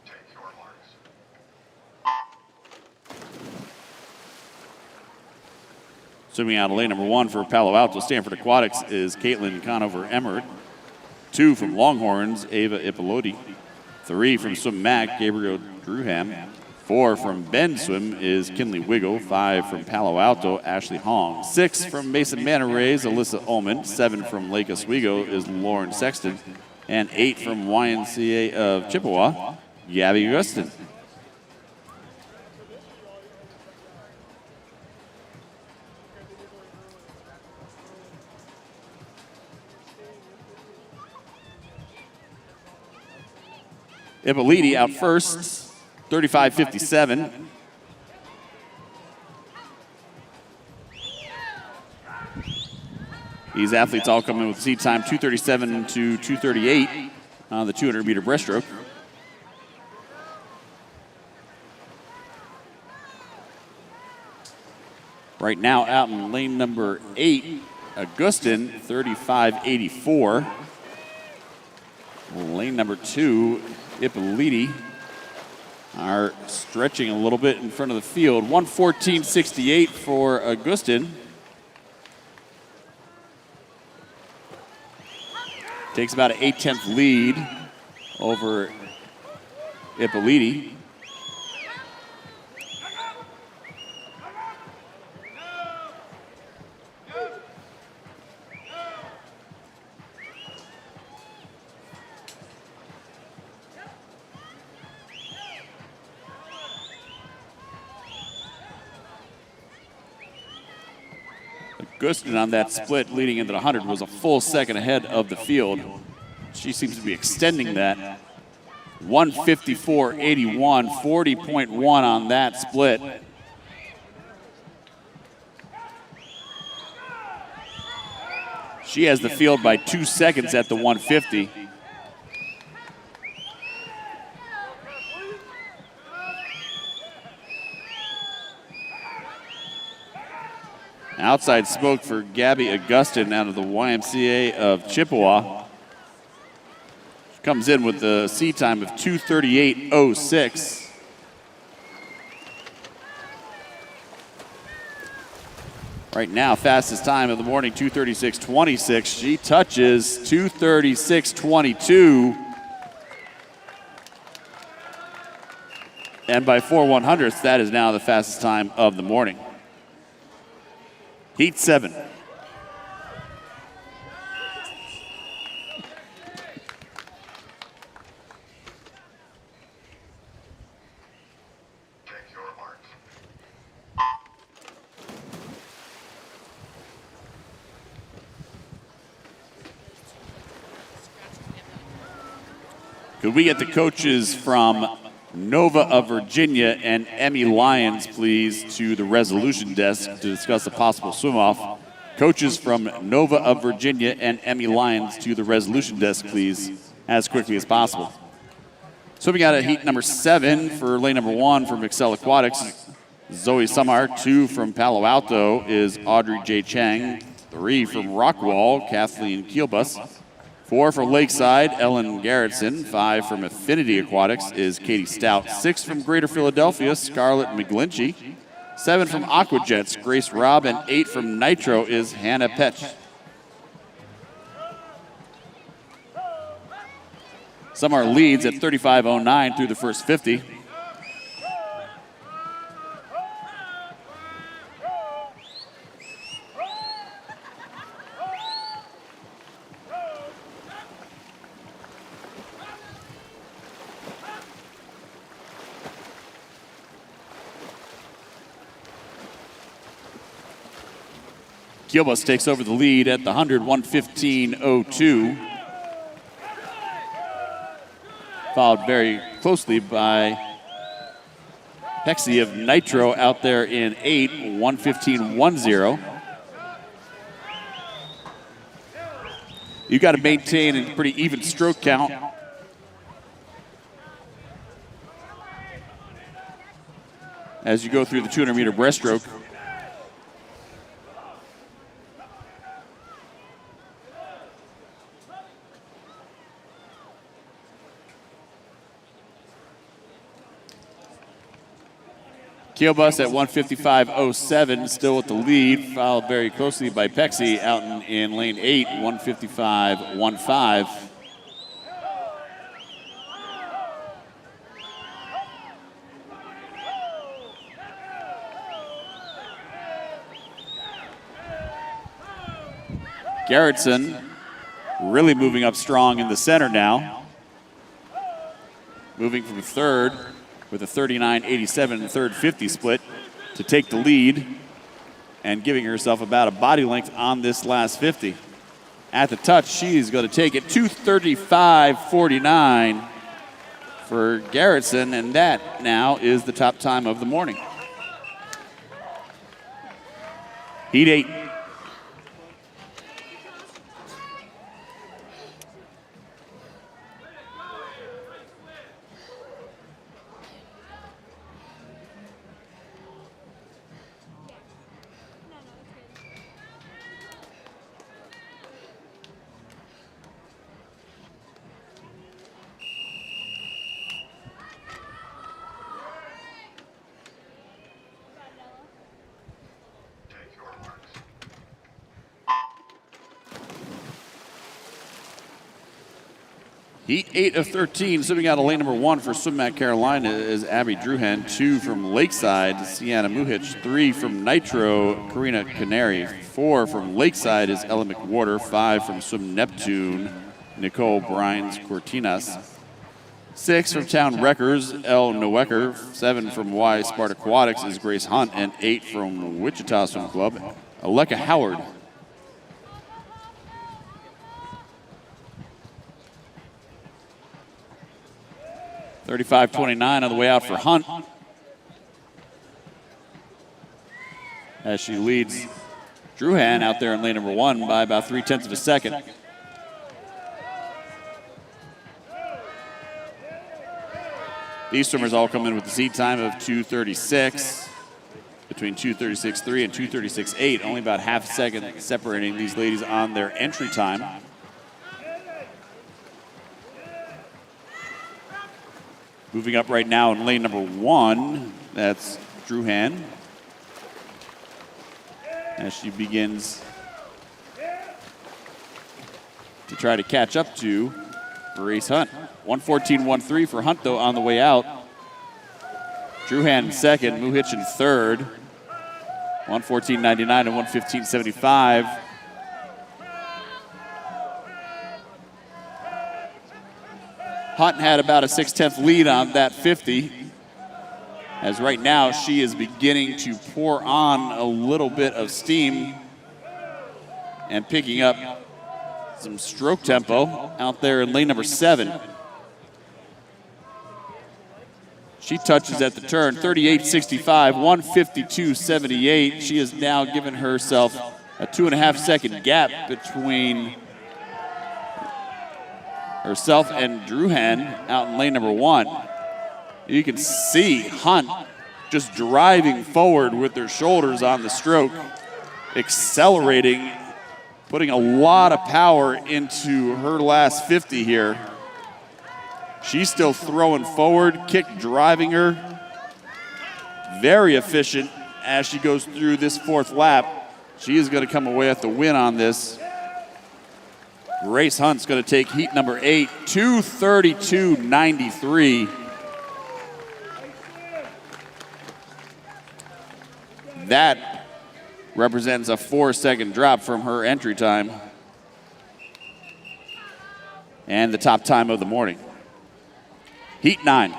Take your marks. Swimming out of lane number 1 for Palo Alto Stanford Aquatics is Caitlin Conover-Emert. 2 from Longhorns, Ava Ippoliti. 3 from Swim Mac, Gabriel Druham. 4 from Bend Swim is Kinley Wiggle. 5 from Palo Alto, Ashley Hong. 6 from Mason Manor Rays, Alyssa Ullman. 7 from Lake Oswego is Lauren Sexton. And 8 from YMCA of Chippewa, Gabby Augustin. Ippoliti out first, 35.57. These athletes all come in with seat time 2:37 to 2:38 on the 200-meter breaststroke. Right now out in lane number 8, Augustin, 35.84. Lane number 2, Ippoliti are stretching a little bit in front of the field. 1:14.68 for Augustin. Takes about an 8/10 lead over Ippoliti. Augustin on that split leading into the 100 was a full second ahead of the field. She seems to be extending that. 1:54.81, 40.1 on that split. She has the field by 2 seconds at the 150. Outside smoke for Gabby Augustin out of the YMCA of Chippewa. She comes in with the sea time of 2:38.06. Right now, fastest time of the morning, 2:36.26. She touches 2:36.22. And by 4/100ths, that is now the fastest time of the morning. Heat 7. Take your marks. Could we get the coaches from Nova of Virginia and Emmy Lyons, please, to the resolution desk to discuss a possible swim-off. Coaches from Nova of Virginia and Emmy Lyons to the resolution desk, please, as quickly as possible. Swimming out at heat number 7 for lane number 1 from Excel Aquatics, Zoe Samar. 2 from Palo Alto is Audrey J. Chang. 3 from Rockwall, Kathleen Kielbus. 4 from Lakeside, Ellen Garrettson. 5 from Affinity Aquatics is Katie Stout. 6 from Greater Philadelphia, Scarlett McGlinchey. 7 from Aquajets, Grace Robb. And 8 from Nitro is Hannah Petch. Samar leads at 35.09 through the first 50. Kielbus takes over the lead at the 100, 115.02. Followed very closely by Pexi of Nitro out there in 8, 115.10. You've got to maintain a pretty even stroke count. As you go through the 200-meter breaststroke. Kielbus at 155.07, still with the lead, followed very closely by Pexi out in lane 8, 155.15. Garrettson really moving up strong in the center now. Moving from third with a 39.87 and third 50 split to take the lead and giving herself about a body length on this last 50. At the touch, she's going to take it 2:35.49 for Garrettson, and that now is the top time of the morning. Heat 8. Take your marks. Heat 8 of 13, swimming out of lane number 1 for Swim Mat Carolina is Abby Druhan. 2 from Lakeside, Sienna Muhich. 3 from Nitro, Karina Canary. 4 from Lakeside is Ella McWhorter. 5 from Swim Neptune, Nicole Brines Cortinas. 6 from Town Wreckers, Elle Noecker. 7 from Y Sparta Aquatics is Grace Hunt. And 8 from Wichita Swim Club, Aleka Howard. $35.29 on the way out for Hunt as she leads Druhan out there in lane number 1 by about 0.3 of a second. These swimmers all come in with the seed time of 2:36, between 2:36.3 and 2:36.8, only about half a second separating these ladies on their entry time. Moving up right now in lane number 1, that's Druhan, as she begins to try to catch up to Grace Hunt. 114.13 for Hunt, though, on the way out. Druhan in second, Muhich in third. 114.99 and 115.75. Hunt had about a 6/10 lead on that 50, as right now she is beginning to pour on a little bit of steam and picking up some stroke tempo out there in lane number 7. She touches at the turn, 38.65, 152.78. She has now given herself a 2.5 second gap between herself and Druhan out in lane number 1. You can see Hunt just driving forward with their shoulders on the stroke, accelerating, putting a lot of power into her last 50 here. She's still throwing forward, kick driving her. Very efficient as she goes through this 4th lap. She is going to come away with the win on this. Grace Hunt's going to take heat number 8, 2:32.93. That represents a 4-second drop from her entry time and the top time of the morning. Heat 9. Take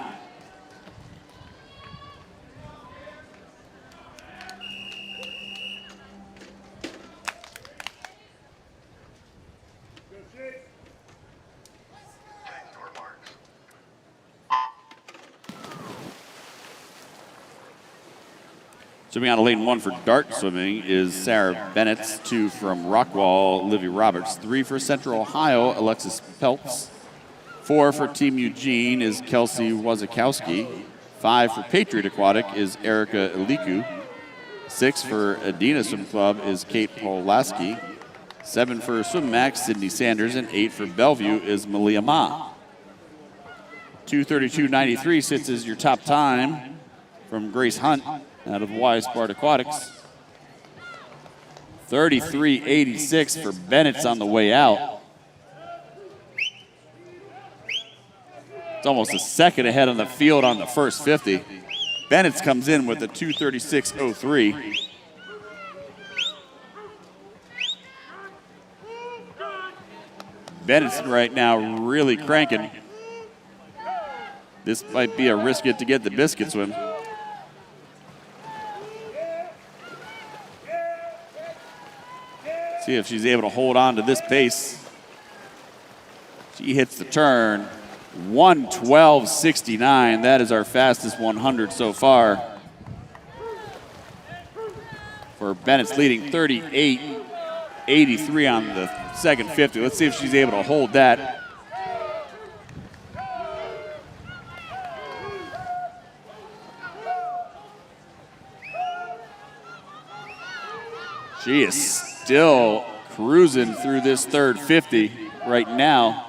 your marks. Swimming out of lane 1 for dart swimming is Sarah Bennett. 2 from Rockwall, Livy Roberts. 3 for Central Ohio, Alexis Peltz. 4 for Team Eugene is Kelsey Wazakowski. 5 for Patriot Aquatic is Erica Iliku. 6 for Adina Swim Club is Kate Polaski. 7 for Swim Max, Sydney Sanders. And 8 for Bellevue is Malia Ma. 2:32.93 sits as your top time from Grace Hunt out of Y Sport Aquatics. 33.86 for Bennett's on the way out. It's almost a second ahead on the field on the first 50. Bennett's comes in with a 2:36.03. Bennett's right now really cranking. This might be a risk it to get the biscuit swim. See if she's able to hold on to this pace. She hits the turn. 1:12.69. That is our fastest 100 so far. For Bennett's leading 38.83 on the second 50. Let's see if she's able to hold that. She is still cruising through this third 50 right now.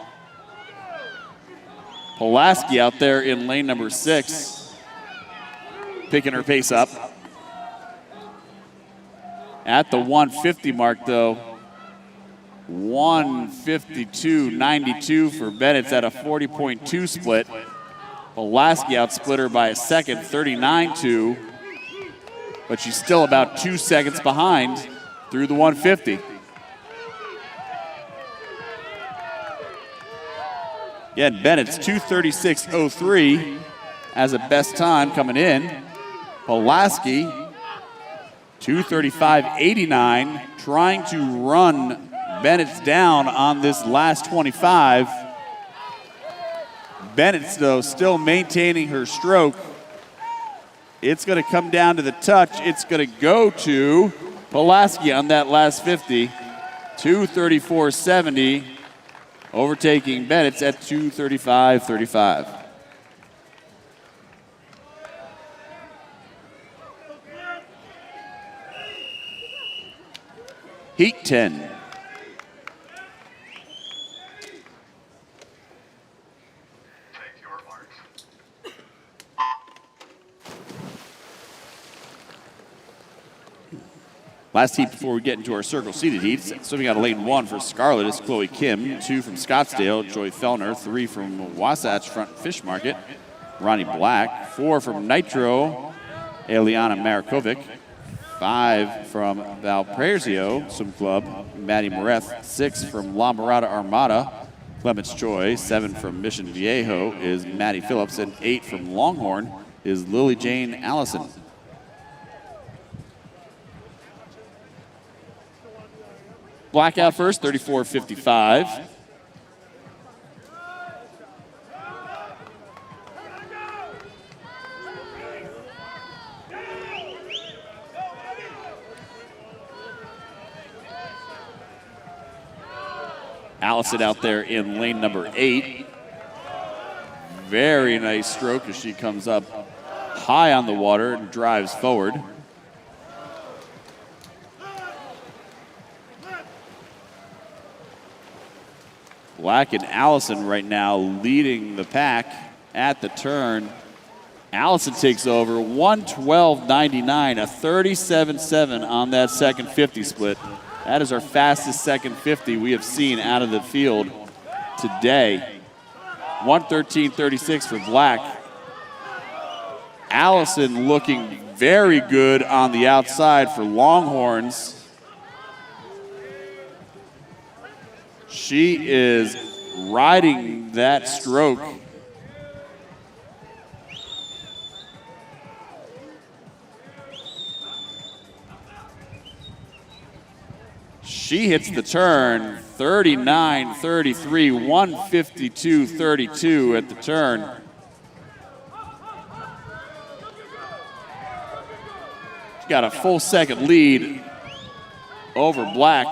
Pulaski out there in lane number 6, picking her pace up. At the 150 mark, though, 152.92 for Bennett's at a 40.2 split. Pulaski outsplit her by a second, 39.2, but she's still about 2 seconds behind through the 150. Again, Bennett's 2:36.03 as a best time coming in. Pulaski, 2:35.89, trying to run Bennett's down on this last 25. Bennett's, though, still maintaining her stroke. It's going to come down to the touch. It's going to go to Pulaski on that last 50, 2:34.70. Overtaking Bennett's at 2:35.35. Heat 10. Take your marks. Last heat before we get into our circle seated heats. Swimming out of lane 1 for Scarlet is Chloe Kim. 2 from Scottsdale, Joy Fellner. 3 from Wasatch Front Fish Market, Ronnie Black. 4 from Nitro, Eliana Marikovic. 5 from Valparaiso Swim Club, Maddie Moreth. 6 from La Mirada Armada, Clements Choi. 7 from Mission Viejo is Maddie Phillips. And 8 from Longhorn is Lily Jane Allison. Blackout first, 34.55. Allison out there in lane number 8. Very nice stroke as she comes up high on the water and drives forward. Black and Allison right now leading the pack at the turn. Allison takes over 1:12.99, a 37.7 on that second 50 split. That is our fastest second 50 we have seen out of the field today. 1:13.36 for Black. Allison looking very good on the outside for Longhorns. She is riding that stroke. She hits the turn 39.33, 152.32 at the turn. She's got a full second lead over Black.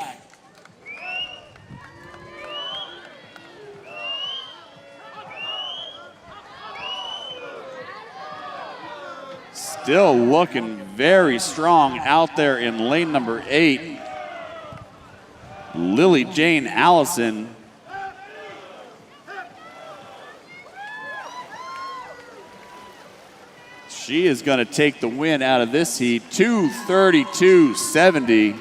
Still looking very strong out there in lane number 8. Lily Jane Allison. She is going to take the win out of this heat, 2:32.70.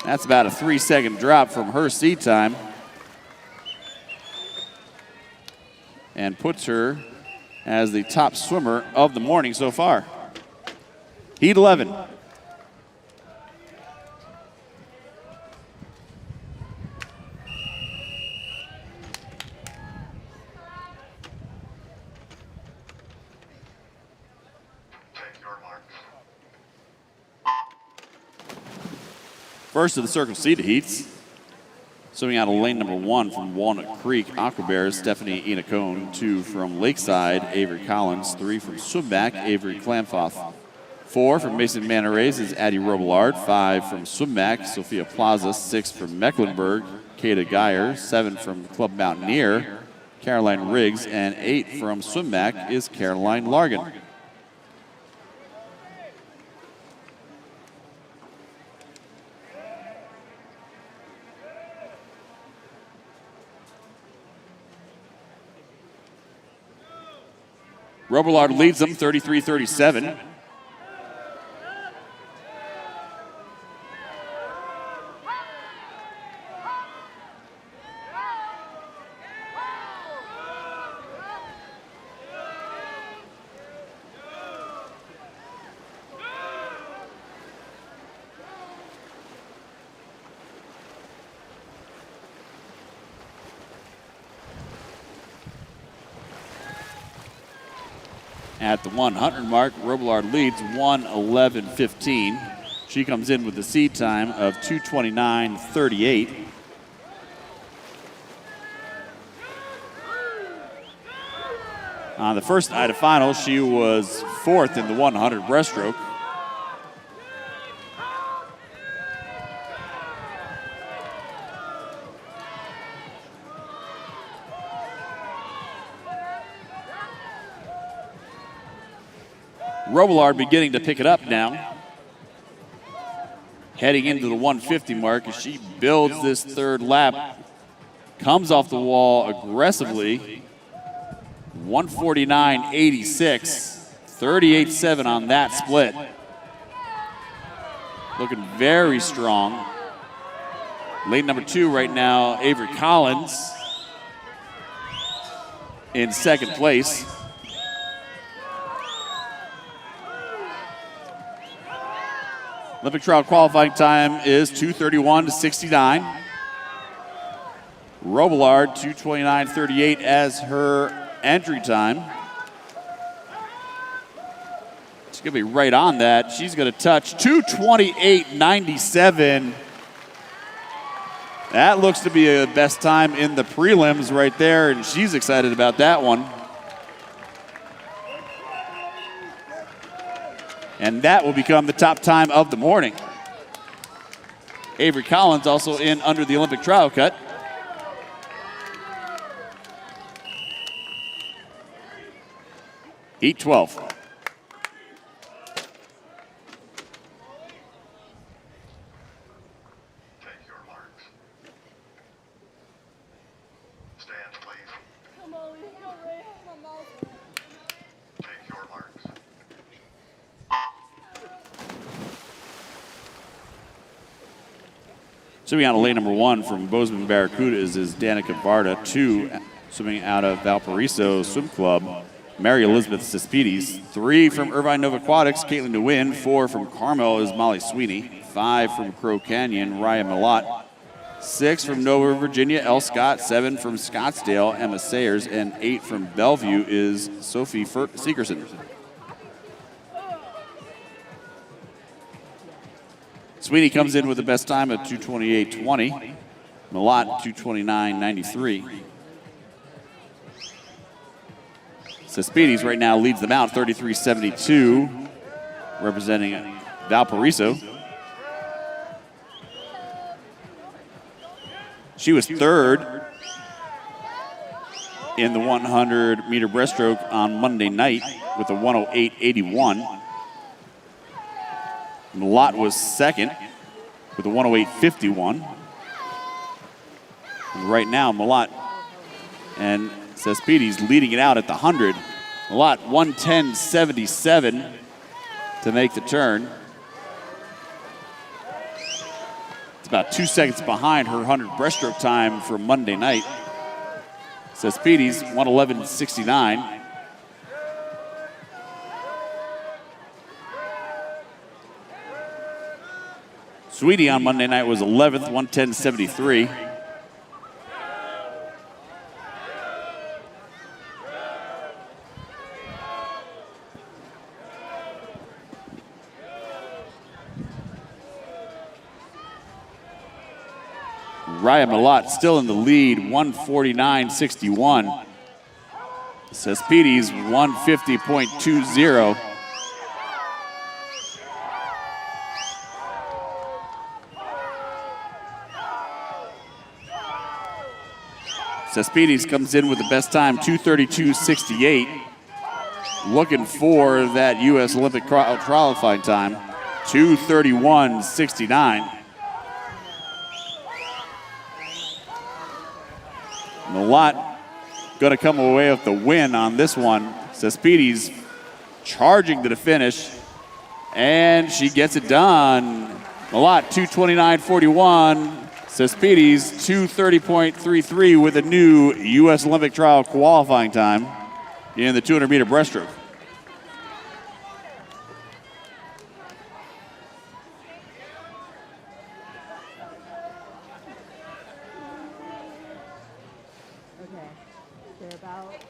That's about a 3-second drop from her seat time. And puts her as the top swimmer of the morning so far. Heat 11. Take your marks. First of the Circle C heats. Swimming out of lane number 1 from Walnut Creek, Aquabears, Stephanie Enacone. 2 from Lakeside, Avery Collins. 3 from Swimback, Avery Clamfoth. 4 from Mason Manor Rays is Addie Robillard. 5 from Swimback, Sophia Plaza. 6 from Mecklenburg, Kata Geyer. 7 from Club Mountaineer, Caroline Riggs. And 8 from Swimback is Caroline Largan. Robillard leads them 33-37. At the 100 mark, Robillard leads 1:11.15. She comes in with the seed time of 2:29.38. On the first night of finals, she was 4th in the 100 breaststroke. Robillard beginning to pick it up now. Heading into the 150 mark as she builds this third lap. Comes off the wall aggressively. 149.86. 38.7 on that split. Looking very strong. Lane number 2 right now, Avery Collins in second place. Olympic trial qualifying time is 2:31.69. Robillard 2:29.38 as her entry time. She's going to be right on that. She's going to touch 2:28.97. That looks to be a best time in the prelims right there, and she's excited about that one. And that will become the top time of the morning. Avery Collins also in under the Olympic trial cut. Heat 12. Take your marks. Stand, please. Come on, let's go, Ray. Come on. Take your marks. Swimming out of lane number 1 from Bozeman Barracudas is Danica Varda. 2 swimming out of Valparaiso Swim Club, Mary Elizabeth Cespedes. 3 from Irvine Nova Aquatics, Caitlin DeWin. 4 from Carmel is Molly Sweeney. 5 from Crow Canyon, Raya Malott. 6 from Nova Virginia, Elle Scott. 7 from Scottsdale, Emma Sayers. And 8 from Bellevue is Sophie Seekerson. Sweeney comes in with the best time at 2:28.20. Malott 2:29.93. Cespedes right now leads them out 33.72, representing Valparaiso. She was third in the 100-meter breaststroke on Monday night with a 108.81. Malott was second with a 108.51. And right now, Malott and Cespedes leading it out at the 100. Malott 110.77 to make the turn. It's about 2 seconds behind her 100 breaststroke time from Monday night. Cespedes 111.69. Sweetie on Monday night was 11th, 110.73. Raya Malott still in the lead, 149.61. Cespedes 150.20. Cespedes comes in with the best time, 2:32.68. Looking for that U.S. Olympic qualifying time, 2:31.69. Malott going to come away with the win on this one. Cespedes charging to the finish, and she gets it done. Malott 2:29.41. Cespedes 2:30.33 with a new U.S. Olympic trial qualifying time in the 200-meter breaststroke. Okay, they're about half.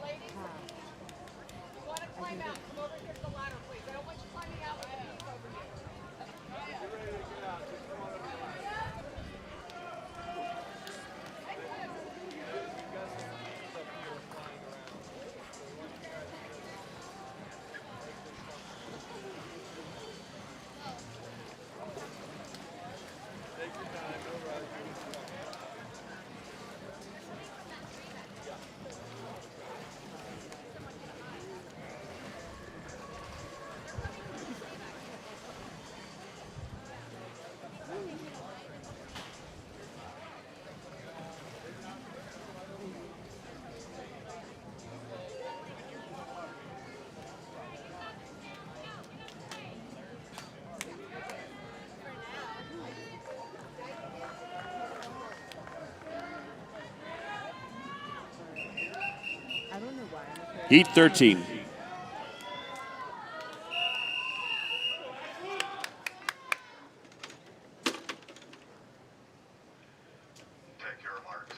Heat 13. Take your marks.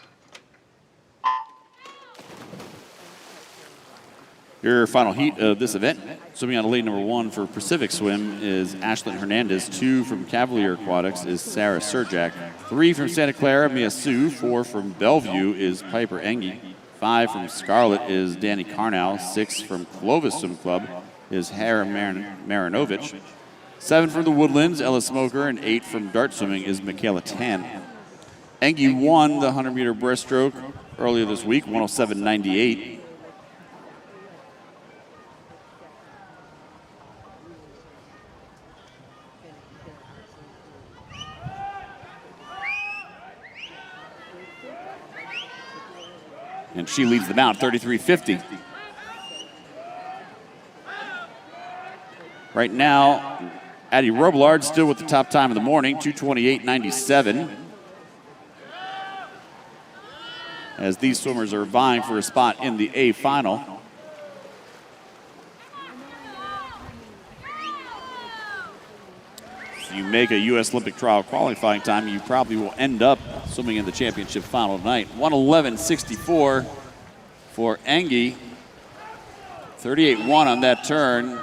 Your final heat of this event, swimming on lane number 1 for Pacific Swim is Ashlyn Hernandez. 2 from Cavalier Aquatics is Sarah Surjak. 3 from Santa Clara, Mia Sue. 4 from Bellevue is Piper Engie. 5 from Scarlet is Danny Carnow. 6 from Clovis Swim Club is Hera Marinovich. 7 from the Woodlands, Ella Smoker, and 8 from dart swimming is Michaela Tan. Engie won the 100-meter breaststroke earlier this week, 107.98. And she leads the mount, 33.50. Right now, Addie Robillard still with the top time of the morning, 2:28.97. As these swimmers are vying for a spot in the A final. If you make a U.S. Olympic trial qualifying time, you probably will end up swimming in the championship final tonight. 111.64 for Engie. 38.1 on that turn.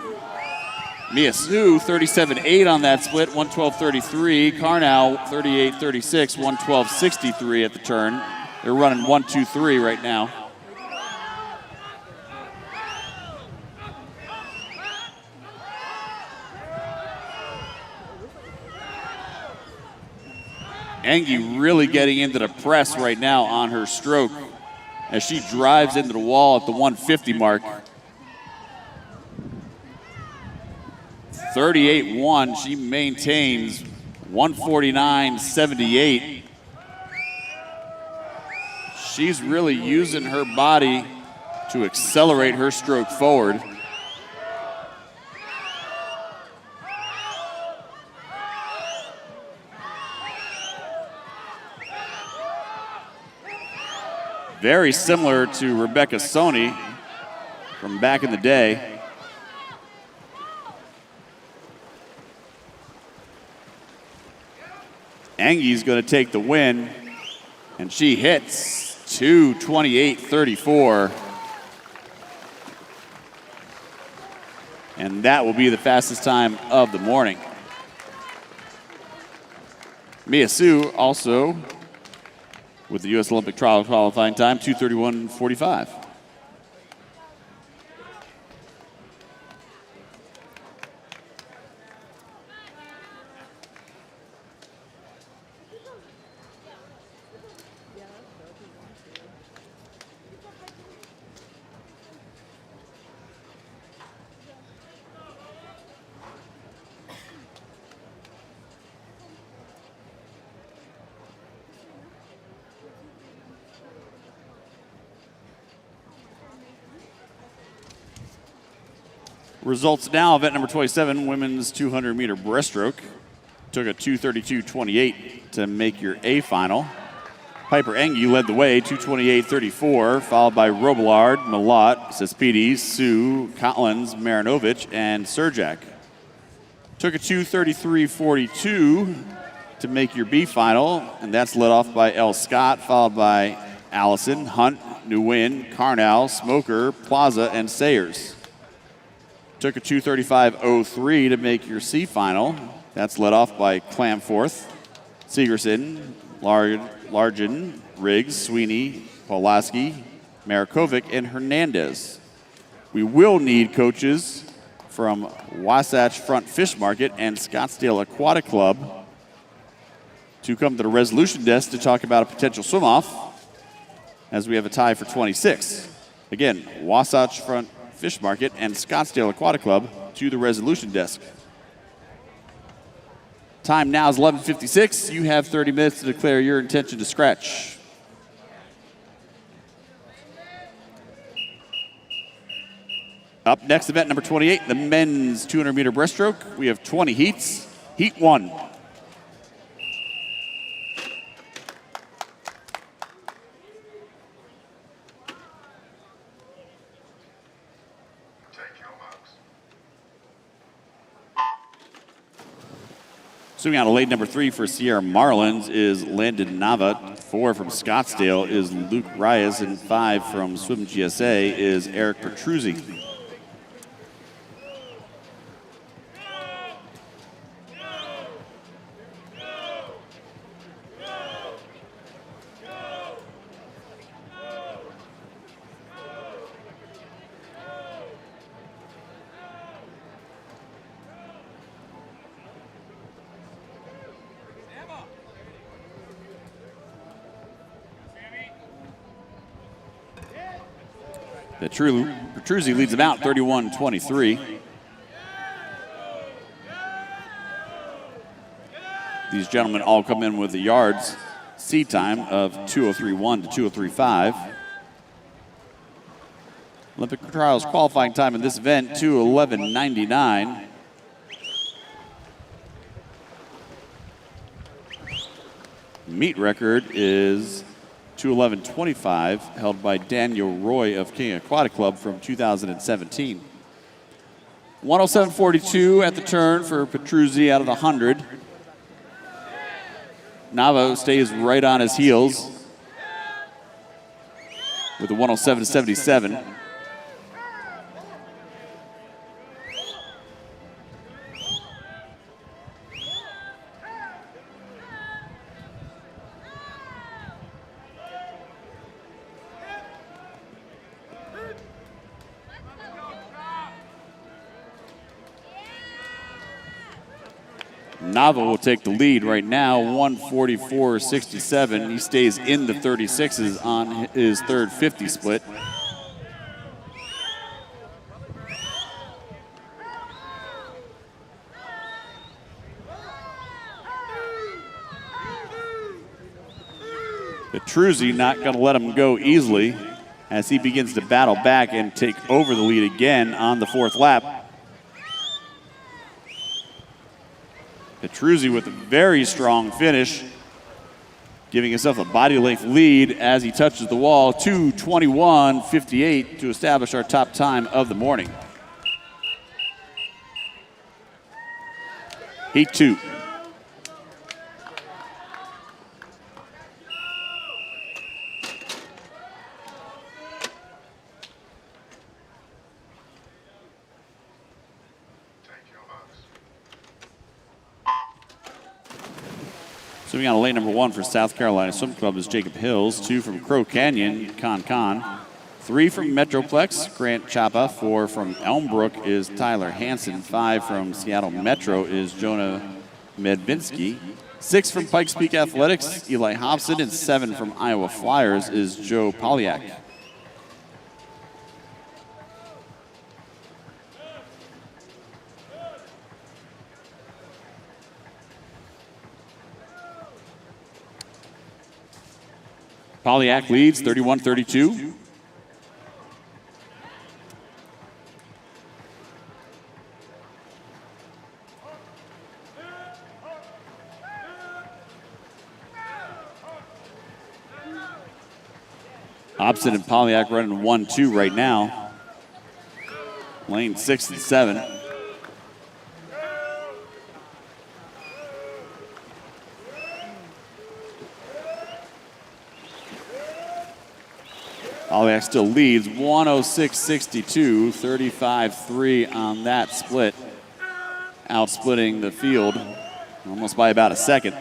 Mia Su, 37.8 on that split, 112.33. Carnow, 38.36, 112.63 at the turn. They're running 1-2-3 right now. Engie really getting into the press right now on her stroke as she drives into the wall at the 150 mark. 38.1, she maintains 149.78. She's really using her body to accelerate her stroke forward. Very similar to Rebecca Soni from back in the day. Engie's going to take the win, and she hits 2:28.34. And that will be the fastest time of the morning. Mia Su also with the U.S. Olympic trial qualifying time, 2:31.45. Results now, event number 27, women's 200-meter breaststroke. Took a 2:32.28 to make your A final. Piper Engie led the way, 2:28.34, followed by Robillard, Malott, Cespedes, Sue, Collins, Marinovich, and Surjak. Took a 2:33.42 to make your B final, and that's led off by L. Scott, followed by Allison, Hunt, Nguyen, Carnell, Smoker, Plaza, and Sayers. Took a 2:35.03 to make your C final. That's led off by Clamforth, Segerson, Largen, Riggs, Sweeney, Polaski, Marikovic, and Hernandez. We will need coaches from Wasatch Front Fish Market and Scottsdale Aquatic Club to come to the resolution desk to talk about a potential swim-off as we have a tie for 26. Again, Wasatch Front Fish Market and Scottsdale Aquatic Club to the resolution desk. Time now is 11:56. You have 30 minutes to declare your intention to scratch. Up next, event number 28, the men's 200-meter breaststroke. We have 20 heats. Heat 1. Swimming out of lane number 3 for Sierra Marlins is Landon Nava. 4 from Scottsdale is Luke Reyes, and 5 from Swim GSA is Eric Petruzzi. Petruzzi leads them out 31-23. These gentlemen all come in with the yards seed time of 2:03.1 to 2:03.5. Olympic trials qualifying time in this event, 2:11.99. Meet record is 2:11.25, held by Daniel Roy of King Aquatic Club from 2017. 107.42 at the turn for Petruzzi out of the 100. Navo stays right on his heels with a 107.77. Nava will take the lead right now, 144.67. He stays in the 36s on his third 50 split. Petruzzi not going to let him go easily as he begins to battle back and take over the lead again on the fourth lap. Petruzzi with a very strong finish, giving himself a body length lead as he touches the wall, 2:21.58 to establish our top time of the morning. Heat 2. Swimming on lane number 1 for South Carolina Swim Club is Jacob Hills. 2 from Crow Canyon, Con. 3 from Metroplex, Grant Chapa. 4 from Elmbrook is Tyler Hansen. 5 from Seattle Metro is Jonah Medvinsky. 6 from Pikes Peak Athletics, Eli Hobson. And 7 from Iowa Flyers is Joe Polyak. Polyak leads 31-32. Hobson and Polyak running 1-2 right now. Lane 6 and 7. Polyak still leads 106.62, 35-3 on that split. Outsplitting the field almost by about a second.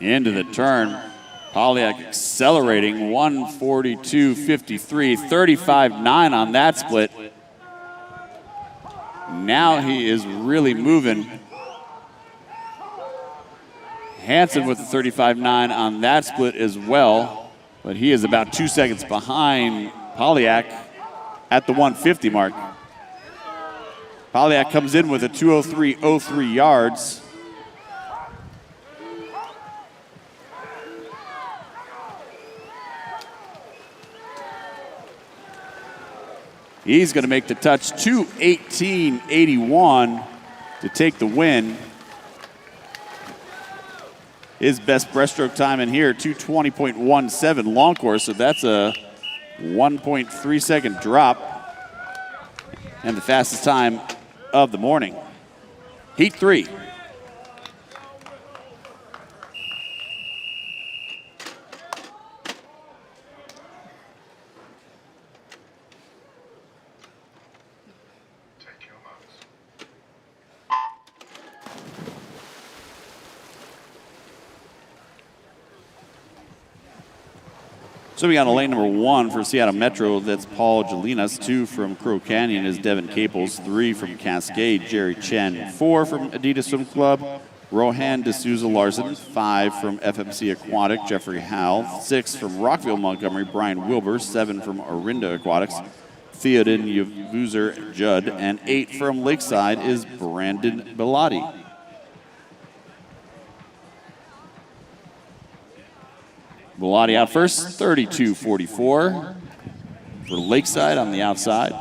Into the turn, Polyak accelerating 142.53, 35.9 on that split. Now he is really moving. Hansen with the 35.9 on that split as well, but he is about 2 seconds behind Polyak at the 150 mark. Polyak comes in with a 2:03.03 yards. He's going to make the touch, 2:18.81 to take the win. His best breaststroke time in here, 2:20.17 long course, so that's a 1.3 second drop. And the fastest time of the morning. Heat 3. So we got a lane number 1 for Seattle Metro. That's Paul Jalinas. 2 from Crow Canyon is Devin Caples. 3 from Cascade, Jerry Chen. 4 from Adidas Swim Club, Rohan D'Souza Larson. 5 from FMC Aquatic, Jeffrey Howell. 6 from Rockville Montgomery, Brian Wilbur. 7 from Orinda Aquatics, Theoden Yavuzer Judd. And 8 from Lakeside is Brandon Bellotti. Bellotti out first, 32-44 for Lakeside on the outside.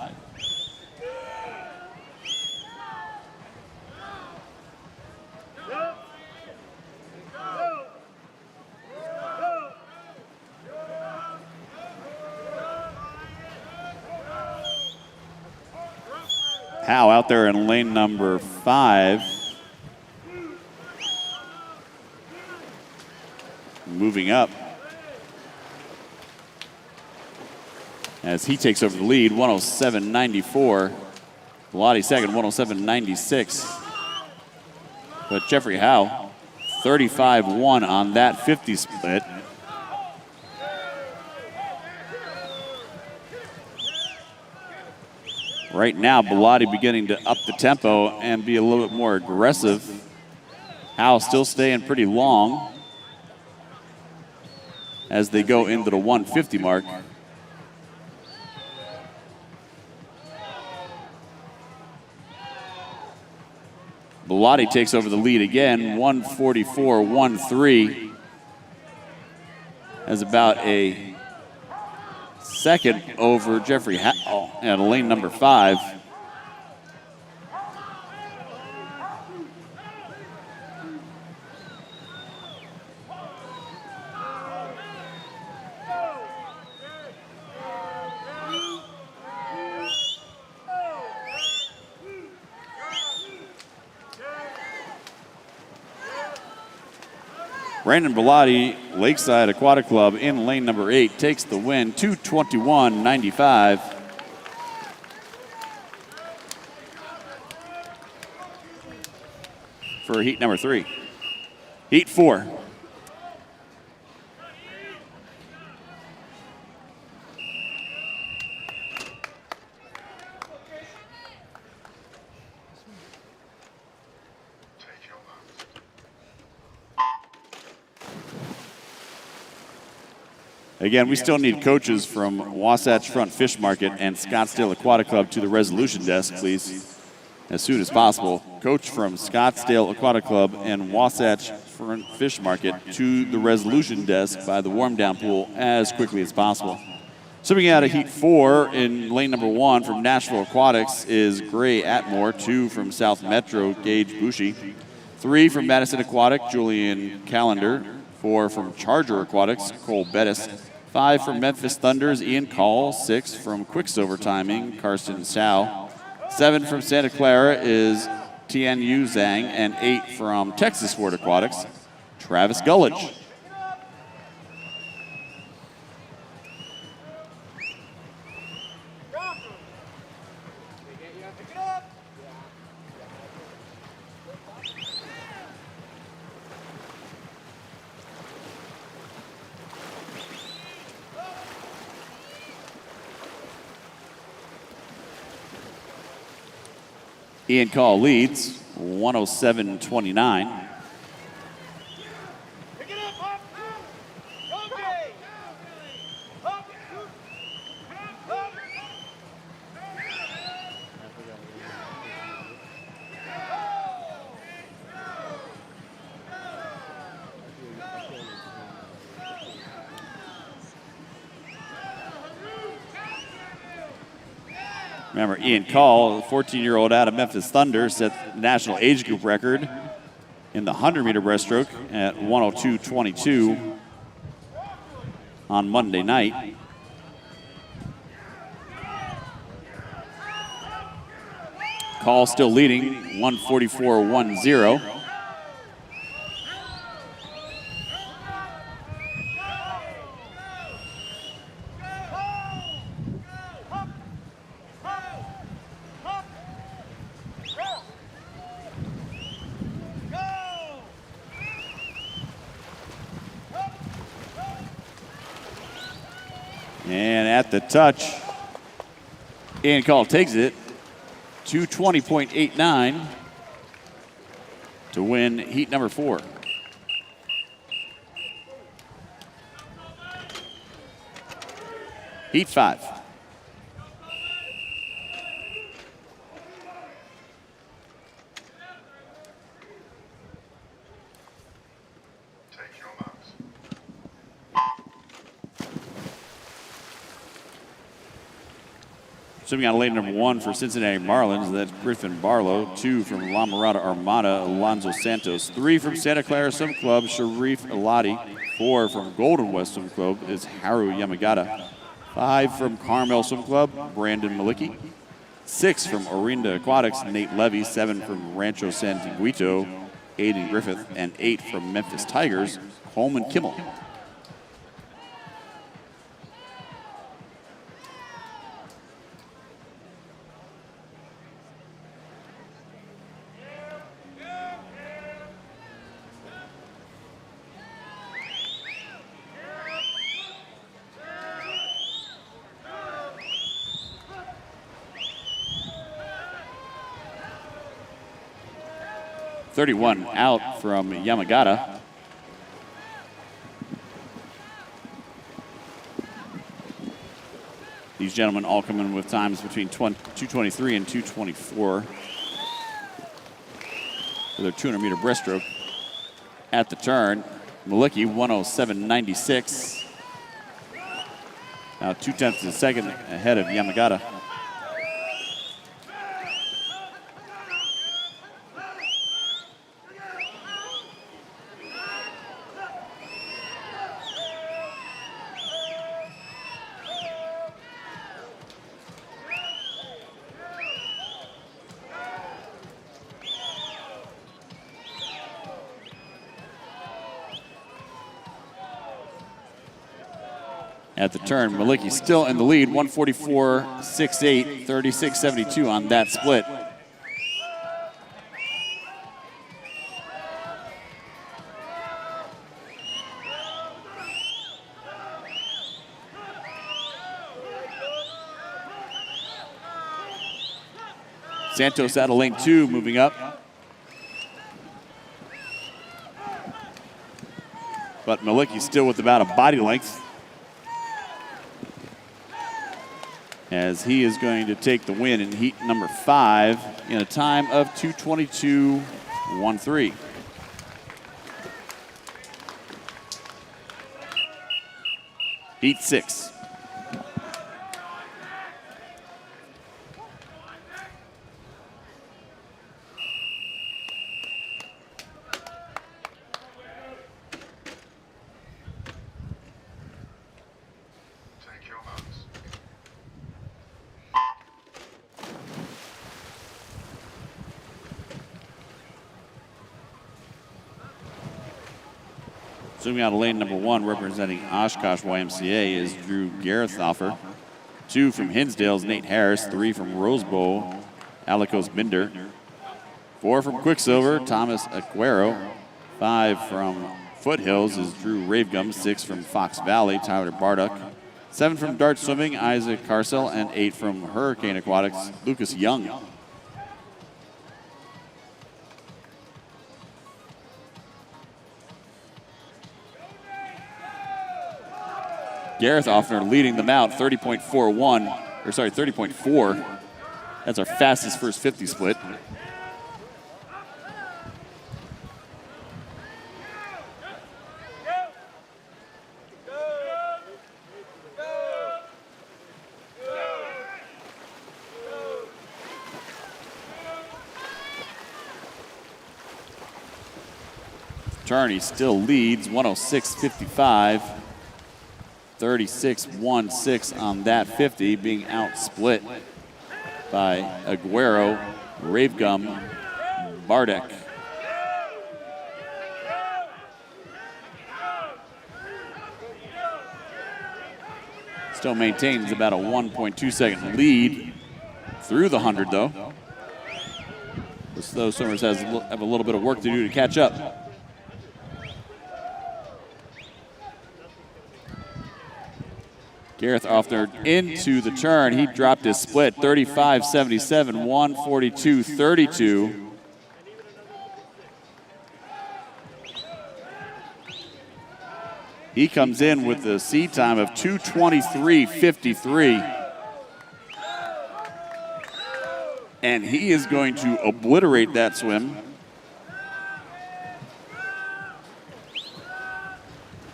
Howe out there in lane number 5. Moving up as he takes over the lead, 107.94. Bellotti second, 107.96. But Jeffrey Howe, 35-1 on that 50 split. Right now, Bellotti beginning to up the tempo and be a little bit more aggressive. Howe still staying pretty long as they go into the 150 mark. Bellotti takes over the lead again, 144.13. Has about a second over Jeffrey Howe at lane number 5. Brandon Bellotti, Lakeside Aquatic Club in lane number 8, takes the win, 221.95. For heat number 3. Heat 4. Again, we still need coaches from Wasatch Front Fish Market and Scottsdale Aquatic Club to the resolution desk, please, as soon as possible. Coach from Scottsdale Aquatic Club and Wasatch Front Fish Market to the resolution desk by the warm-down pool as quickly as possible. Swimming out of Heat 4 in lane number 1 from Nashville Aquatics is Gray Atmore. 2 from South Metro, Gage Bushi. 3 from Madison Aquatic, Julian Callender. 4 from Charger Aquatics, Cole Bettis. 5 from Memphis Thunders, Ian Call. 6 from Quicksilver Timing, Karsten Sao. 7 from Santa Clara is Tianyu Zhang. And 8 from Texas Sport Aquatics, Travis Gullidge. Ian Call leads, 107.29. Remember, Ian Call, the 14-year-old out of Memphis Thunder, set the national age group record in the 100-meter breaststroke at 102.22 on Monday night. Call still leading, 144.10. And at the touch, Ian Call takes it 220.89 to win heat number 4. Heat 5. Take your marks. Swimming out lane number 1 for Cincinnati Marlins, that's Griffin Barlow. 2 from La Mirada Armada, Alonzo Santos. 3 from Santa Clara Swim Club, Sharif Eladi. 4 from Golden West Swim Club is Haru Yamagata. 5 from Carmel Swim Club, Brandon Malicki. 6 from Orinda Aquatics, Nate Levy. 7 from Rancho Santiguito, Aiden Griffith. And 8 from Memphis Tigers, Coleman Kimmel. .31 out from Yamagata. These gentlemen all come in with times between 2:23 and 2:24 for their 200-meter breaststroke. At the turn, Malicki 107.96. Now 0.2 of a second ahead of Yamagata. At the turn, Malicki still in the lead, 144.68, 36.72 on that split. Santos out of lane 2, moving up. But Malicki still with about a body length, as he is going to take the win in heat number 5 in a time of 2:22.13. Heat 6. Take your marks. Zooming out of lane number 1, representing Oshkosh YMCA, is Drew Garethoffer. 2 from Hinsdale's Nate Harris. 3 from Rosebow, Alikos Binder. 4 from Quicksilver, Thomas Aguero. 5 from Foothills is Drew Ravegum. 6 from Fox Valley, Tyler Barduck. 7 from Dart Swimming, Isaac Carcel. And 8 from Hurricane Aquatics, Lucas Young. Gareth Offner leading them out, 30.4. That's our fastest first 50 split. Turn, he still leads, 106.55. 36.16 on that 50, being outsplit by Aguero, Ravegum, Barduck. Still maintains about a 1.2 second lead through the 100 though. The slow swimmers have a little bit of work to do to catch up. Gareth Offner into the turn. He dropped his split 35-77, 142-32. He comes in with a seed time of 2:23.53. And he is going to obliterate that swim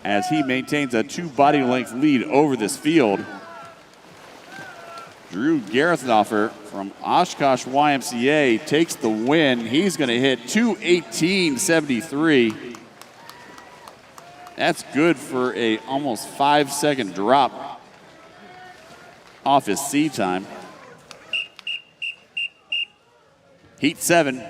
as he maintains a 2 body length lead over this field. Drew Garethoffer from Oshkosh YMCA takes the win. He's going to hit 2:18.73. That's good for a almost 5-second drop off his seed time. Heat 7.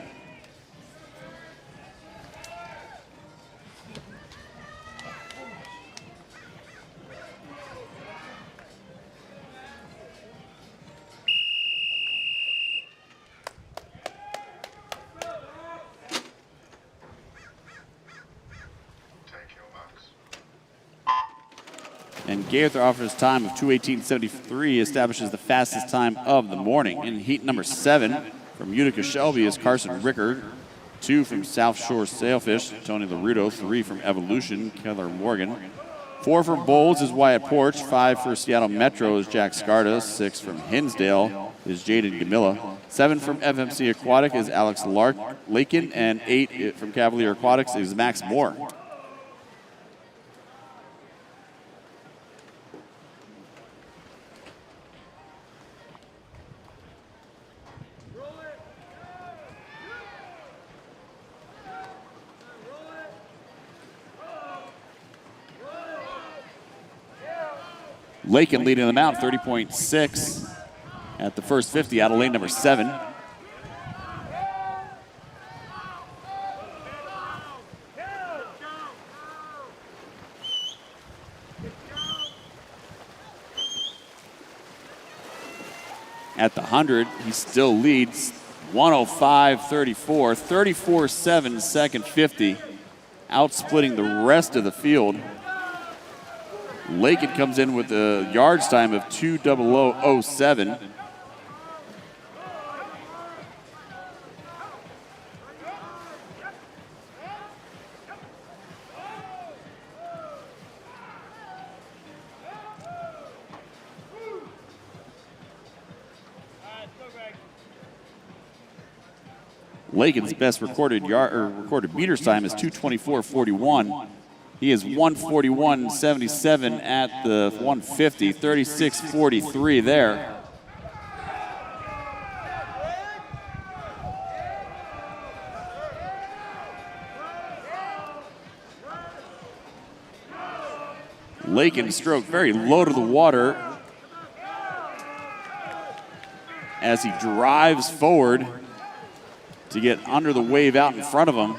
And Gaither offers time of 2:18.73 establishes the fastest time of the morning. In heat number 7 from Utica Shelby is Carson Rickard. 2 from South Shore Sailfish, Tony LaRudo. 3 from Evolution, Keller Morgan. 4 from Bowles is Wyatt Porch. 5 for Seattle Metro is Jack Scarda. 6 from Hinsdale is Jaden Gamilla. 7 from FMC Aquatic is Alex Lakin. And 8 from Cavalier Aquatics is Max Moore. Lakin leading them out, 30.6 at the first 50 out of lane number 7. At the 100, he still leads 105.34, 34.7 second 50, outsplitting the rest of the field. Lakin comes in with a yards time of 2:00.07. Lakin's best recorded meters time is 2:24.41. He is 141.77 at the 150, 36.43 there. Lakin stroke very low to the water as he drives forward to get under the wave out in front of him.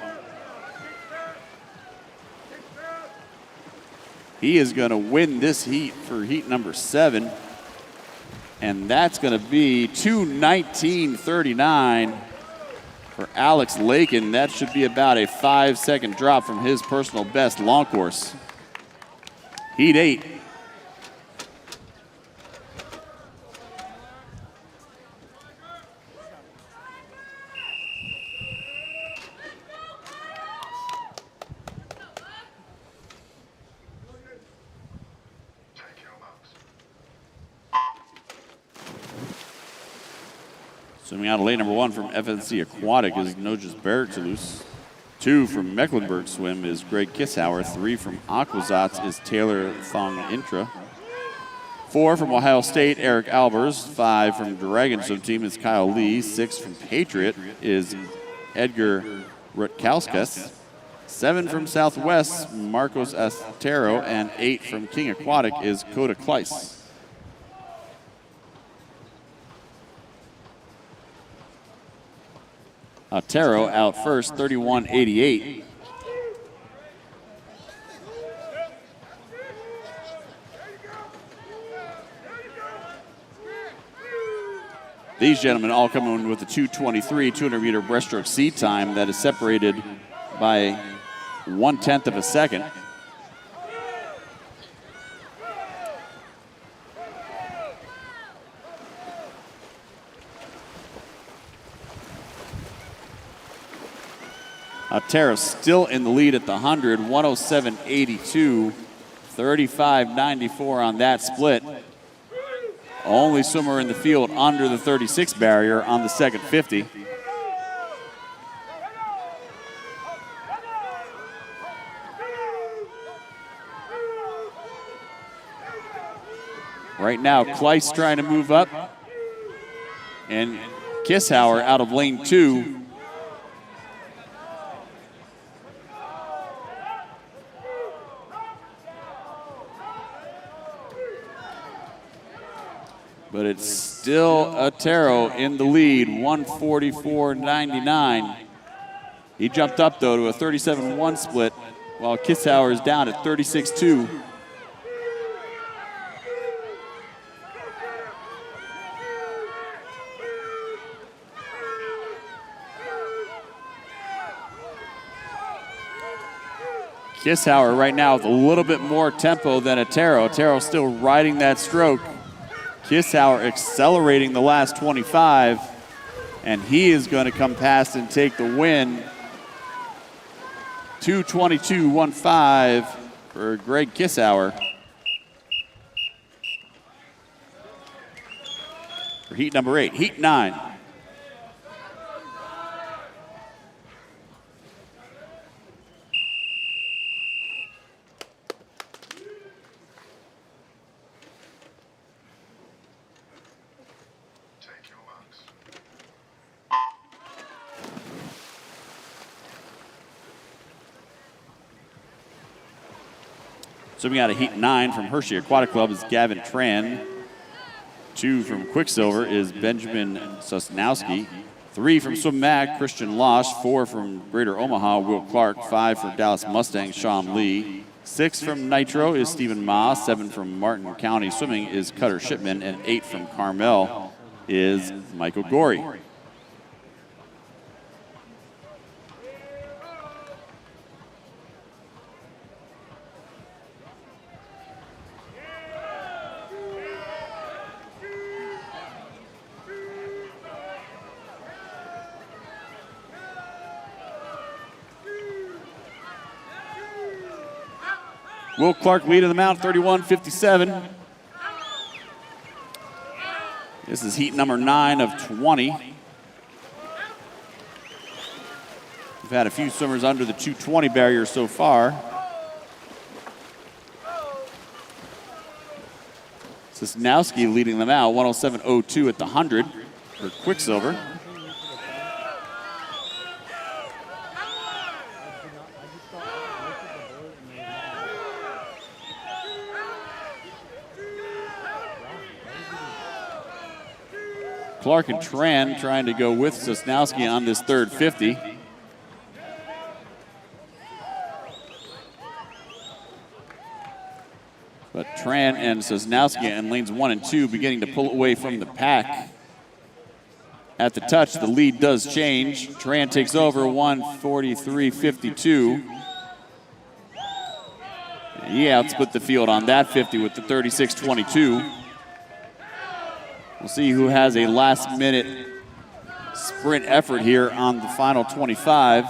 He is going to win this heat for heat number 7. And that's going to be 2:19.39 for Alex Lakin. That should be about a 5-second drop from his personal best long course. Heat 8. Swimming out of lane number 1 from FNC Aquatic is Nojas Bertulus. 2 from Mecklenburg Swim is Greg Kishauer. 3 from Aquazats is Taylor Thong Intra. 4 from Ohio State, Eric Albers. 5 from Dragon Swim Team is Kyle Lee. 6 from Patriot is Edgar Rutkauskas. 7 from Southwest, Marcos Astero. And 8 from King Aquatic is Coda Kleiss. Otero out first, 31.88. These gentlemen all coming with a 2:23 200-meter breaststroke seed time that is separated by 1/10 of a second. Atera still in the lead at the 100, 107.82, 35.94 on that split. Only swimmer in the field under the 36 barrier on the second 50. Right now, Kleiss trying to move up, and Kishauer out of lane 2. But it's still Otero in the lead, 144.99. He jumped up, though, to a 37-1 split, while Kishauer is down at 36-2. Kishauer right now with a little bit more tempo than Otero. Otero still riding that stroke. Kishauer accelerating the last 25, and he is going to come past and take the win. 2:22.15 for Greg Kishauer. For heat number 8. Heat 9. Take your marks. So we got a heat 9 from Hershey Aquatic Club is Gavin Tran. 2 from Quicksilver is Benjamin Sosnowski. 3 from Swim Mag, Christian Losh. 4 from Greater Omaha, Will Clark. 5 for Dallas Mustang, Sean Lee. 6 from Nitro is Stephen Ma. 7 from Martin County Swimming is Cutter Shipman. And 8 from Carmel is Michael Gorey. Will Clark leading them out, 31.57. This is heat number 9 of 20. We've had a few swimmers under the 220 barrier so far. Sosnowski leading them out, 107.02 at the 100 for Quicksilver. Clark and Tran trying to go with Sosnowski on this third 50. But Tran and Sosnowski in lanes 1 and 2 beginning to pull away from the pack. At the touch, the lead does change. Tran takes over, 143.52. He outsplit the field on that 50 with the 36.22. We'll see who has a last-minute sprint effort here on the final 25.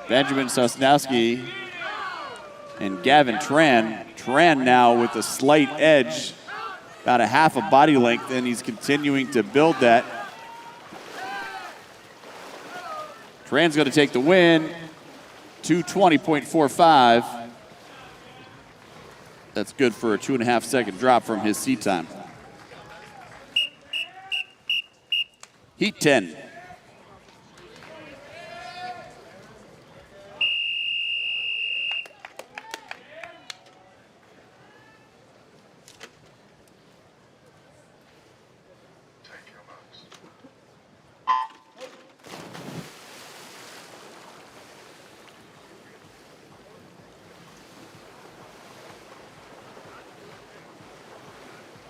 Benjamin Sosnowski and Gavin Tran. Tran now with a slight edge, about a half a body length, and he's continuing to build that. Tran's going to take the win, 2:20.45. That's good for a 2.5 second drop from his seat time. Heat 10. Take your marks.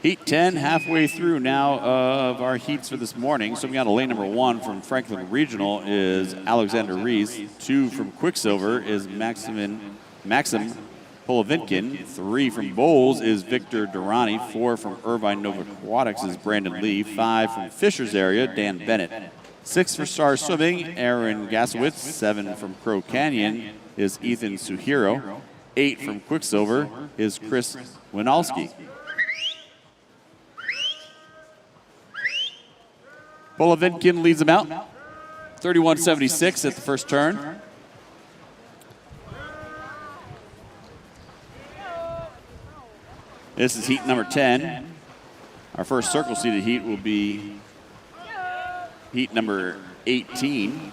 Heat 10, halfway through now of our heats for this morning. So we got a lane number 1 from Franklin Regional is Alexander Rees. 2 from Quicksilver is Maxim Polovinkin. 3 from Bowles is Victor Durrani. 4 from Irvine Nova Aquatics is Brandon Lee. 5 from Fisher's area, Dan Bennett. 6 for Star Swimming, Aaron Gasowitz. 7 from Crow Canyon is Ethan Suhiro. 8 from Quicksilver is Chris Winalski. Bolovinkin leads them out. 31-76 at the first turn. This is heat number 10. Our first circle seated heat will be heat number 18.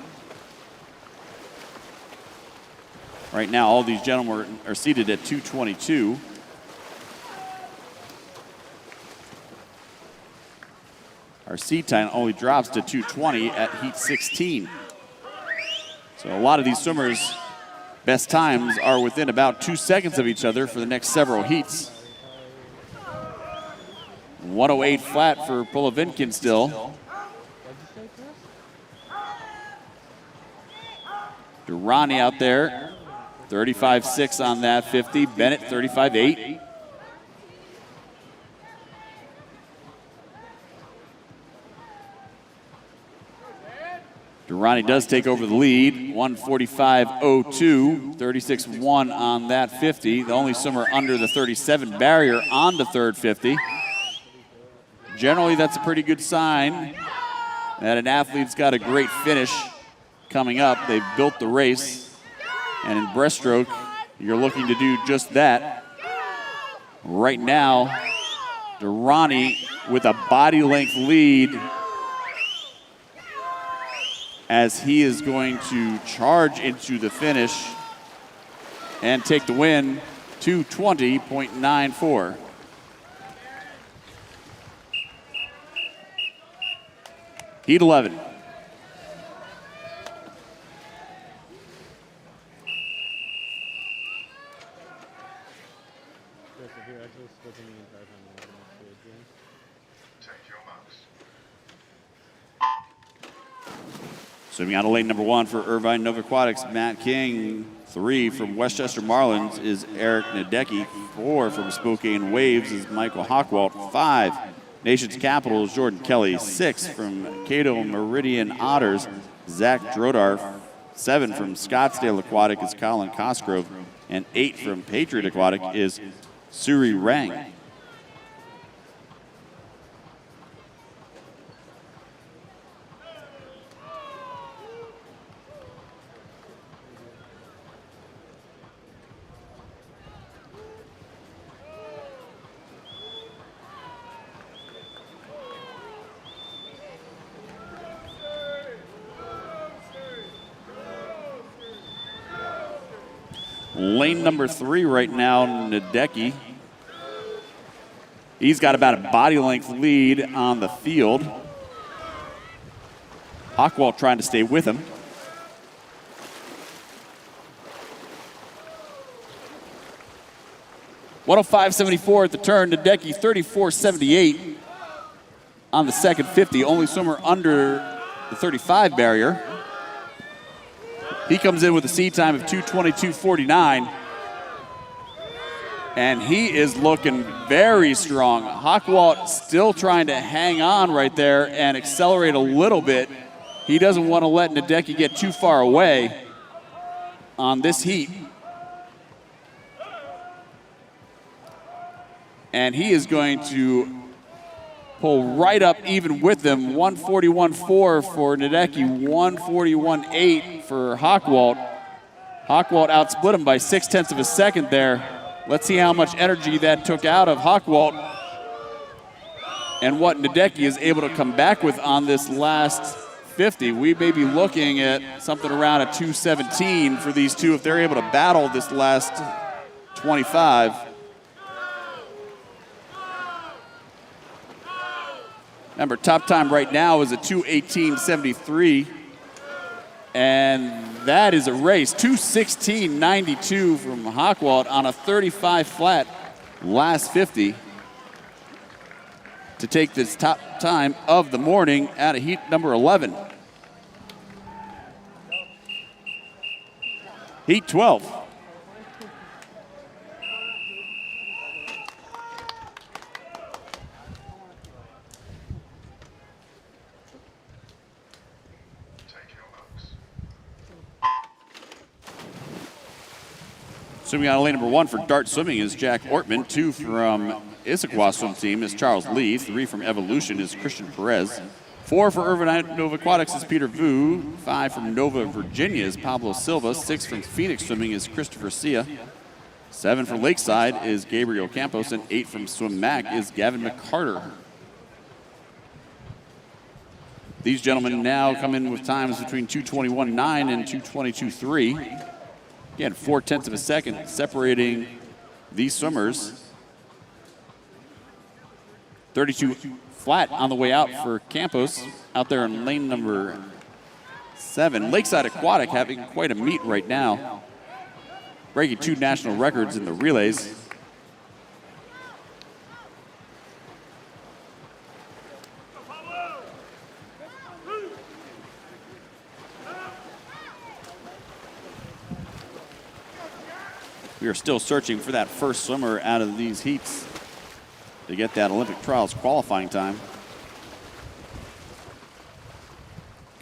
Right now, all these gentlemen are seated at 222. Our seat time only drops to 220 at heat 16. So a lot of these swimmers' best times are within about 2 seconds of each other for the next several heats. 108 flat for Polovinkin still. Durrani out there, 35.6 on that 50. Bennett, 35.8. Durrani does take over the lead, 145.02, 36.1 on that 50. The only swimmer under the 37 barrier on the third 50. Generally, that's a pretty good sign that an athlete's got a great finish coming up. They've built the race, and in breaststroke, you're looking to do just that. Right now, Durrani with a body length lead as he is going to charge into the finish and take the win, 220.94. Heat 11. Take your marks. Swimming out of lane number 1 for Irvine Nova Aquatics, Matt King. 3 from Westchester Marlins is Eric Nadecki. 4 from Spokane Waves is Michael Hockwalt. 5, Nation's Capital is Jordan Kelly. 6 from Cato Meridian Otters, Zach Drodarf. 7 from Scottsdale Aquatic is Colin Cosgrove. And 8 from Patriot Aquatic is Suri Rang. Lane number 3 right now, Nadecki. He's got about a body length lead on the field. Hockwalt trying to stay with him. .105.74 at the turn. Nadecki 34.78 on the second 50. Only swimmer under the 35 barrier. He comes in with a seat time of 2:22.49. And he is looking very strong. Hockwalt still trying to hang on right there and accelerate a little bit. He doesn't want to let Nadecki get too far away on this heat. And he is going to pull right up even with them. 141.4 for Nadecki, 141.8 for Hockwalt. Hockwalt outsplit him by 0.6 of a second there. Let's see how much energy that took out of Hockwalt and what Nadecki is able to come back with on this last 50. We may be looking at something around a 2:17 for these two if they're able to battle this last 25. Remember, top time right now is a 2:18.73, and that is a race. 2:16.92 from Hockwalt on a 35 flat last 50 to take this top time of the morning out of heat number 11. Heat 12. Swimming out of lane number 1 for dart swimming is Jack Ortman. 2 from Issaquah swim team is Charles Lee. 3 from Evolution is Christian Perez. 4 for Irvine Nova Aquatics is Peter Vu. 5 from Nova Virginia is Pablo Silva. 6 from Phoenix Swimming is Christopher Sia. 7 for Lakeside is Gabriel Campos. And 8 from Swim Mac is Gavin McCarter. These gentlemen now come in with times between 2:21.9 and 2:22.3. Again, 0.4 of a second separating these swimmers. 32 flat on the way out for Campos out there in lane number 7. Lakeside Aquatic having quite a meet right now, breaking 2 national records in the relays. We are still searching for that first swimmer out of these heats to get that Olympic trials qualifying time.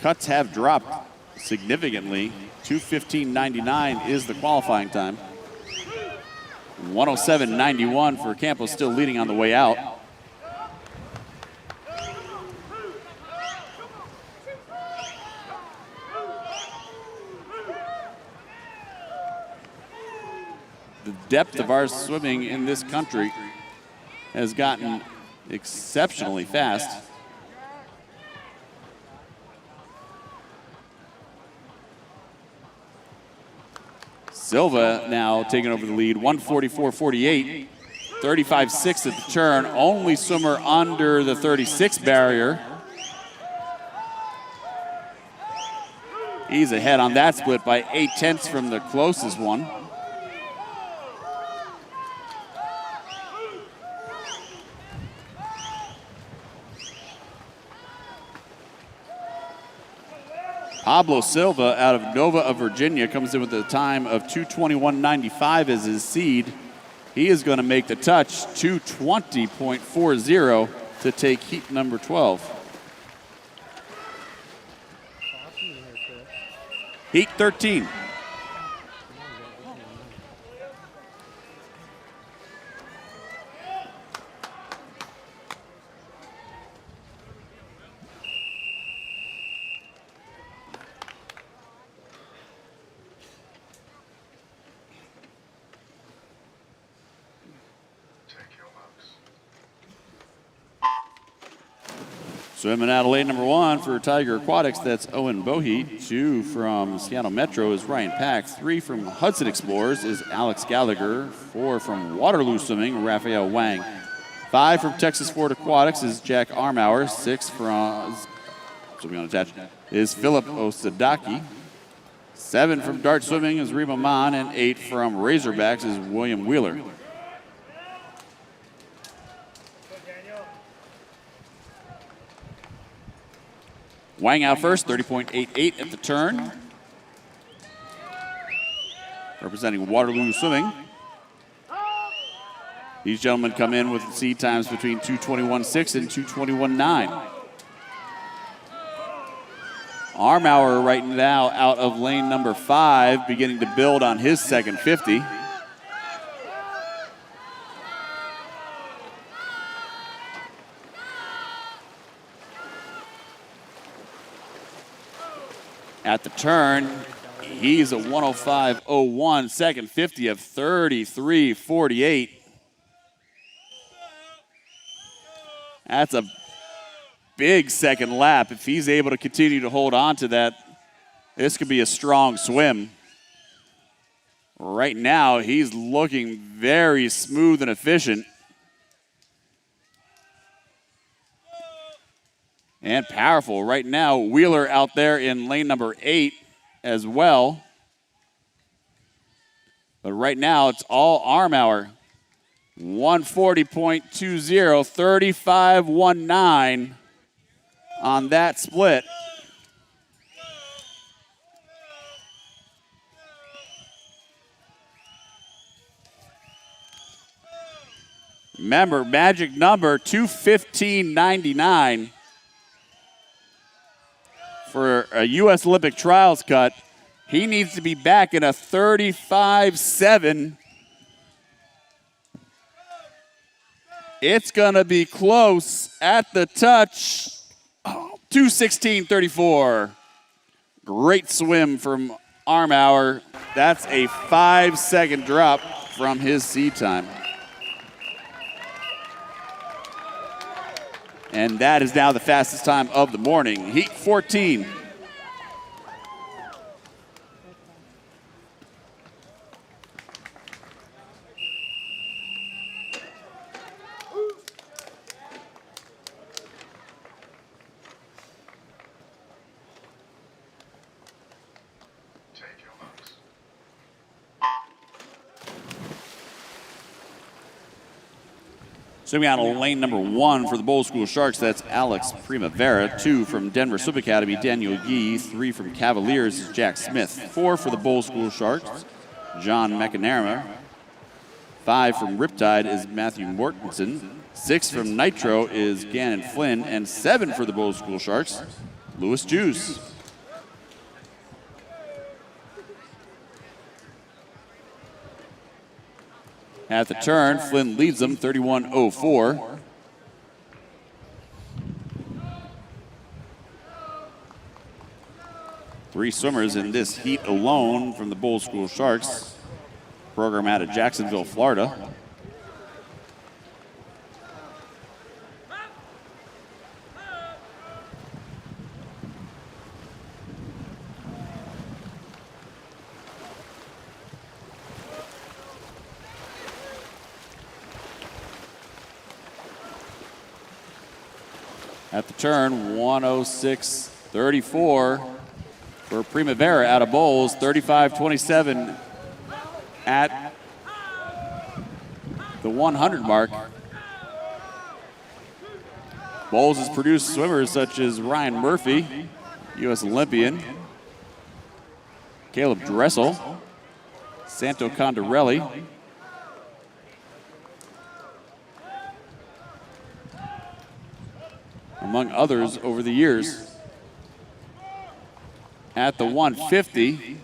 Cuts have dropped significantly. 2:15.99 is the qualifying time. 107.91 for Campos, still leading on the way out. The depth of our swimming in this country has gotten exceptionally fast. Silva now taking over the lead, 144.48, 35.6 at the turn. Only swimmer under the 36 barrier. He's ahead on that split by 0.8 from the closest one. Pablo Silva out of Nova of Virginia comes in with a time of 2:21.95 as his seed. He is going to make the touch, 2:20.40 to take heat number 12. Heat 13. Swimming out of lane number 1 for Tiger Aquatics, that's Owen Bohe. 2 from Seattle Metro is Ryan Pack. 3 from Hudson Explorers is Alex Gallagher. 4 from Waterloo Swimming, Raphael Wang. 5 from Texas Ford Aquatics is Jack Armauer. 6 from Swimming Unattached is Philip Osadaki. 7 from Dart Swimming is Rima Mon, and 8 from Razorbacks is William Wheeler. Wang out first, 30.88 at the turn. Representing Waterloo Swimming. These gentlemen come in with seed times between 2:21.6 and 2:21.9. Armauer right now out of lane number 5, beginning to build on his second 50. At the turn, he's a 105.01, second 50 of 33.48. That's a big second lap. If he's able to continue to hold on to that, this could be a strong swim. Right now, he's looking very smooth and efficient. And powerful. Right now, Wheeler out there in lane number 8 as well. But right now, it's all Armauer. 140.20, 35.19 on that split. Remember, magic number 2:15.99. For a U.S. Olympic trials cut, He needs to be back in a 35-7. It's going to be close at the touch. Oh, 2:16.34. Great swim from Armauer. That's a 5-second drop from his seed time. And that is now the fastest time of the morning. Heat 14. Take your marks. So we got lane number 1 for the Bowl School Sharks. That's Alex Primavera. 2 from Denver Swim Academy, Daniel Yee. 3 from Cavaliers is Jack Smith. 4 for the Bowl School Sharks, John McNamara. 5 from Riptide is Matthew Mortensen. 6 from Nitro is Gannon Flynn. And 7 for the Bowl School Sharks, Lewis Juice. At the turn, Flynn leads them 31.04. Three swimmers in this heat alone from the Bowl School Sharks. Program out of Jacksonville, Florida. At the turn, 106.34 for Primavera out of Bowles, 35.27 at the 100 mark. Bowles has produced swimmers such as Ryan Murphy, U.S. Olympian, Caleb Dressel, Santo Condarelli, among others over the years. At the 150,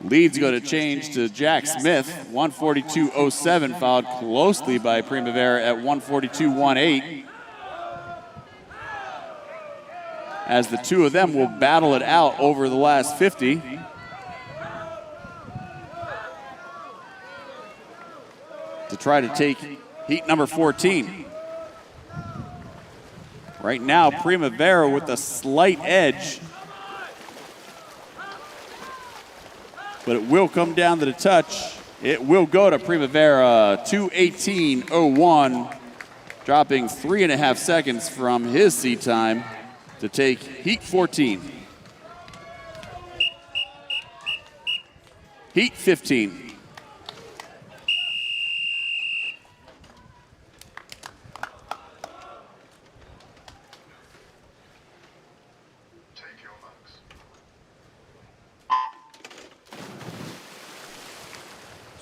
leads go to change to Jack Smith, 142.07, followed closely by Primavera at 142.18. As the two of them will battle it out over the last 50. To try to take heat number 14. Right now, Primavera with a slight edge. But it will come down to the touch. It will go to Primavera, 2:18.01, dropping 3.5 seconds from his seed time to take heat 14. Heat 15.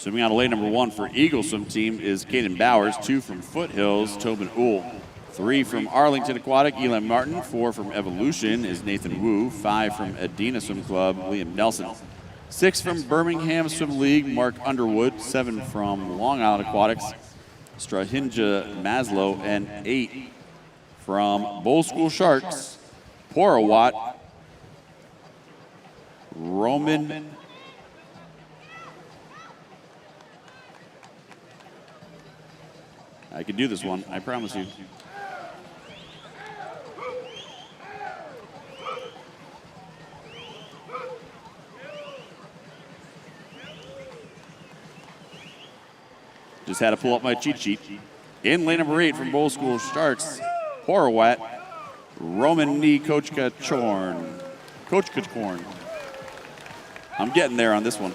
Swimming on lane number 1 for Eagle Swim Team is Caden Bowers. 2 from Foothills, Tobin Uhl. 3 from Arlington Aquatic, Eli Martin. 4 from Evolution is Nathan Wu. 5 from Adina Swim Club, Liam Nelson. 6 from Birmingham Swim League, Mark Underwood. 7 from Long Island Aquatics, Strahinja Maslow. And 8 from Bowl School Sharks, Porawat, Roman I can do this one, I promise you. Just had to pull up my cheat sheet. In lane number 8 from Bowl School Sharks, Porawat, Roman Knee Kochka Chorn. I'm getting there on this one.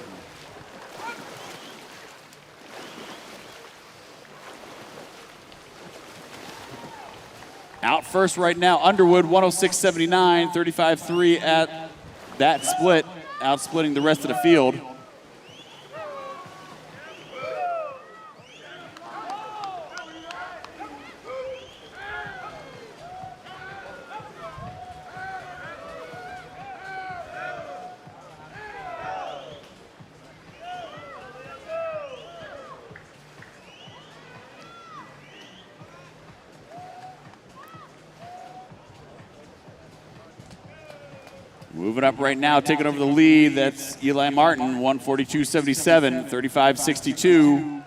Out first right now, Underwood, 106.79, 35.3 at that split, outsplitting the rest of the field. Moving up right now, taking over the lead. That's Eli Martin, 142.77, 35.62.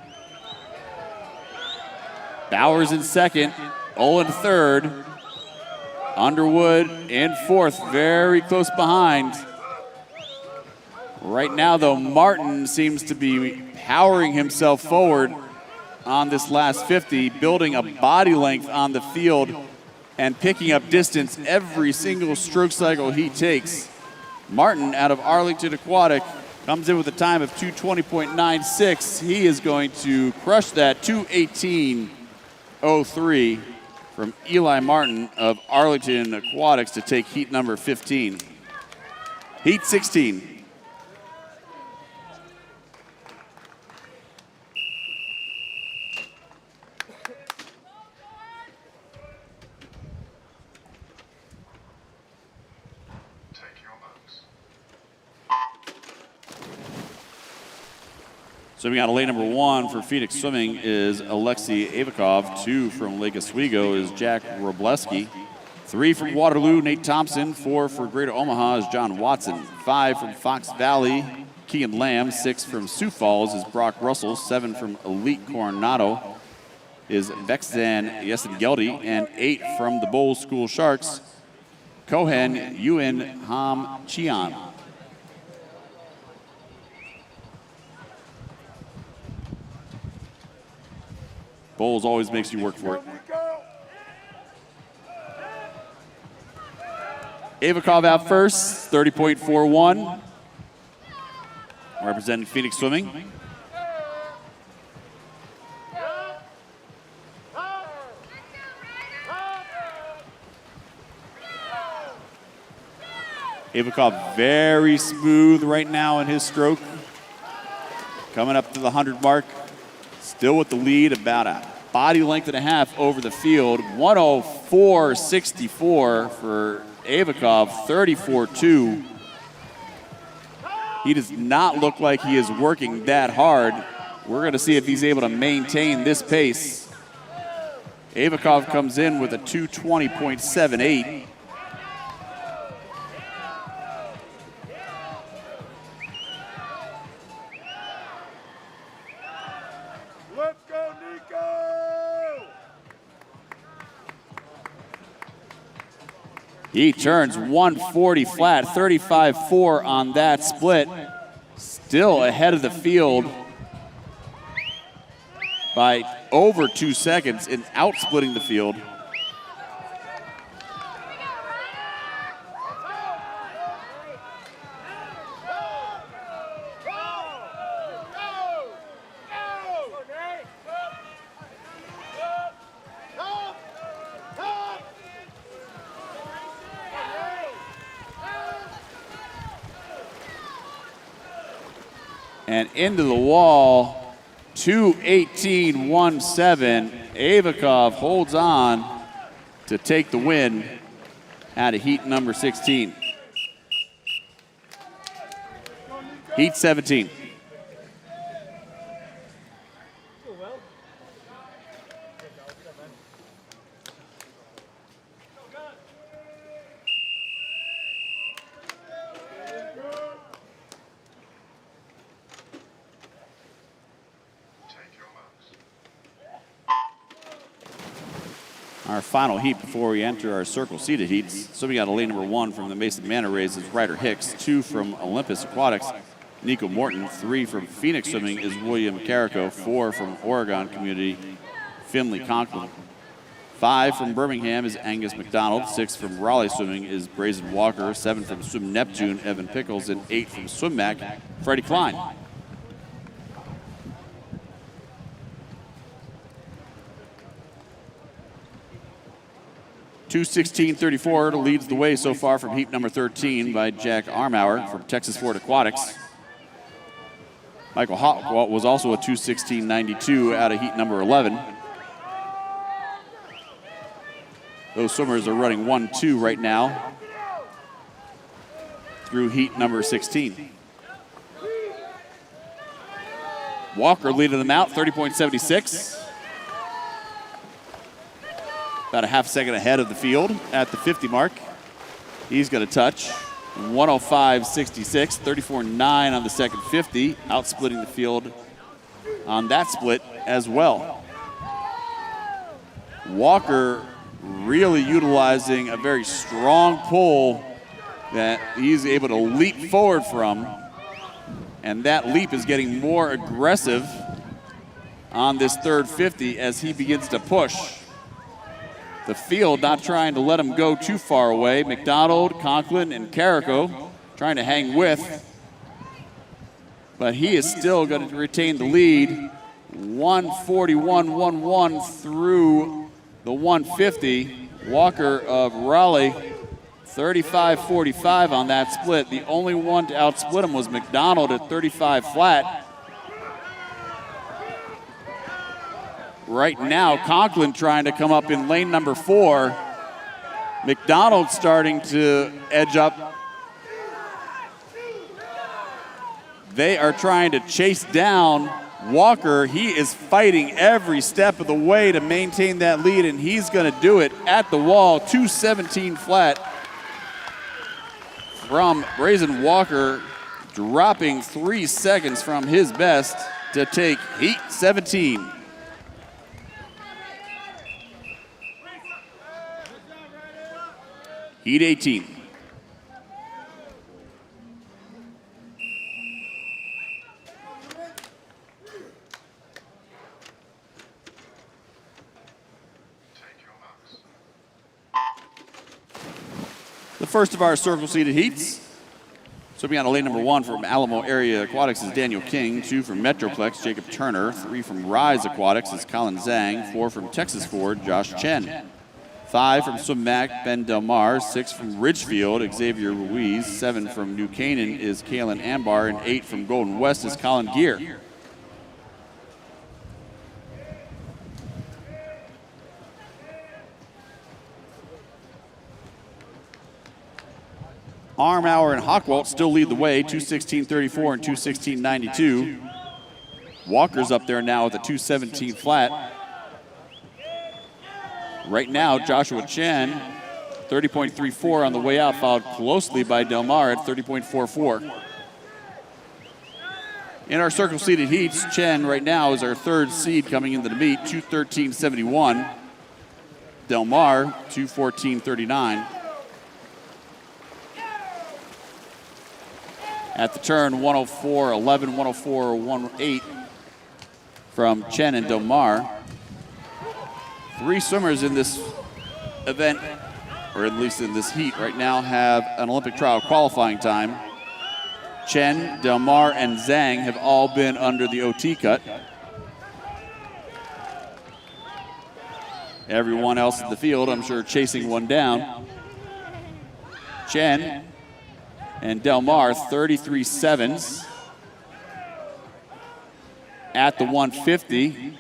Bowers in second, Olin third. Underwood in fourth, very close behind. Right now, though, Martin seems to be powering himself forward on this last 50, building a body length on the field and picking up distance every single stroke cycle he takes. Martin out of Arlington Aquatic comes in with a time of 2:20.96. He is going to crush that 2:18.03 from Eli Martin of Arlington Aquatics to take heat number 15. Heat 16. Swimming out of lane number 1 for Phoenix Swimming is Alexei Avakov. 2 from Lake Oswego is Jack Robleski. 3 from Waterloo, Nate Thompson. 4 for Greater Omaha is John Watson. 5 from Fox Valley, Keegan Lamb. 6 from Sioux Falls is Brock Russell. 7 from Elite Coronado is Vexan Yesengeldy. And 8 from the Bowl School Sharks, Cohen Yuen Ham Chian. Bowls always makes you work for it. Avakov out first, 30.41. Representing Phoenix Swimming. Avakov very smooth right now in his stroke. Coming up to the 100 mark. Still with the lead, about a body length and a half over the field. 104.64 for Avakov, 34.2. He does not look like he is working that hard. We're going to see if he's able to maintain this pace. Avakov comes in with a 2:20.78. He turns 140 flat, 35.4 on that split. Still ahead of the field by over 2 seconds and outsplitting the field. And into the wall, 2:18.17. Avakov holds on to take the win out of heat number 16. Heat 17. Our final heat before we enter our circle seated heats. So we got a lane number 1 from the Mason Manta Rays is Ryder Hicks. 2 from Olympus Aquatics, Nico Morton. 3 from Phoenix Swimming is William Carrico. 4 from Oregon Community, Finley Conklin. 5 from Birmingham is Angus McDonald. 6 from Raleigh Swimming is Brazen Walker. 7 from Swim Neptune, Evan Pickles. And 8 from Swim Mac, Freddie Klein. $2:16.34 leads the way so far from heat number 13 by Jack Armauer from Texas Ford Aquatics. Michael Hawkwalt was also a 2:16.92 out of heat number 11. Those swimmers are running 1-2 right now through heat number 16. Walker leading them out, 30.76. About a half second ahead of the field at the 50 mark. He's going to touch. 105.66, 34.9 on the second 50, outsplitting the field on that split as well. Walker really utilizing a very strong pull that he's able to leap forward from, and that leap is getting more aggressive on this third 50 as he begins to push. The field not trying to let him go too far away. McDonald, Conklin, and Carrico trying to hang with, but he is still going to retain the lead. 141.11 through the 150. Walker of Raleigh, 35.45 on that split. The only one to outsplit him was McDonald at 35 flat. Right now, Conklin trying to come up in lane number 4. McDonald starting to edge up. They are trying to chase down Walker. He is fighting every step of the way to maintain that lead, and he's going to do it at the wall. 2:17 flat from Brazen Walker, dropping 3 seconds from his best to take heat 17. Heat 18. The first of our circle-seated heats. So we on lane number 1 from Alamo Area Aquatics is Daniel King. 2 from Metroplex, Jacob Turner. 3 from Rise Aquatics is Colin Zhang. 4 from Texas Ford, Josh Chen. 5 from Swim Mac, Ben Del Mar. 6 from Ridgefield, Xavier Ruiz. 7 from New Canaan is Kalen Ambar. And 8 from Golden West is Colin Gear. Arm Hour and Hockwalt still lead the way, 2:16.34 and 2:16.92. Walker's up there now with a 2:17 flat. Right now, Joshua Chen, 30.34 on the way out, followed closely by Del Mar at 30.44. In our circle-seated heats, Chen right now is our third seed coming into the meet, 2:13.71. Del Mar, 2:14.39. At the turn, 104.11, 104.18 from Chen and Del Mar. 3 swimmers in this event, or at least in this heat right now, have an Olympic trial qualifying time. Chen, Del Mar, and Zhang have all been under the OT cut. Everyone else in the field, I'm sure, chasing one down. Chen and Del Mar, 33.7s. At the 150,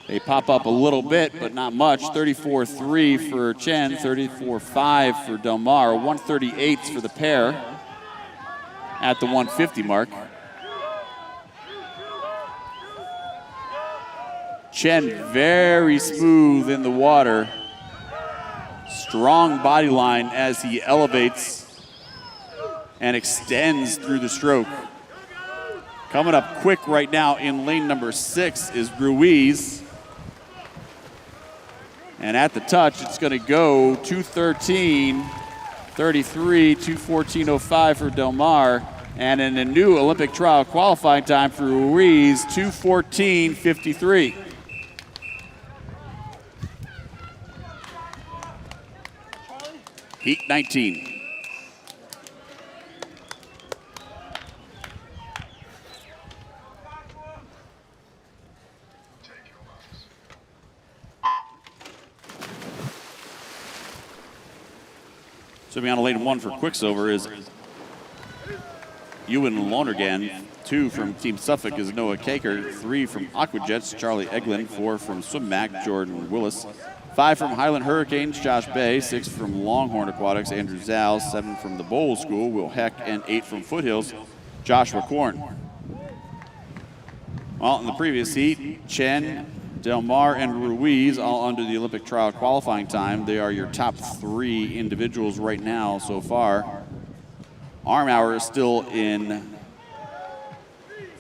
they pop up a little bit, but not much. 34.3 for Chen, 34.5 for Del Mar, 138s for the pair at the 150 mark. Chen very smooth in the water. Strong body line as he elevates and extends through the stroke. Coming up quick right now in lane number 6 is Ruiz. And at the touch, it's going to go 2:13.33, 2:14.05 for Del Mar. And in a new Olympic trial qualifying time for Ruiz, 2:14.53. Heat 19. So on lane 1 for Quicksilver is Ewan Lonergan. 2 from Team Suffolk is Noah Caker. 3 from Aquajets, Charlie Eglin. 4 from Swim Mac, Jordan Willis. 5 from Highland Hurricanes, Josh Bay. 6 from Longhorn Aquatics, Andrew Zal. 7 from the Bowl School, Will Heck. And 8 from Foothills, Joshua Korn. Well, in the previous heat, Chen, Del Mar, and Ruiz all under the Olympic trial qualifying time. They are your top 3 individuals right now so far. Armauer is still in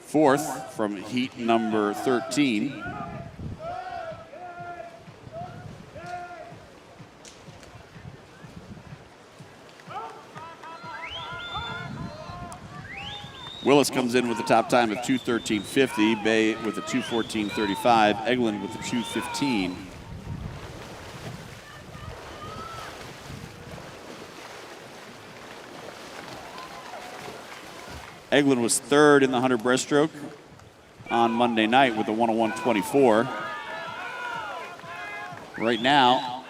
fourth from heat number 13. Willis comes in with the top time of 2:13.50. Bay with a 2:14.35. Eglin with a 2:15. Eglin was third in the 100 breaststroke on Monday night with a 101.24. Right now,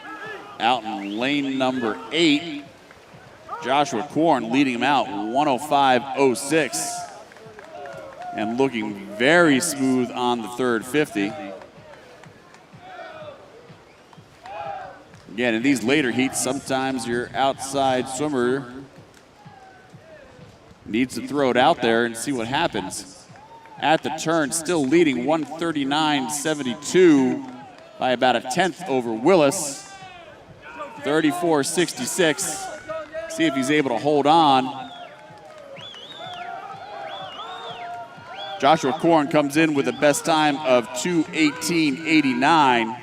out in lane number 8, Joshua Korn leading him out 105.06 and looking very smooth on the third 50. Again, in these later heats, sometimes your outside swimmer needs to throw it out there and see what happens. At the turn, still leading 139.72 by about a tenth over Willis. 34.66. See if he's able to hold on. Joshua Korn comes in with a best time of 2:18.89.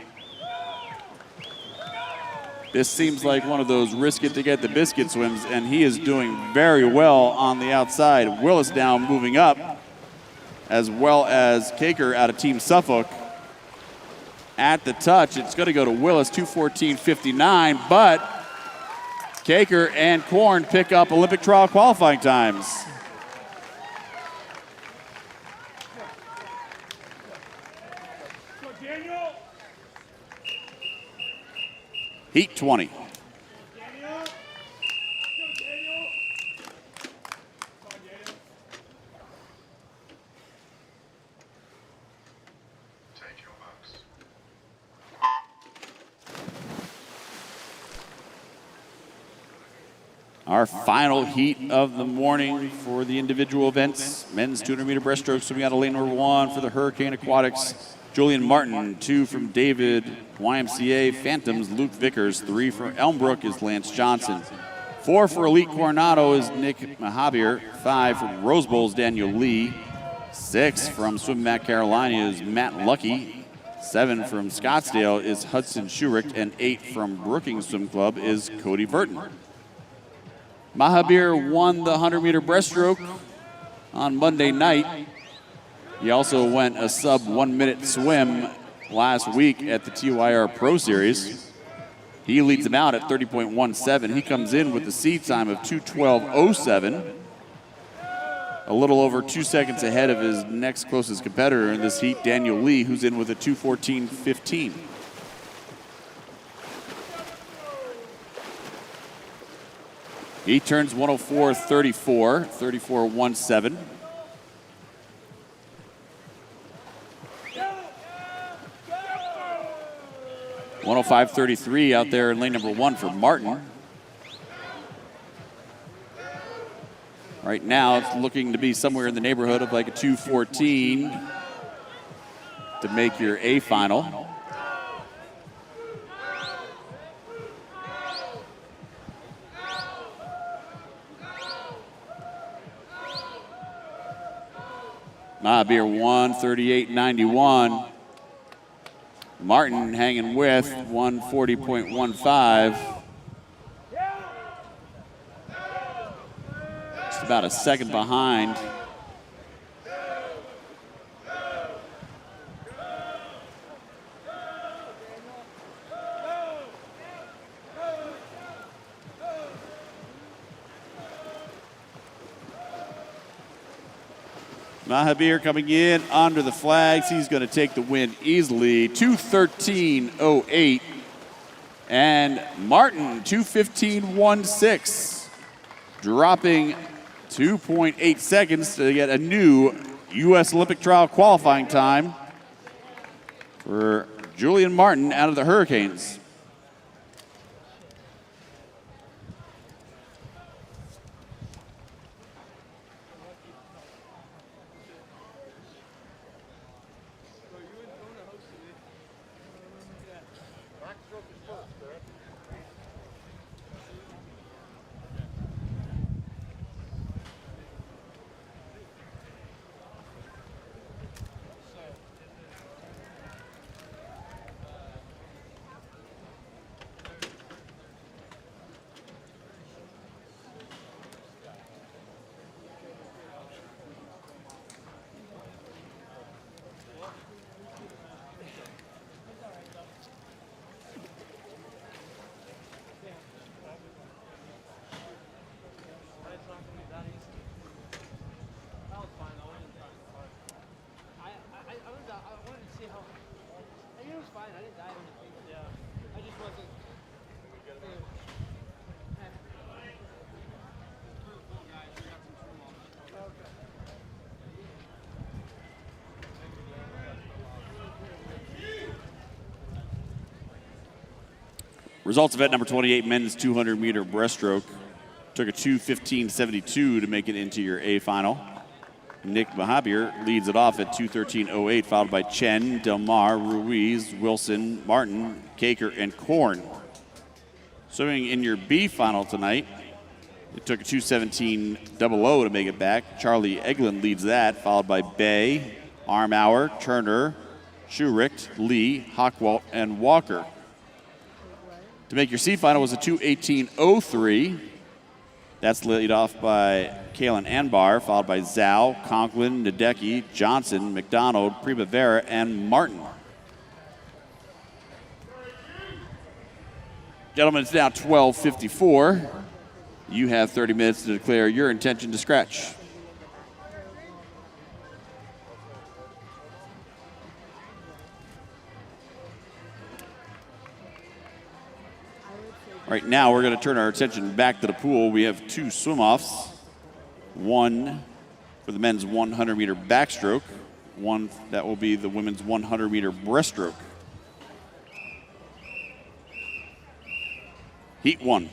This seems like one of those risk it to get the biscuit swims, and he is doing very well on the outside. Willis now moving up, as well as Kaker out of Team Suffolk. At the touch, it's going to go to Willis, 2:14.59, but Kaker and Korn pick up Olympic trial qualifying times. Heat 20. Take your marks. Our final heat of the morning for the individual events. Men's 200-meter breaststroke swimming out of lane number 1 for the Hurricane Aquatics. Julian Martin, 2 from David YMCA Phantoms, Luke Vickers. 3 for Elmbrook is Lance Johnson. 4 for Elite Coronado is Nick Mahabir. 5 from Rose Bowl is Daniel Lee. 6 from Swim Mac Carolina is Matt Lucky. 7 from Scottsdale is Hudson Shurick. And 8 from Brookings Swim Club is Cody Burton. Mahabir won the 100-meter breaststroke on Monday night. He also went a sub 1-minute swim last week at the TYR Pro Series. He leads him out at 30.17. He comes in with the seed time of 2:12.07. A little over 2 seconds ahead of his next closest competitor in this heat, Daniel Lee, who's in with a 2:14.15. He turns 104.34, 34.17. $105.33 out there in lane number 1 for Martin. Right now, it's looking to be somewhere in the neighborhood of like a 2:14 to make your A final. Mahabir 1:38.91. Martin hanging with 1:40.15. Just about a second behind. Mahabir coming in under the flags. He's going to take the win easily. 2:13.08. And Martin, 2:15.16. Dropping 2.8 seconds to get a new U.S. Olympic trial qualifying time for Julian Martin out of the Hurricanes. It was fine. I didn't die or anything. Yeah. I just wasn't. Results of event number 28, men's 200-meter breaststroke. Took a 2:15.72 to make it into your A final. Nick Mahabir leads it off at 2:13.08, followed by Chen, Del Mar, Ruiz, Wilson, Martin, Caker, and Korn. Swimming in your B final tonight, it took a 2:17.00 to make it back. Charlie Eglin leads that, followed by Bay, Armauer, Turner, Schuricht, Lee, Hockwalt, and Walker. To make your C final was a 2:18.03. That's led off by Kalen Anbar, followed by Zhao, Conklin, Nadecki, Johnson, McDonald, Primavera, and Martin. Gentlemen, it's now 12:54. You have 30 minutes to declare your intention to scratch. Right now, we're going to turn our attention back to the pool. We have two swim-offs. One for the men's 100-meter backstroke. One that will be the women's 100-meter breaststroke. Heat 1.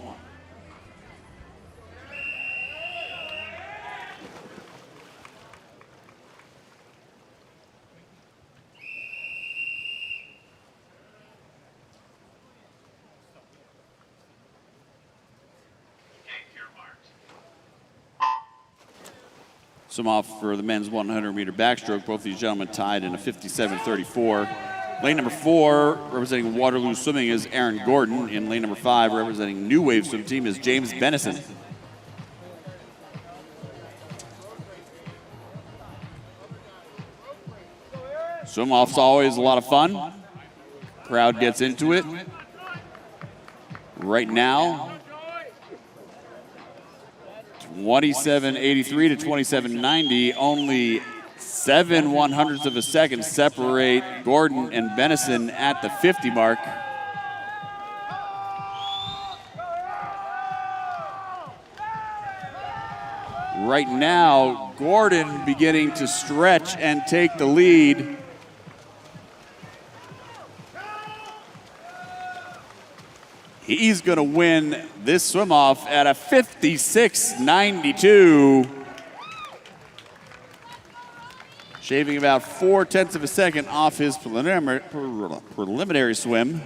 Swim off for the men's 100-meter backstroke. Both these gentlemen tied in a 57.34. Lane number 4, representing Waterloo Swimming, is Aaron Gordon. In lane number 5, representing New Wave Swim Team, is James Bennison. Swim off's always a lot of fun. Crowd gets into it. Right now, 27.83 to 27.90. Only 7 100ths of a second separate Gordon and Bennison at the 50 mark. Right now, Gordon beginning to stretch and take the lead. He's going to win this swim-off at a 56.92. Shaving about 0.4 of a second off his preliminary swim.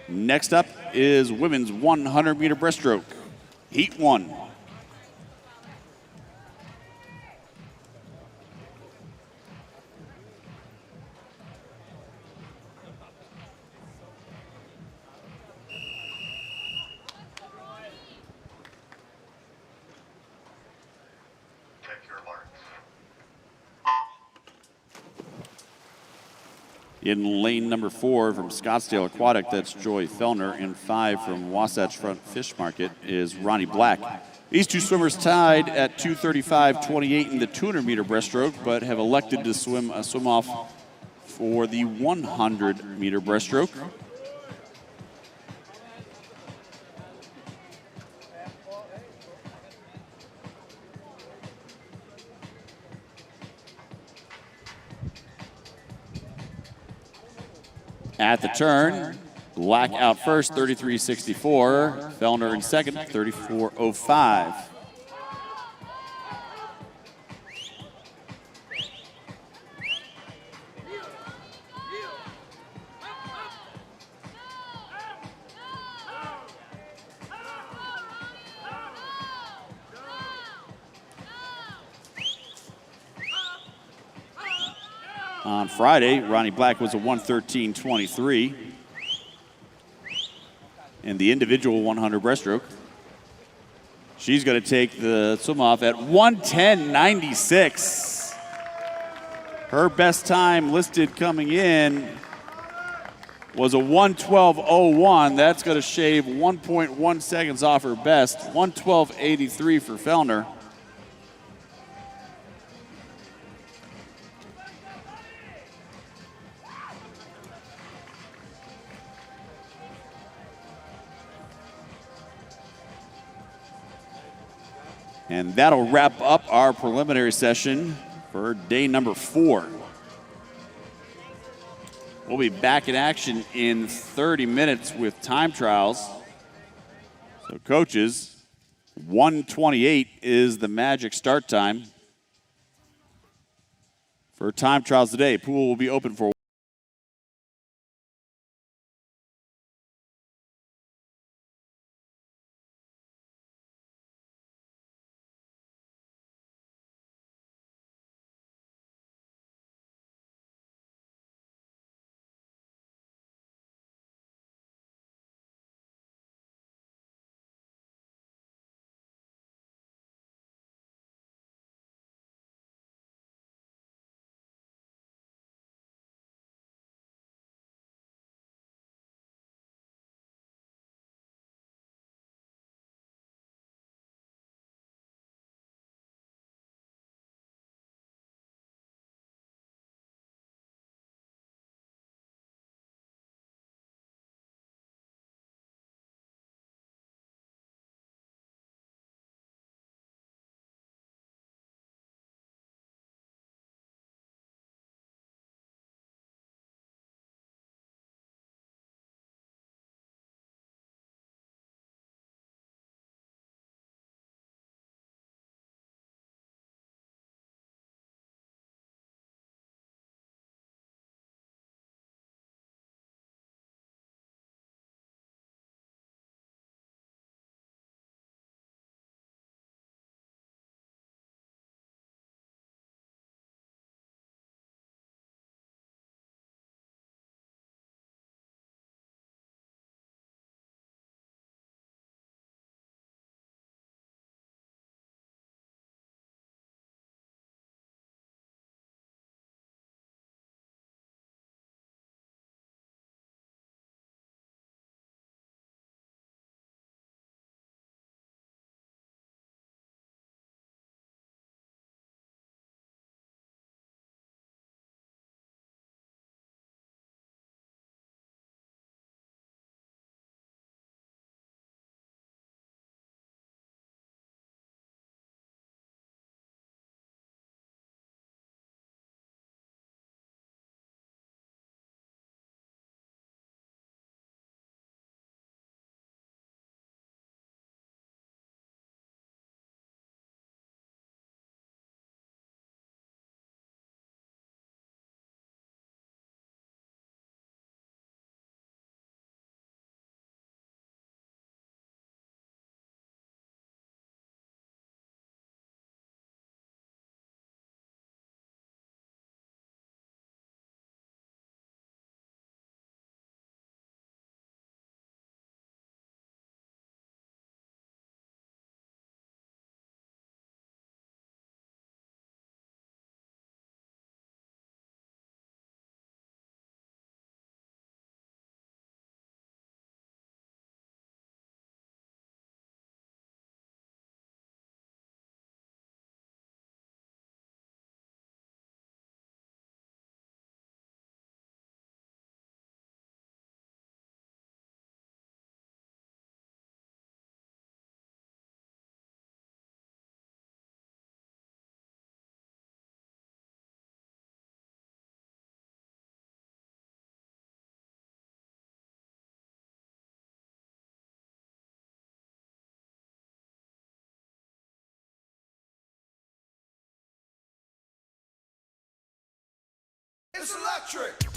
Next up is women's 100-meter breaststroke, Heat 1. In lane number 4 from Scottsdale Aquatic, that's Joy Fellner. In 5 from Wasatch Front Fish Market is Ronnie Black. These two swimmers tied at 2:35.28 in the 200-meter breaststroke, but have elected to swim a swim-off for the 100-meter breaststroke. At the turn, Black out first, 33.64. Fellner in second, 34.05. On Friday, Ronnie Black was a 1:13.23 in the individual 100 breaststroke. She's going to take the swim off at 1:10.96. Her best time listed coming in was a 1:12.01. That's going to shave 1.1 seconds off her best. 1:12.83 for Fellner. And that'll wrap up our preliminary session for day number 4. We'll be back in action in 30 minutes with time trials. So coaches, 1:28 is the magic start time for time trials today. Pool will be open for It's electric.